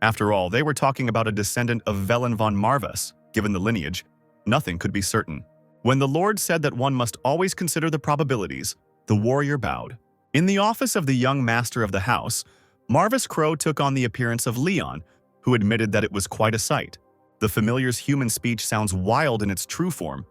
After all, they were talking about a descendant of Velen von Marvis. Given the lineage, nothing could be certain. When the Lord said that one must always consider the probabilities, the warrior bowed. In the office of the young master of the house, Marvis Crow took on the appearance of Leon, who admitted that it was quite a sight. The familiar's human speech sounds wild in its true form,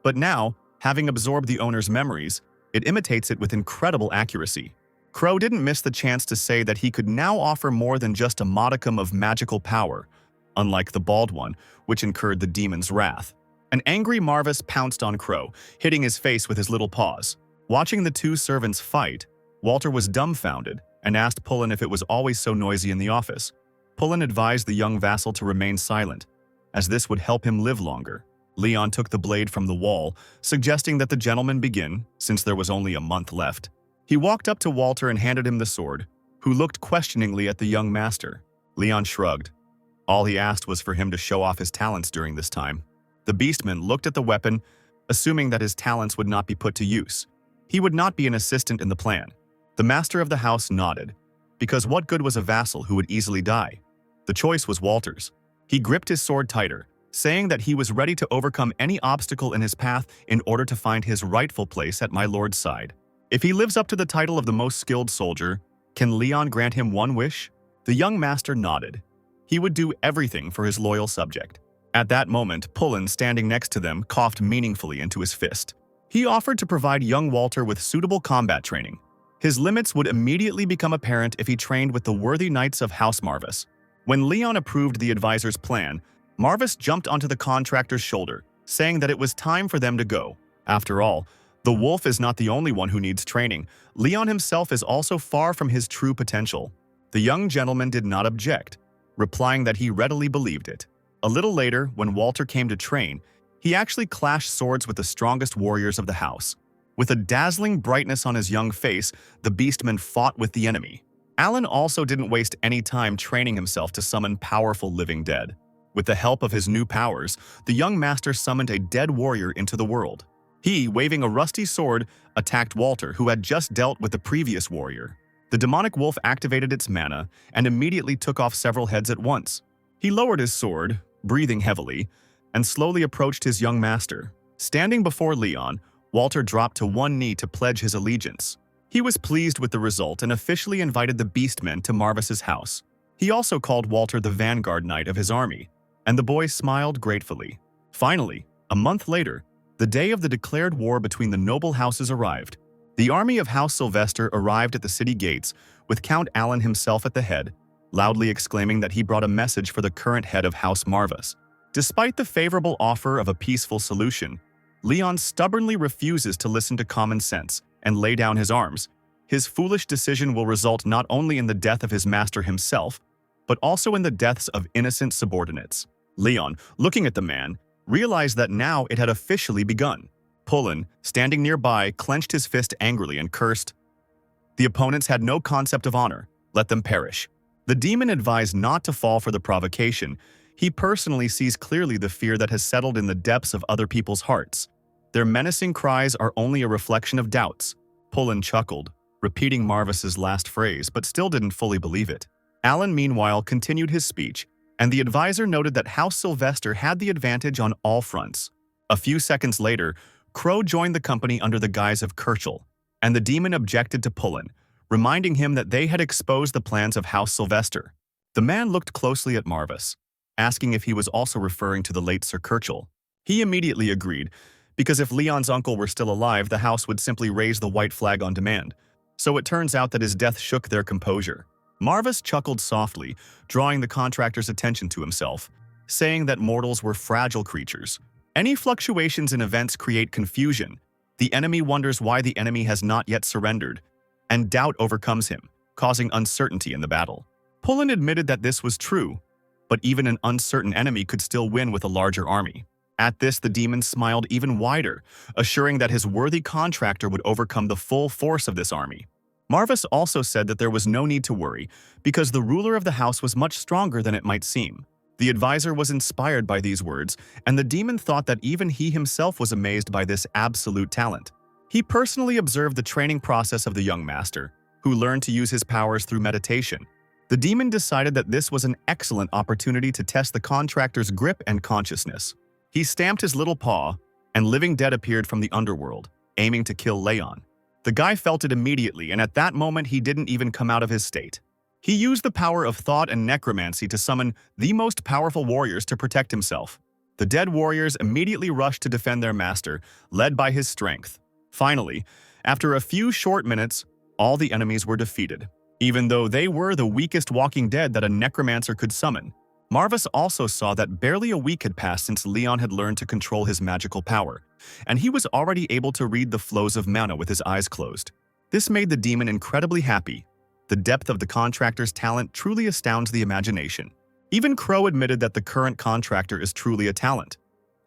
but now, having absorbed the owner's memories, it imitates it with incredible accuracy. Crow didn't miss the chance to say that he could now offer more than just a modicum of magical power, unlike the bald one, which incurred the demon's wrath. An angry Marvis pounced on Crow, hitting his face with his little paws. Watching the two servants fight, Walter was dumbfounded and asked Pullen if it was always so noisy in the office. Pullen advised the young vassal to remain silent, as this would help him live longer. Leon took the blade from the wall, suggesting that the gentleman begin, since there was only a month left. He walked up to Walter and handed him the sword, who looked questioningly at the young master. Leon shrugged. All he asked was for him to show off his talents during this time. The beastman looked at the weapon, assuming that his talents would not be put to use. He would not be an assistant in the plan. The master of the house nodded, because what good was a vassal who would easily die? The choice was Walter's. He gripped his sword tighter, saying that he was ready to overcome any obstacle in his path in order to find his rightful place at my lord's side. If he lives up to the title of the most skilled soldier, can Leon grant him one wish? The young master nodded. He would do everything for his loyal subject. At that moment, Pullen, standing next to them, coughed meaningfully into his fist. He offered to provide young Walter with suitable combat training. His limits would immediately become apparent if he trained with the worthy knights of House Marvis. When Leon approved the advisor's plan, Marvis jumped onto the contractor's shoulder, saying that it was time for them to go. After all, the wolf is not the only one who needs training. Leon himself is also far from his true potential. The young gentleman did not object, replying that he readily believed it. A little later, when Walter came to train, he actually clashed swords with the strongest warriors of the house. With a dazzling brightness on his young face, the beastman fought with the enemy. Alan also didn't waste any time training himself to summon powerful living dead. With the help of his new powers, the young master summoned a dead warrior into the world. He, waving a rusty sword, attacked Walter, who had just dealt with the previous warrior. The demonic wolf activated its mana and immediately took off several heads at once. He lowered his sword, breathing heavily, and slowly approached his young master. Standing before Leon, Walter dropped to one knee to pledge his allegiance. He was pleased with the result and officially invited the beastmen to Marvis's house. He also called Walter the vanguard knight of his army, and the boy smiled gratefully. Finally, a month later, the day of the declared war between the noble houses arrived. The army of House Sylvester arrived at the city gates, with Count Alan himself at the head, loudly exclaiming that he brought a message for the current head of House Marvis. Despite the favorable offer of a peaceful solution, Leon stubbornly refuses to listen to common sense and lay down his arms. His foolish decision will result not only in the death of his master himself, but also in the deaths of innocent subordinates. Leon, looking at the man, realized that now it had officially begun. Pullen, standing nearby, clenched his fist angrily and cursed. The opponents had no concept of honor. Let them perish. The demon advised not to fall for the provocation. He personally sees clearly the fear that has settled in the depths of other people's hearts. Their menacing cries are only a reflection of doubts. Pullen chuckled, repeating Marvis's last phrase, but still didn't fully believe it. Alan, meanwhile, continued his speech, and the advisor noted that House Sylvester had the advantage on all fronts. A few seconds later, Crow joined the company under the guise of Kirchel, and the demon objected to Pullen, reminding him that they had exposed the plans of House Sylvester. The man looked closely at Marvis, asking if he was also referring to the late Sir Kirchel. He immediately agreed, because if Leon's uncle were still alive, the house would simply raise the white flag on demand. So it turns out that his death shook their composure. Marvis chuckled softly, drawing the contractor's attention to himself, saying that mortals were fragile creatures. Any fluctuations in events create confusion. The enemy wonders why the enemy has not yet surrendered, and doubt overcomes him, causing uncertainty in the battle. Pullen admitted that this was true, but even an uncertain enemy could still win with a larger army. At this, the demon smiled even wider, assuring that his worthy contractor would overcome the full force of this army. Marvis also said that there was no need to worry, because the ruler of the house was much stronger than it might seem. The advisor was inspired by these words, and the demon thought that even he himself was amazed by this absolute talent. He personally observed the training process of the young master, who learned to use his powers through meditation. The demon decided that this was an excellent opportunity to test the contractor's grip and consciousness. He stamped his little paw, and living dead appeared from the underworld, aiming to kill Leon. The guy felt it immediately, and at that moment he didn't even come out of his state. He used the power of thought and necromancy to summon the most powerful warriors to protect himself. The dead warriors immediately rushed to defend their master, led by his strength. Finally, after a few short minutes, all the enemies were defeated. Even though they were the weakest walking dead that a necromancer could summon, Marvis also saw that barely a week had passed since Leon had learned to control his magical power, and he was already able to read the flows of mana with his eyes closed. This made the demon incredibly happy. The depth of the contractor's talent truly astounds the imagination. Even Crow admitted that the current contractor is truly a talent,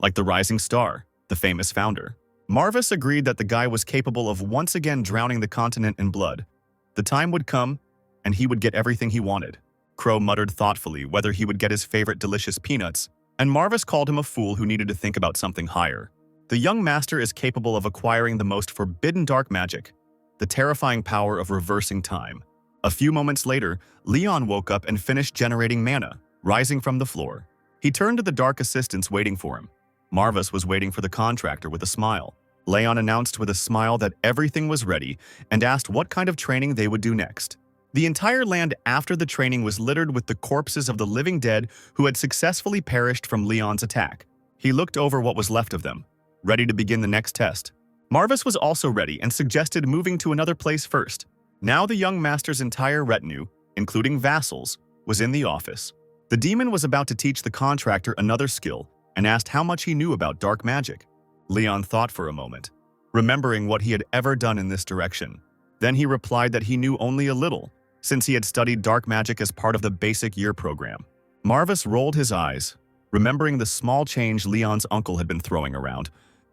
like the rising star, the famous founder. Marvis agreed that the guy was capable of once again drowning the continent in blood. The time would come, and he would get everything he wanted. Crow muttered thoughtfully whether he would get his favorite delicious peanuts, and Marvis called him a fool who needed to think about something higher. The young master is capable of acquiring the most forbidden dark magic, the terrifying power of reversing time. A few moments later, Leon woke up and finished generating mana, rising from the floor. He turned to the dark assistants waiting for him. Marvis was waiting for the contractor with a smile. Leon announced with a smile that everything was ready and asked what kind of training they would do next. The entire land after the training was littered with the corpses of the living dead who had successfully perished from Leon's attack. He looked over what was left of them, ready to begin the next test. Marvis was also ready and suggested moving to another place first. Now the young master's entire retinue, including vassals, was in the office. The demon was about to teach the contractor another skill and asked how much he knew about dark magic. Leon thought for a moment, remembering what he had ever done in this direction. Then he replied that he knew only a little, since he had studied dark magic as part of the basic year program. Marvis rolled his eyes, remembering the small change Leon's uncle had been throwing around,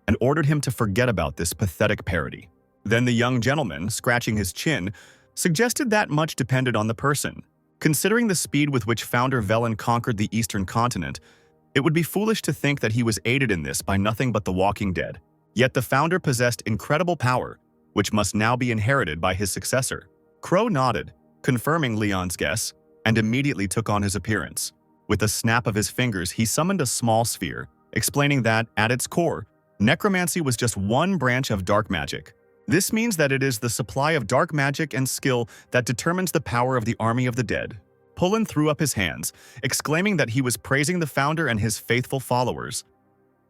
and ordered him to forget about this pathetic parody. Then the young gentleman, scratching his chin, suggested that much depended on the person. Considering the speed with which Founder Velen conquered the Eastern continent, it would be foolish to think that he was aided in this by nothing but the Walking Dead. Yet the founder possessed incredible power, which must now be inherited by his successor. Crow nodded, confirming Leon's guess, and immediately took on his appearance. With a snap of his fingers, he summoned a small sphere, explaining that, at its core, necromancy was just one branch of dark magic. This means that it is the supply of dark magic and skill that determines the power of the army of the dead. Pullen threw up his hands, exclaiming that he was praising the founder and his faithful followers.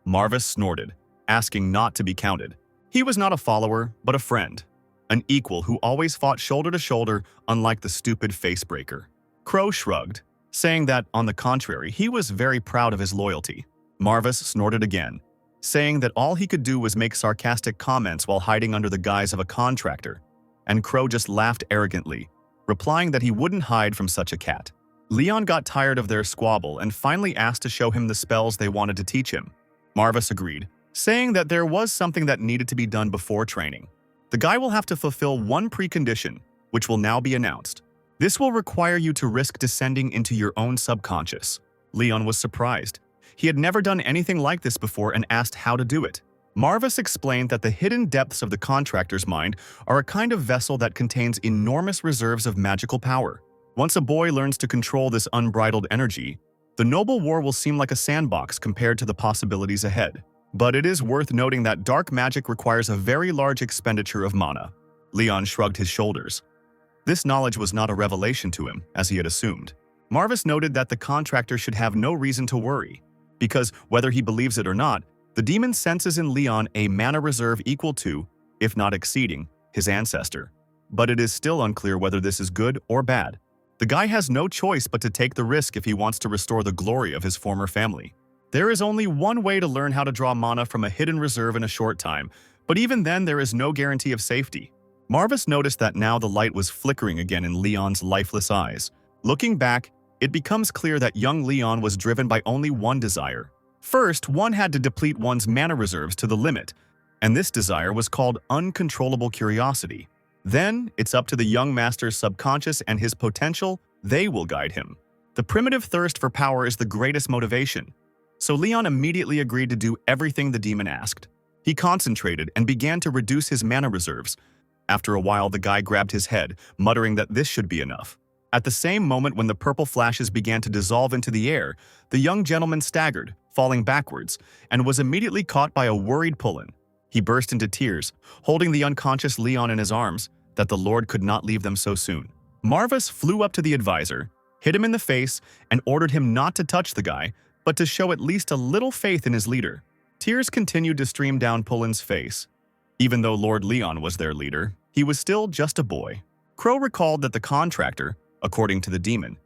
Marvis snorted, asking not to be counted. He was not a follower, but a friend, an equal who always fought shoulder to shoulder, unlike the stupid facebreaker. Crow shrugged, saying that, on the contrary, he was very proud of his loyalty. Marvis snorted again, saying that all he could do was make sarcastic comments while hiding under the guise of a contractor, and Crow just laughed arrogantly, replying that he wouldn't hide from such a cat. Leon got tired of their squabble and finally asked to show him the spells they wanted to teach him. Marvis agreed, saying that there was something that needed to be done before training. The guy will have to fulfill one precondition, which will now be announced. This will require you to risk descending into your own subconscious. Leon was surprised. He had never done anything like this before and asked how to do it. Marvis explained that the hidden depths of the contractor's mind are a kind of vessel that contains enormous reserves of magical power. Once a boy learns to control this unbridled energy, the noble war will seem like a sandbox compared to the possibilities ahead. But it is worth noting that dark magic requires a very large expenditure of mana. Leon shrugged his shoulders. This knowledge was not a revelation to him, as he had assumed. Marvis noted that the contractor should have no reason to worry, because whether he believes it or not, the demon senses in Leon a mana reserve equal to, if not exceeding, his ancestor. But it is still unclear whether this is good or bad. The guy has no choice but to take the risk if he wants to restore the glory of his former family. There is only one way to learn how to draw mana from a hidden reserve in a short time, but even then there is no guarantee of safety. Marvis noticed that now the light was flickering again in Leon's lifeless eyes. Looking back, it becomes clear that young Leon was driven by only one desire. First, one had to deplete one's mana reserves to the limit, and this desire was called uncontrollable curiosity. Then, it's up to the young master's subconscious and his potential, they will guide him. The primitive thirst for power is the greatest motivation, so Leon immediately agreed to do everything the demon asked. He concentrated and began to reduce his mana reserves. After a while, the guy grabbed his head, muttering that this should be enough. At the same moment when the purple flashes began to dissolve into the air, the young gentleman staggered, falling backwards, and was immediately caught by a worried Pullen. He burst into tears, holding the unconscious Leon in his arms, that the Lord could not leave them so soon. Marvis flew up to the advisor, hit him in the face, and ordered him not to touch the guy, but to show at least a little faith in his leader. Tears continued to stream down Pullen's face. Even though Lord Leon was their leader, he was still just a boy. Crow recalled that the contractor, according to the demon,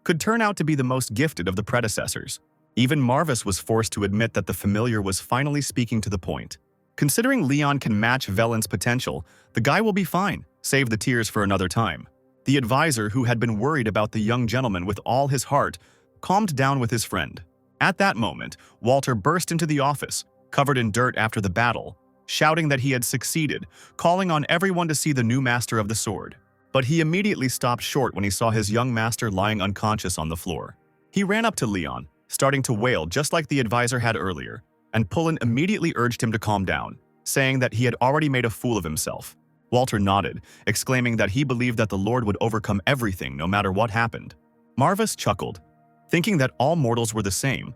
could turn out to be the most gifted of the predecessors. Even Marvis was forced to admit that the familiar was finally speaking to the point. Considering Leon can match Velen's potential, the guy will be fine, save the tears for another time. The advisor, who had been worried about the young gentleman with all his heart, calmed down with his friend. At that moment, Walter burst into the office, covered in dirt after the battle, shouting that he had succeeded, calling on everyone to see the new master of the sword. But he immediately stopped short when he saw his young master lying unconscious on the floor. He ran up to Leon, starting to wail just like the advisor had earlier, and Pullen immediately urged him to calm down, saying that he had already made a fool of himself. Walter nodded, exclaiming that he believed that the Lord would overcome everything no matter what happened. Marvis chuckled, thinking that all mortals were the same,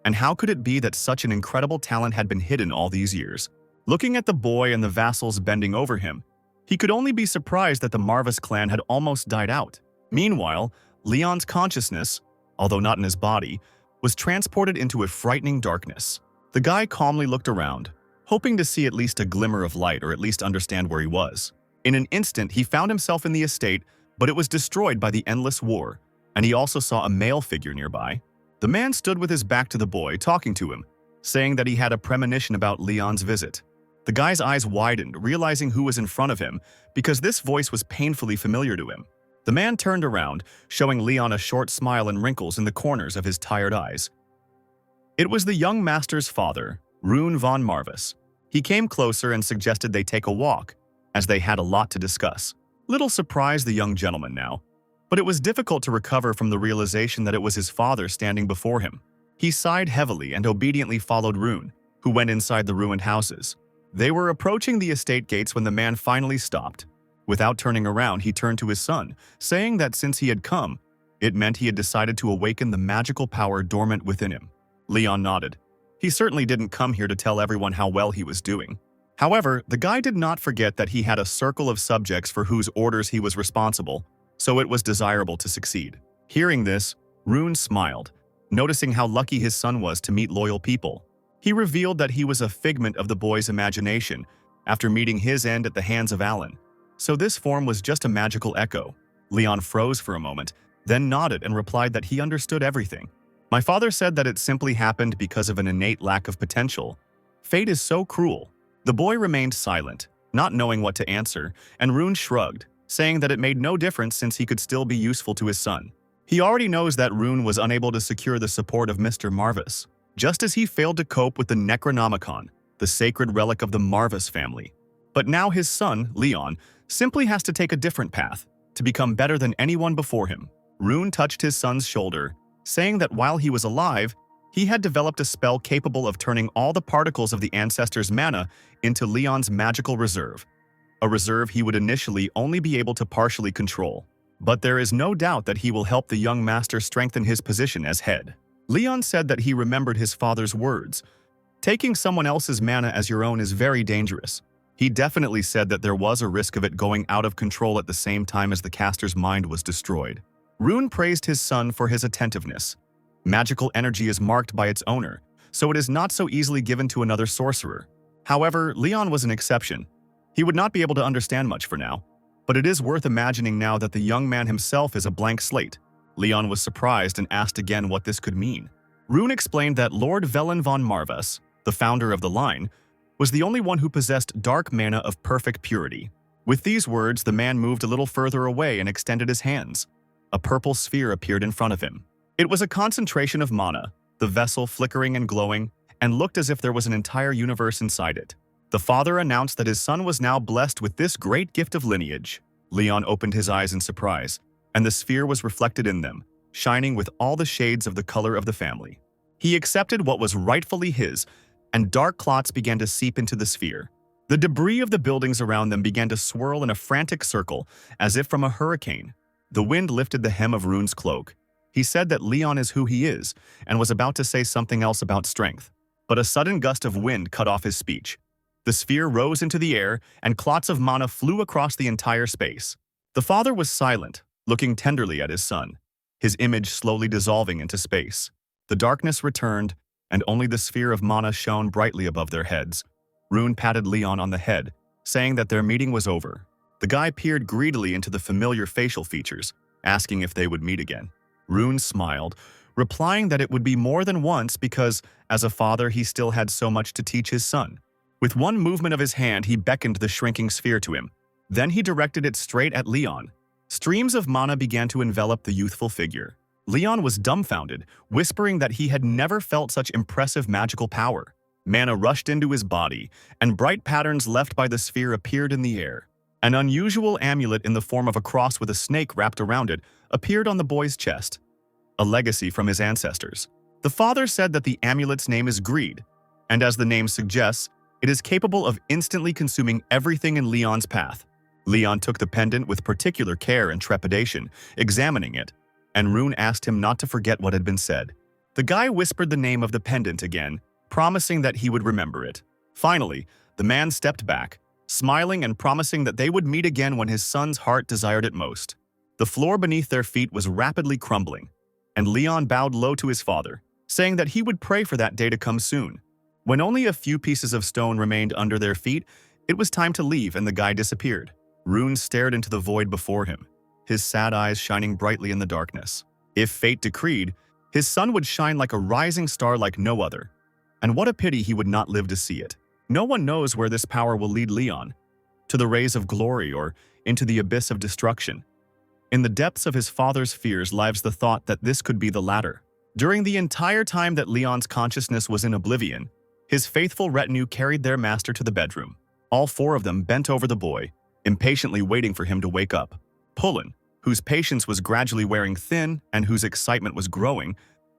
and how could it be that such an incredible talent had been hidden all these years? Looking at the boy and the vassals bending over him, He could only be surprised that the Marvis clan had almost died out. Meanwhile, Leon's consciousness, although not in his body, was transported into a frightening darkness. The guy calmly looked around, hoping to see at least a glimmer of light or at least understand where he was. In an instant, he found himself in the estate, but it was destroyed by the endless war, and he also saw a male figure nearby. The man stood with his back to the boy, talking to him, saying that he had a premonition about Leon's visit. The guy's eyes widened, realizing who was in front of him, because this voice was painfully familiar to him. The man turned around, showing Leon a short smile and wrinkles in the corners of his tired eyes. It was the young master's father, Rune von Marvis. He came closer and suggested they take a walk, as they had a lot to discuss. Little surprised the young gentleman now, but it was difficult to recover from the realization that it was his father standing before him. He sighed heavily and obediently followed Rune, who went inside the ruined houses. They were approaching the estate gates when the man finally stopped. Without turning around, he turned to his son, saying that since he had come, it meant he had decided to awaken the magical power dormant within him. Leon nodded. He certainly didn't come here to tell everyone how well he was doing. However, the guy did not forget that he had a circle of subjects for whose orders he was responsible, so it was desirable to succeed. Hearing this, Rune smiled, noticing how lucky his son was to meet loyal people. He revealed that he was a figment of the boy's imagination after meeting his end at the hands of Alan. So this form was just a magical echo. Leon froze for a moment, then nodded and replied that he understood everything. My father said that it simply happened because of an innate lack of potential. Fate is so cruel. The boy remained silent, not knowing what to answer, and Rune shrugged, saying that it made no difference since he could still be useful to his son. He already knows that Rune was unable to secure the support of Mr. Marvis, just as he failed to cope with the Necronomicon, the sacred relic of the Marvis family. But now his son, Leon, simply has to take a different path, to become better than anyone before him. Rune touched his son's shoulder, saying that while he was alive, he had developed a spell capable of turning all the particles of the ancestors' mana into Leon's magical reserve, a reserve he would initially only be able to partially control. But there is no doubt that he will help the young master strengthen his position as head. Leon said that he remembered his father's words. Taking someone else's mana as your own is very dangerous. He definitely said that there was a risk of it going out of control at the same time as the caster's mind was destroyed. Rune praised his son for his attentiveness. Magical energy is marked by its owner, so it is not so easily given to another sorcerer. However, Leon was an exception. He would not be able to understand much for now, but it is worth imagining now that the young man himself is a blank slate. Leon was surprised and asked again what this could mean. Rune explained that Lord Velen von Marvis, the founder of the line, was the only one who possessed dark mana of perfect purity. With these words, the man moved a little further away and extended his hands. A purple sphere appeared in front of him. It was a concentration of mana, the vessel flickering and glowing, and looked as if there was an entire universe inside it. The father announced that his son was now blessed with this great gift of lineage. Leon opened his eyes in surprise, and the sphere was reflected in them, shining with all the shades of the color of the family. He accepted what was rightfully his, and dark clots began to seep into the sphere. The debris of the buildings around them began to swirl in a frantic circle, as if from a hurricane. The wind lifted the hem of Rune's cloak. He said that Leon is who he is, and was about to say something else about strength. But a sudden gust of wind cut off his speech. The sphere rose into the air, and clots of mana flew across the entire space. The father was silent, looking tenderly at his son, his image slowly dissolving into space. The darkness returned, and only the sphere of mana shone brightly above their heads. Rune patted Leon on the head, saying that their meeting was over. The guy peered greedily into the familiar facial features, asking if they would meet again. Rune smiled, replying that it would be more than once because, as a father, he still had so much to teach his son. With one movement of his hand, he beckoned the shrinking sphere to him. Then he directed it straight at Leon. Streams of mana began to envelop the youthful figure. Leon was dumbfounded, whispering that he had never felt such impressive magical power. Mana rushed into his body, and bright patterns left by the sphere appeared in the air. An unusual amulet in the form of a cross with a snake wrapped around it appeared on the boy's chest, a legacy from his ancestors. The father said that the amulet's name is Greed, and as the name suggests, it is capable of instantly consuming everything in Leon's path. Leon took the pendant with particular care and trepidation, examining it, and Rune asked him not to forget what had been said. The guy whispered the name of the pendant again, promising that he would remember it. Finally, the man stepped back, smiling and promising that they would meet again when his son's heart desired it most. The floor beneath their feet was rapidly crumbling, and Leon bowed low to his father, saying that he would pray for that day to come soon. When only a few pieces of stone remained under their feet, it was time to leave and the guy disappeared. Rune stared into the void before him, his sad eyes shining brightly in the darkness. If fate decreed, his son would shine like a rising star like no other. And what a pity he would not live to see it. No one knows where this power will lead Leon, to the rays of glory or into the abyss of destruction. In the depths of his father's fears lies the thought that this could be the latter. During the entire time that Leon's consciousness was in oblivion, his faithful retinue carried their master to the bedroom. All four of them bent over the boy, impatiently waiting for him to wake up. Pullen, whose patience was gradually wearing thin and whose excitement was growing,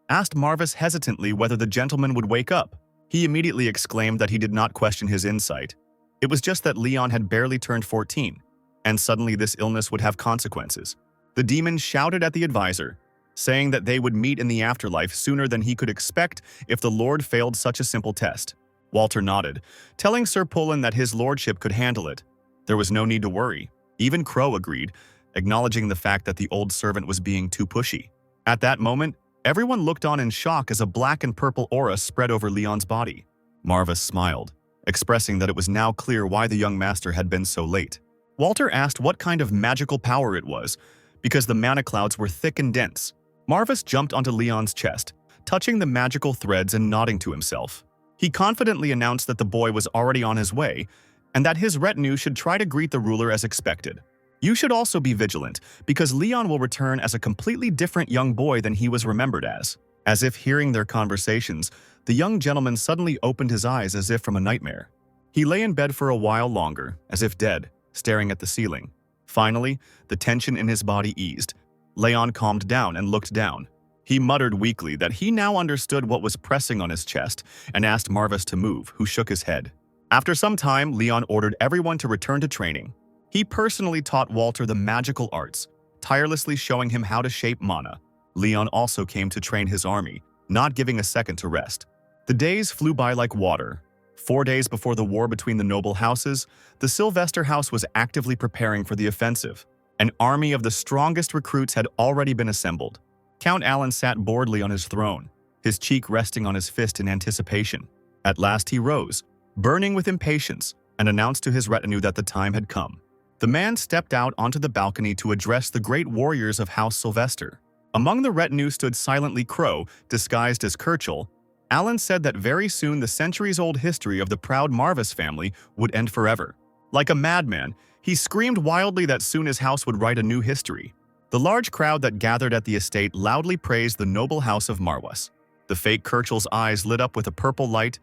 asked Marvis hesitantly whether the gentleman would wake up. He immediately exclaimed that he did not question his insight. It was just that Leon had barely turned 14, and suddenly this illness would have consequences. The demon shouted at the advisor, saying that they would meet in the afterlife sooner than he could expect if the Lord failed such a simple test. Walter nodded, telling Sir Pullen that his lordship could handle it. There was no need to worry. Even Crow agreed, acknowledging the fact that the old servant was being too pushy. At that moment, everyone looked on in shock as a black and purple aura spread over Leon's body. Marvis smiled, expressing that it was now clear why the young master had been so late. Walter asked what kind of magical power it was, because the mana clouds were thick and dense. Marvis jumped onto Leon's chest, touching the magical threads and nodding to himself. He confidently announced that the boy was already on his way, and that his retinue should try to greet the ruler as expected. You should also be vigilant, because Leon will return as a completely different young boy than he was remembered as. As if hearing their conversations, the young gentleman suddenly opened his eyes as if from a nightmare. He lay in bed for a while longer, as if dead, staring at the ceiling. Finally, the tension in his body eased. Leon calmed down and looked down. He muttered weakly that he now understood what was pressing on his chest and asked Marvis to move, who shook his head. After some time, Leon ordered everyone to return to training. He personally taught Walter the magical arts, tirelessly showing him how to shape mana. Leon also came to train his army, not giving a second to rest. The days flew by like water. 4 days before the war between the noble houses, the Sylvester house was actively preparing for the offensive. An army of the strongest recruits had already been assembled. Count Alan sat boredly on his throne, his cheek resting on his fist in anticipation. At last he rose, burning with impatience, and announced to his retinue that the time had come. The man stepped out onto the balcony to address the great warriors of House Sylvester. Among the retinue stood silently Crow, disguised as Kirchel. Alan said that very soon the centuries-old history of the proud Marvis family would end forever. Like a madman, he screamed wildly that soon his house would write a new history. The large crowd that gathered at the estate loudly praised the noble house of Marwas. The fake Kirchel's eyes lit up with a purple light,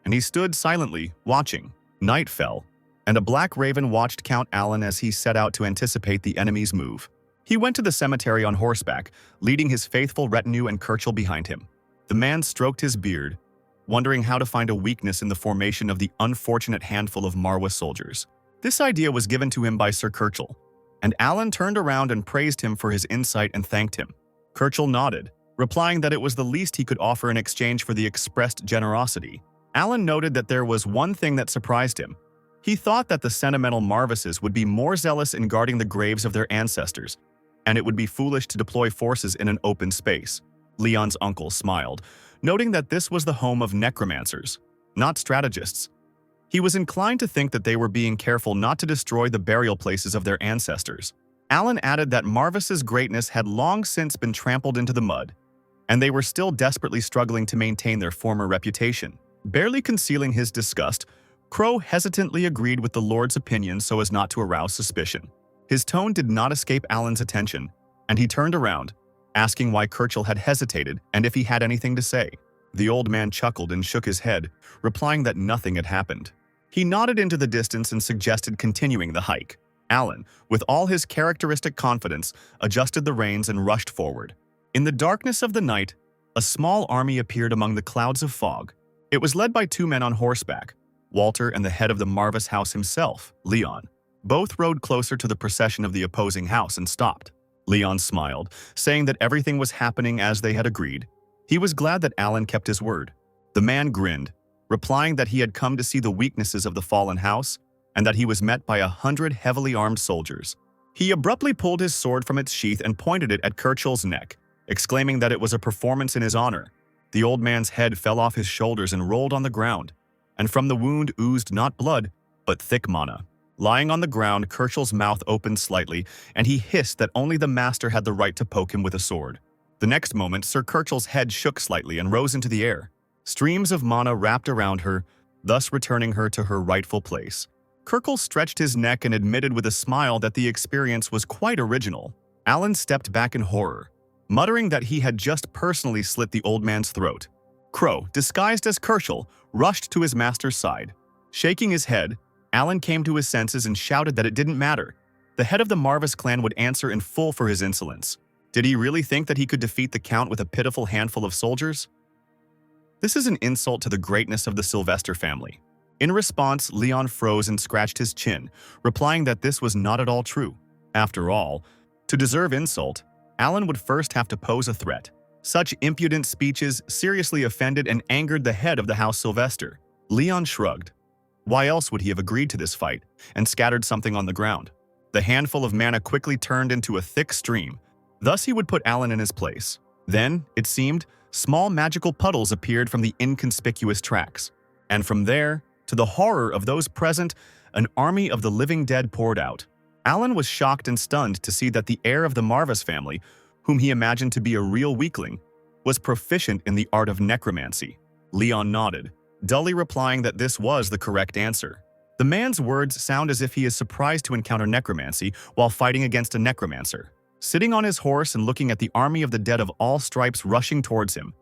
and he stood silently, watching. Night fell, and a black raven watched Count Alan as he set out to anticipate the enemy's move. He went to the cemetery on horseback, leading his faithful retinue and Kirchel behind him. The man stroked his beard, wondering how to find a weakness in the formation of the unfortunate handful of Marwa soldiers. This idea was given to him by Sir Kirchel, and Alan turned around and praised him for his insight and thanked him. Kirchel nodded, replying that it was the least he could offer in exchange for the expressed generosity. Alan noted that there was one thing that surprised him. He thought that the sentimental Marvises would be more zealous in guarding the graves of their ancestors, and it would be foolish to deploy forces in an open space. Leon's uncle smiled, noting that this was the home of necromancers, not strategists. He was inclined to think that they were being careful not to destroy the burial places of their ancestors. Alan added that Marvis's greatness had long since been trampled into the mud, and they were still desperately struggling to maintain their former reputation. Barely concealing his disgust, Crow hesitantly agreed with the Lord's opinion so as not to arouse suspicion. His tone did not escape Alan's attention, and he turned around, asking why Kirchel had hesitated and if he had anything to say. The old man chuckled and shook his head, replying that nothing had happened. He nodded into the distance and suggested continuing the hike. Alan, with all his characteristic confidence, adjusted the reins and rushed forward. In the darkness of the night, a small army appeared among the clouds of fog. It was led by 2 men on horseback, Walter and the head of the Marvis house himself, Leon. Both rode closer to the procession of the opposing house and stopped. Leon smiled, saying that everything was happening as they had agreed. He was glad that Alan kept his word. The man grinned, replying that he had come to see the weaknesses of the fallen house and that he was met by 100 heavily armed soldiers. He abruptly pulled his sword from its sheath and pointed it at Kirchhoff's neck, exclaiming that it was a performance in his honor. The old man's head fell off his shoulders and rolled on the ground, and from the wound oozed not blood, but thick mana. Lying on the ground, Kirchhoff's mouth opened slightly, and he hissed that only the master had the right to poke him with a sword. The next moment, Sir Kirchhoff's head shook slightly and rose into the air. Streams of mana wrapped around her, thus returning her to her rightful place. Kirchhoff stretched his neck and admitted with a smile that the experience was quite original. Alan stepped back in horror, muttering that he had just personally slit the old man's throat. Crow, disguised as Kirchhoff, rushed to his master's side. Shaking his head, Alan came to his senses and shouted that it didn't matter. The head of the Marvis clan would answer in full for his insolence. Did he really think that he could defeat the Count with a pitiful handful of soldiers? This is an insult to the greatness of the Sylvester family. In response, Leon froze and scratched his chin, replying that this was not at all true. After all, to deserve insult, Alan would first have to pose a threat. Such impudent speeches seriously offended and angered the head of the House Sylvester. Leon shrugged. Why else would he have agreed to this fight, and scattered something on the ground? The handful of mana quickly turned into a thick stream. Thus he would put Alan in his place. Then, it seemed, small magical puddles appeared from the inconspicuous tracks. And from there, to the horror of those present, an army of the living dead poured out. Alan was shocked and stunned to see that the heir of the Marvis family, whom he imagined to be a real weakling, was proficient in the art of necromancy. Leon nodded, dully replying that this was the correct answer. The man's words sound as if he is surprised to encounter necromancy while fighting against a necromancer. Sitting on his horse and looking at the army of the dead of all stripes rushing towards him,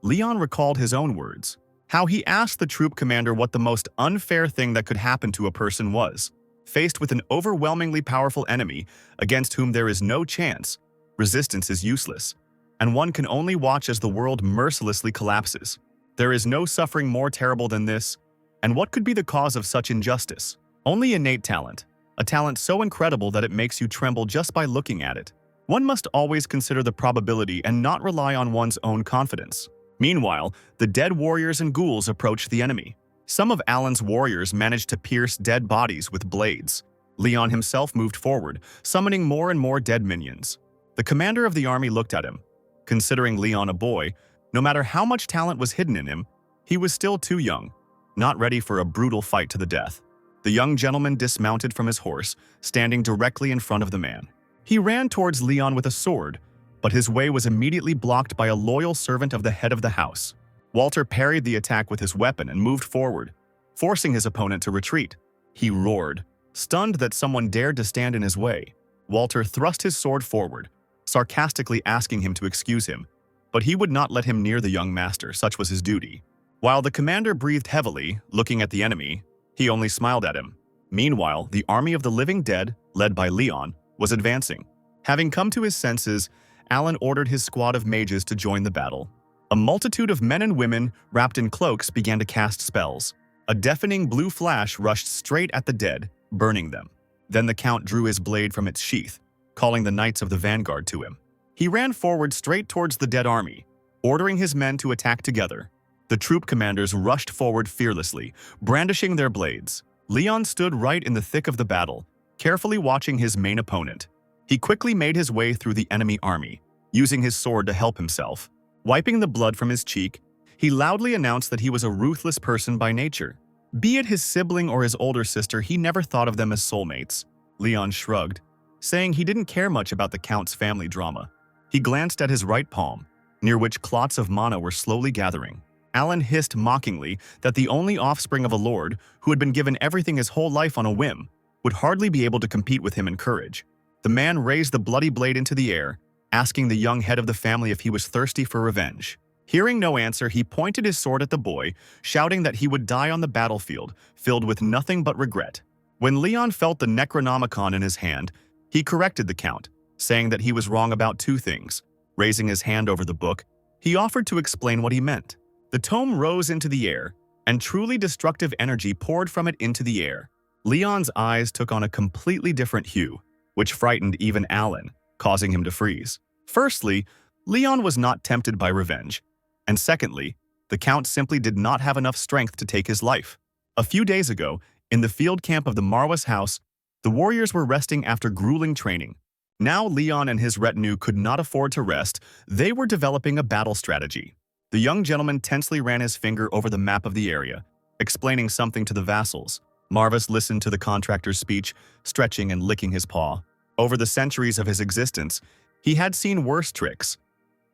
Leon recalled his own words. How he asked the troop commander what the most unfair thing that could happen to a person was. Faced with an overwhelmingly powerful enemy against whom there is no chance, resistance is useless, and one can only watch as the world mercilessly collapses. There is no suffering more terrible than this, and what could be the cause of such injustice? Only innate talent, a talent so incredible that it makes you tremble just by looking at it. One must always consider the probability and not rely on one's own confidence. Meanwhile, the dead warriors and ghouls approached the enemy. Some of Alan's warriors managed to pierce dead bodies with blades. Leon himself moved forward, summoning more and more dead minions. The commander of the army looked at him. Considering Leon a boy, no matter how much talent was hidden in him, he was still too young, not ready for a brutal fight to the death. The young gentleman dismounted from his horse, standing directly in front of the man. He ran towards Leon with a sword, but his way was immediately blocked by a loyal servant of the head of the house. Walter parried the attack with his weapon and moved forward, forcing his opponent to retreat. He roared, stunned that someone dared to stand in his way. Walter thrust his sword forward, sarcastically asking him to excuse him, but he would not let him near the young master, such was his duty. While the commander breathed heavily, looking at the enemy, he only smiled at him. Meanwhile, the army of the living dead, led by Leon, was advancing. Having come to his senses, Alan ordered his squad of mages to join the battle. A multitude of men and women, wrapped in cloaks, began to cast spells. A deafening blue flash rushed straight at the dead, burning them. Then the Count drew his blade from its sheath, calling the knights of the vanguard to him. He ran forward straight towards the dead army, ordering his men to attack together. The troop commanders rushed forward fearlessly, brandishing their blades. Leon stood right in the thick of the battle, carefully watching his main opponent. He quickly made his way through the enemy army, using his sword to help himself. Wiping the blood from his cheek, he loudly announced that he was a ruthless person by nature. Be it his sibling or his older sister, he never thought of them as soulmates. Leon shrugged, saying he didn't care much about the Count's family drama. He glanced at his right palm, near which clots of mana were slowly gathering. Alan hissed mockingly that the only offspring of a lord, who had been given everything his whole life on a whim, would hardly be able to compete with him in courage. The man raised the bloody blade into the air, asking the young head of the family if he was thirsty for revenge. Hearing no answer, he pointed his sword at the boy, shouting that he would die on the battlefield, filled with nothing but regret. When Leon felt the Necronomicon in his hand, he corrected the Count, saying that he was wrong about two things. Raising his hand over the book, he offered to explain what he meant. The tome rose into the air, and truly destructive energy poured from it into the air. Leon's eyes took on a completely different hue, which frightened even Alan, causing him to freeze. Firstly, Leon was not tempted by revenge, and secondly, the Count simply did not have enough strength to take his life. A few days ago, In the field camp of the Marwa's house, the warriors were resting after grueling training. Now Leon and his retinue could not afford to rest. They were developing a battle strategy. The young gentleman tensely ran his finger over the map of the area, explaining something to the vassals. Marvis listened to the contractor's speech, stretching and licking his paw. Over the centuries of his existence, he had seen worse tricks,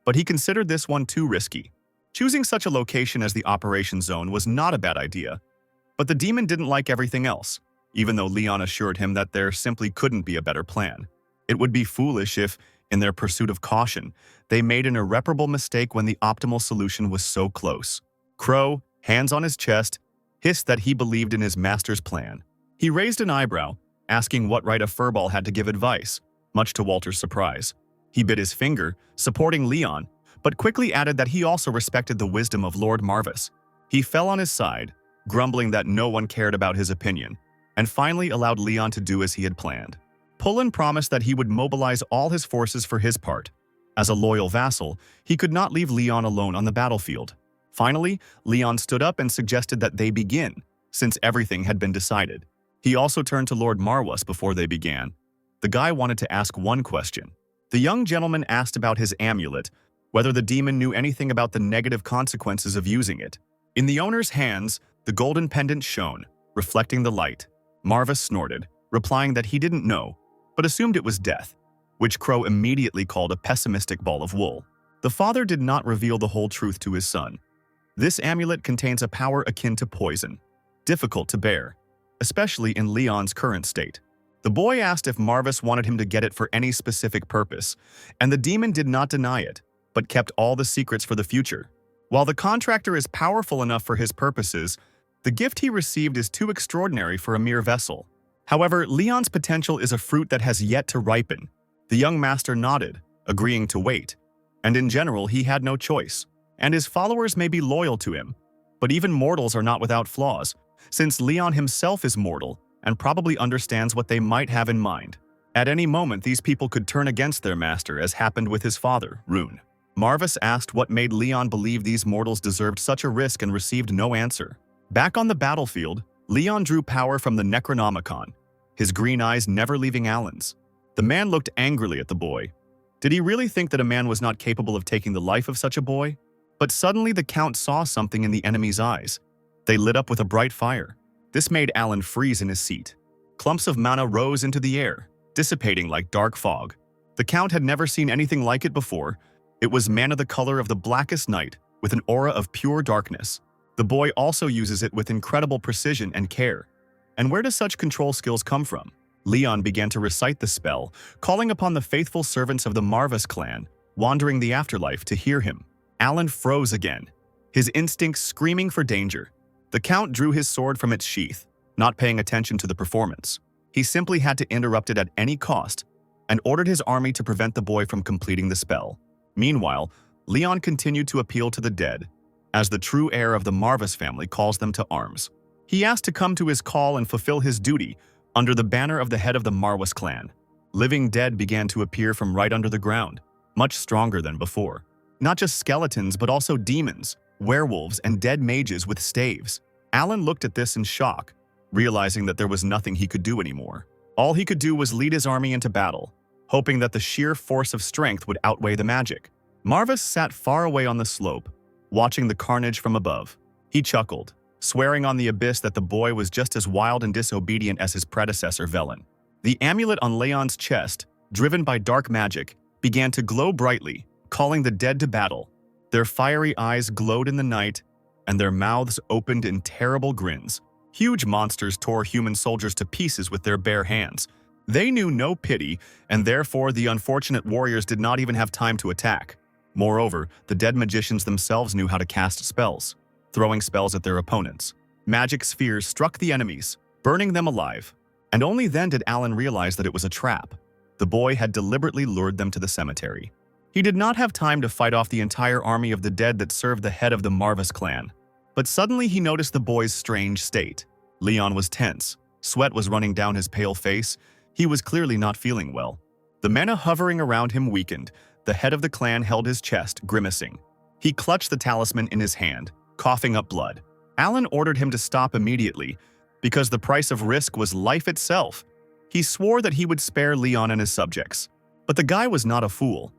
but he considered this one too risky. Choosing such a location as the operation zone was not a bad idea, but the demon didn't like everything else, even though Leon assured him that there simply couldn't be a better plan. It would be foolish if, in their pursuit of caution, they made an irreparable mistake when the optimal solution was so close. Crow, hands on his chest, hissed that he believed in his master's plan. He raised an eyebrow, asking what right a furball had to give advice, much to Walter's surprise. He bit his finger, supporting Leon, but quickly added that he also respected the wisdom of Lord Marvis. He fell on his side, grumbling that no one cared about his opinion, and finally allowed Leon to do as he had planned. Pullen promised that he would mobilize all his forces for his part. As a loyal vassal, he could not leave Leon alone on the battlefield. Finally, Leon stood up and suggested that they begin, since everything had been decided. He also turned to Lord Marwas before they began. The guy wanted to ask one question. The young gentleman asked about his amulet, whether the demon knew anything about the negative consequences of using it. In the owner's hands, the golden pendant shone, reflecting the light. Marvis snorted, replying that he didn't know, but assumed it was death, which Crow immediately called a pessimistic ball of wool. The father did not reveal the whole truth to his son. This amulet contains a power akin to poison, difficult to bear, especially in Leon's current state. The boy asked if Marvis wanted him to get it for any specific purpose, and the demon did not deny it, but kept all the secrets for the future. While the contractor is powerful enough for his purposes, the gift he received is too extraordinary for a mere vessel. However, Leon's potential is a fruit that has yet to ripen. The young master nodded, agreeing to wait, and in general he had no choice, and his followers may be loyal to him. But even mortals are not without flaws, since Leon himself is mortal and probably understands what they might have in mind. At any moment, these people could turn against their master, as happened with his father, Rune. Marvis asked what made Leon believe these mortals deserved such a risk and received no answer. Back on the battlefield, Leon drew power from the Necronomicon, his green eyes never leaving Alan's. The man looked angrily at the boy. Did he really think that a man was not capable of taking the life of such a boy? But suddenly the Count saw something in the enemy's eyes. They lit up with a bright fire. This made Alan freeze in his seat. Clumps of mana rose into the air, dissipating like dark fog. The Count had never seen anything like it before. It was mana the color of the blackest night, with an aura of pure darkness. The boy also uses it with incredible precision and care. And where do such control skills come from? Leon began to recite the spell, calling upon the faithful servants of the Marvis clan, wandering the afterlife, to hear him. Alan froze again, his instincts screaming for danger. The Count drew his sword from its sheath, not paying attention to the performance. He simply had to interrupt it at any cost, and ordered his army to prevent the boy from completing the spell. Meanwhile, Leon continued to appeal to the dead, as the true heir of the Marvis family calls them to arms. He asked to come to his call and fulfill his duty under the banner of the head of the Marwas clan. Living dead began to appear from right under the ground, much stronger than before. Not just skeletons, but also demons, werewolves, and dead mages with staves. Alan looked at this in shock, realizing that there was nothing he could do anymore. All he could do was lead his army into battle, hoping that the sheer force of strength would outweigh the magic. Marvis sat far away on the slope, watching the carnage from above. He chuckled, swearing on the abyss that the boy was just as wild and disobedient as his predecessor Velen. The amulet on Leon's chest, driven by dark magic, began to glow brightly, calling the dead to battle. Their fiery eyes glowed in the night, and their mouths opened in terrible grins. Huge monsters tore human soldiers to pieces with their bare hands. They knew no pity, and therefore the unfortunate warriors did not even have time to attack. Moreover, the dead magicians themselves knew how to cast spells, throwing spells at their opponents. Magic spheres struck the enemies, burning them alive. And only then did Alan realize that it was a trap. The boy had deliberately lured them to the cemetery. He did not have time to fight off the entire army of the dead that served the head of the Marvis clan. But suddenly he noticed the boy's strange state. Leon was tense. Sweat was running down his pale face. He was clearly not feeling well. The mana hovering around him weakened. The head of the clan held his chest, grimacing. He clutched the talisman in his hand, coughing up blood. Alan ordered him to stop immediately, because the price of risk was life itself. He swore that he would spare Leon and his subjects. But the guy was not a fool.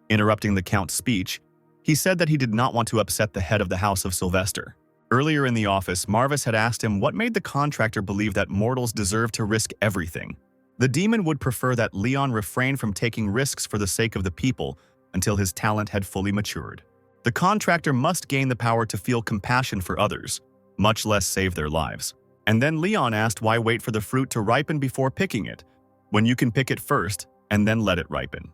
Interrupting the Count's speech, he said that he did not want to upset the head of the House of Sylvester. Earlier in the office, Marvis had asked him what made the contractor believe that mortals deserve to risk everything. The demon would prefer that Leon refrain from taking risks for the sake of the people until his talent had fully matured. The contractor must gain the power to feel compassion for others, much less save their lives. And then Leon asked why wait for the fruit to ripen before picking it, when you can pick it first and then let it ripen.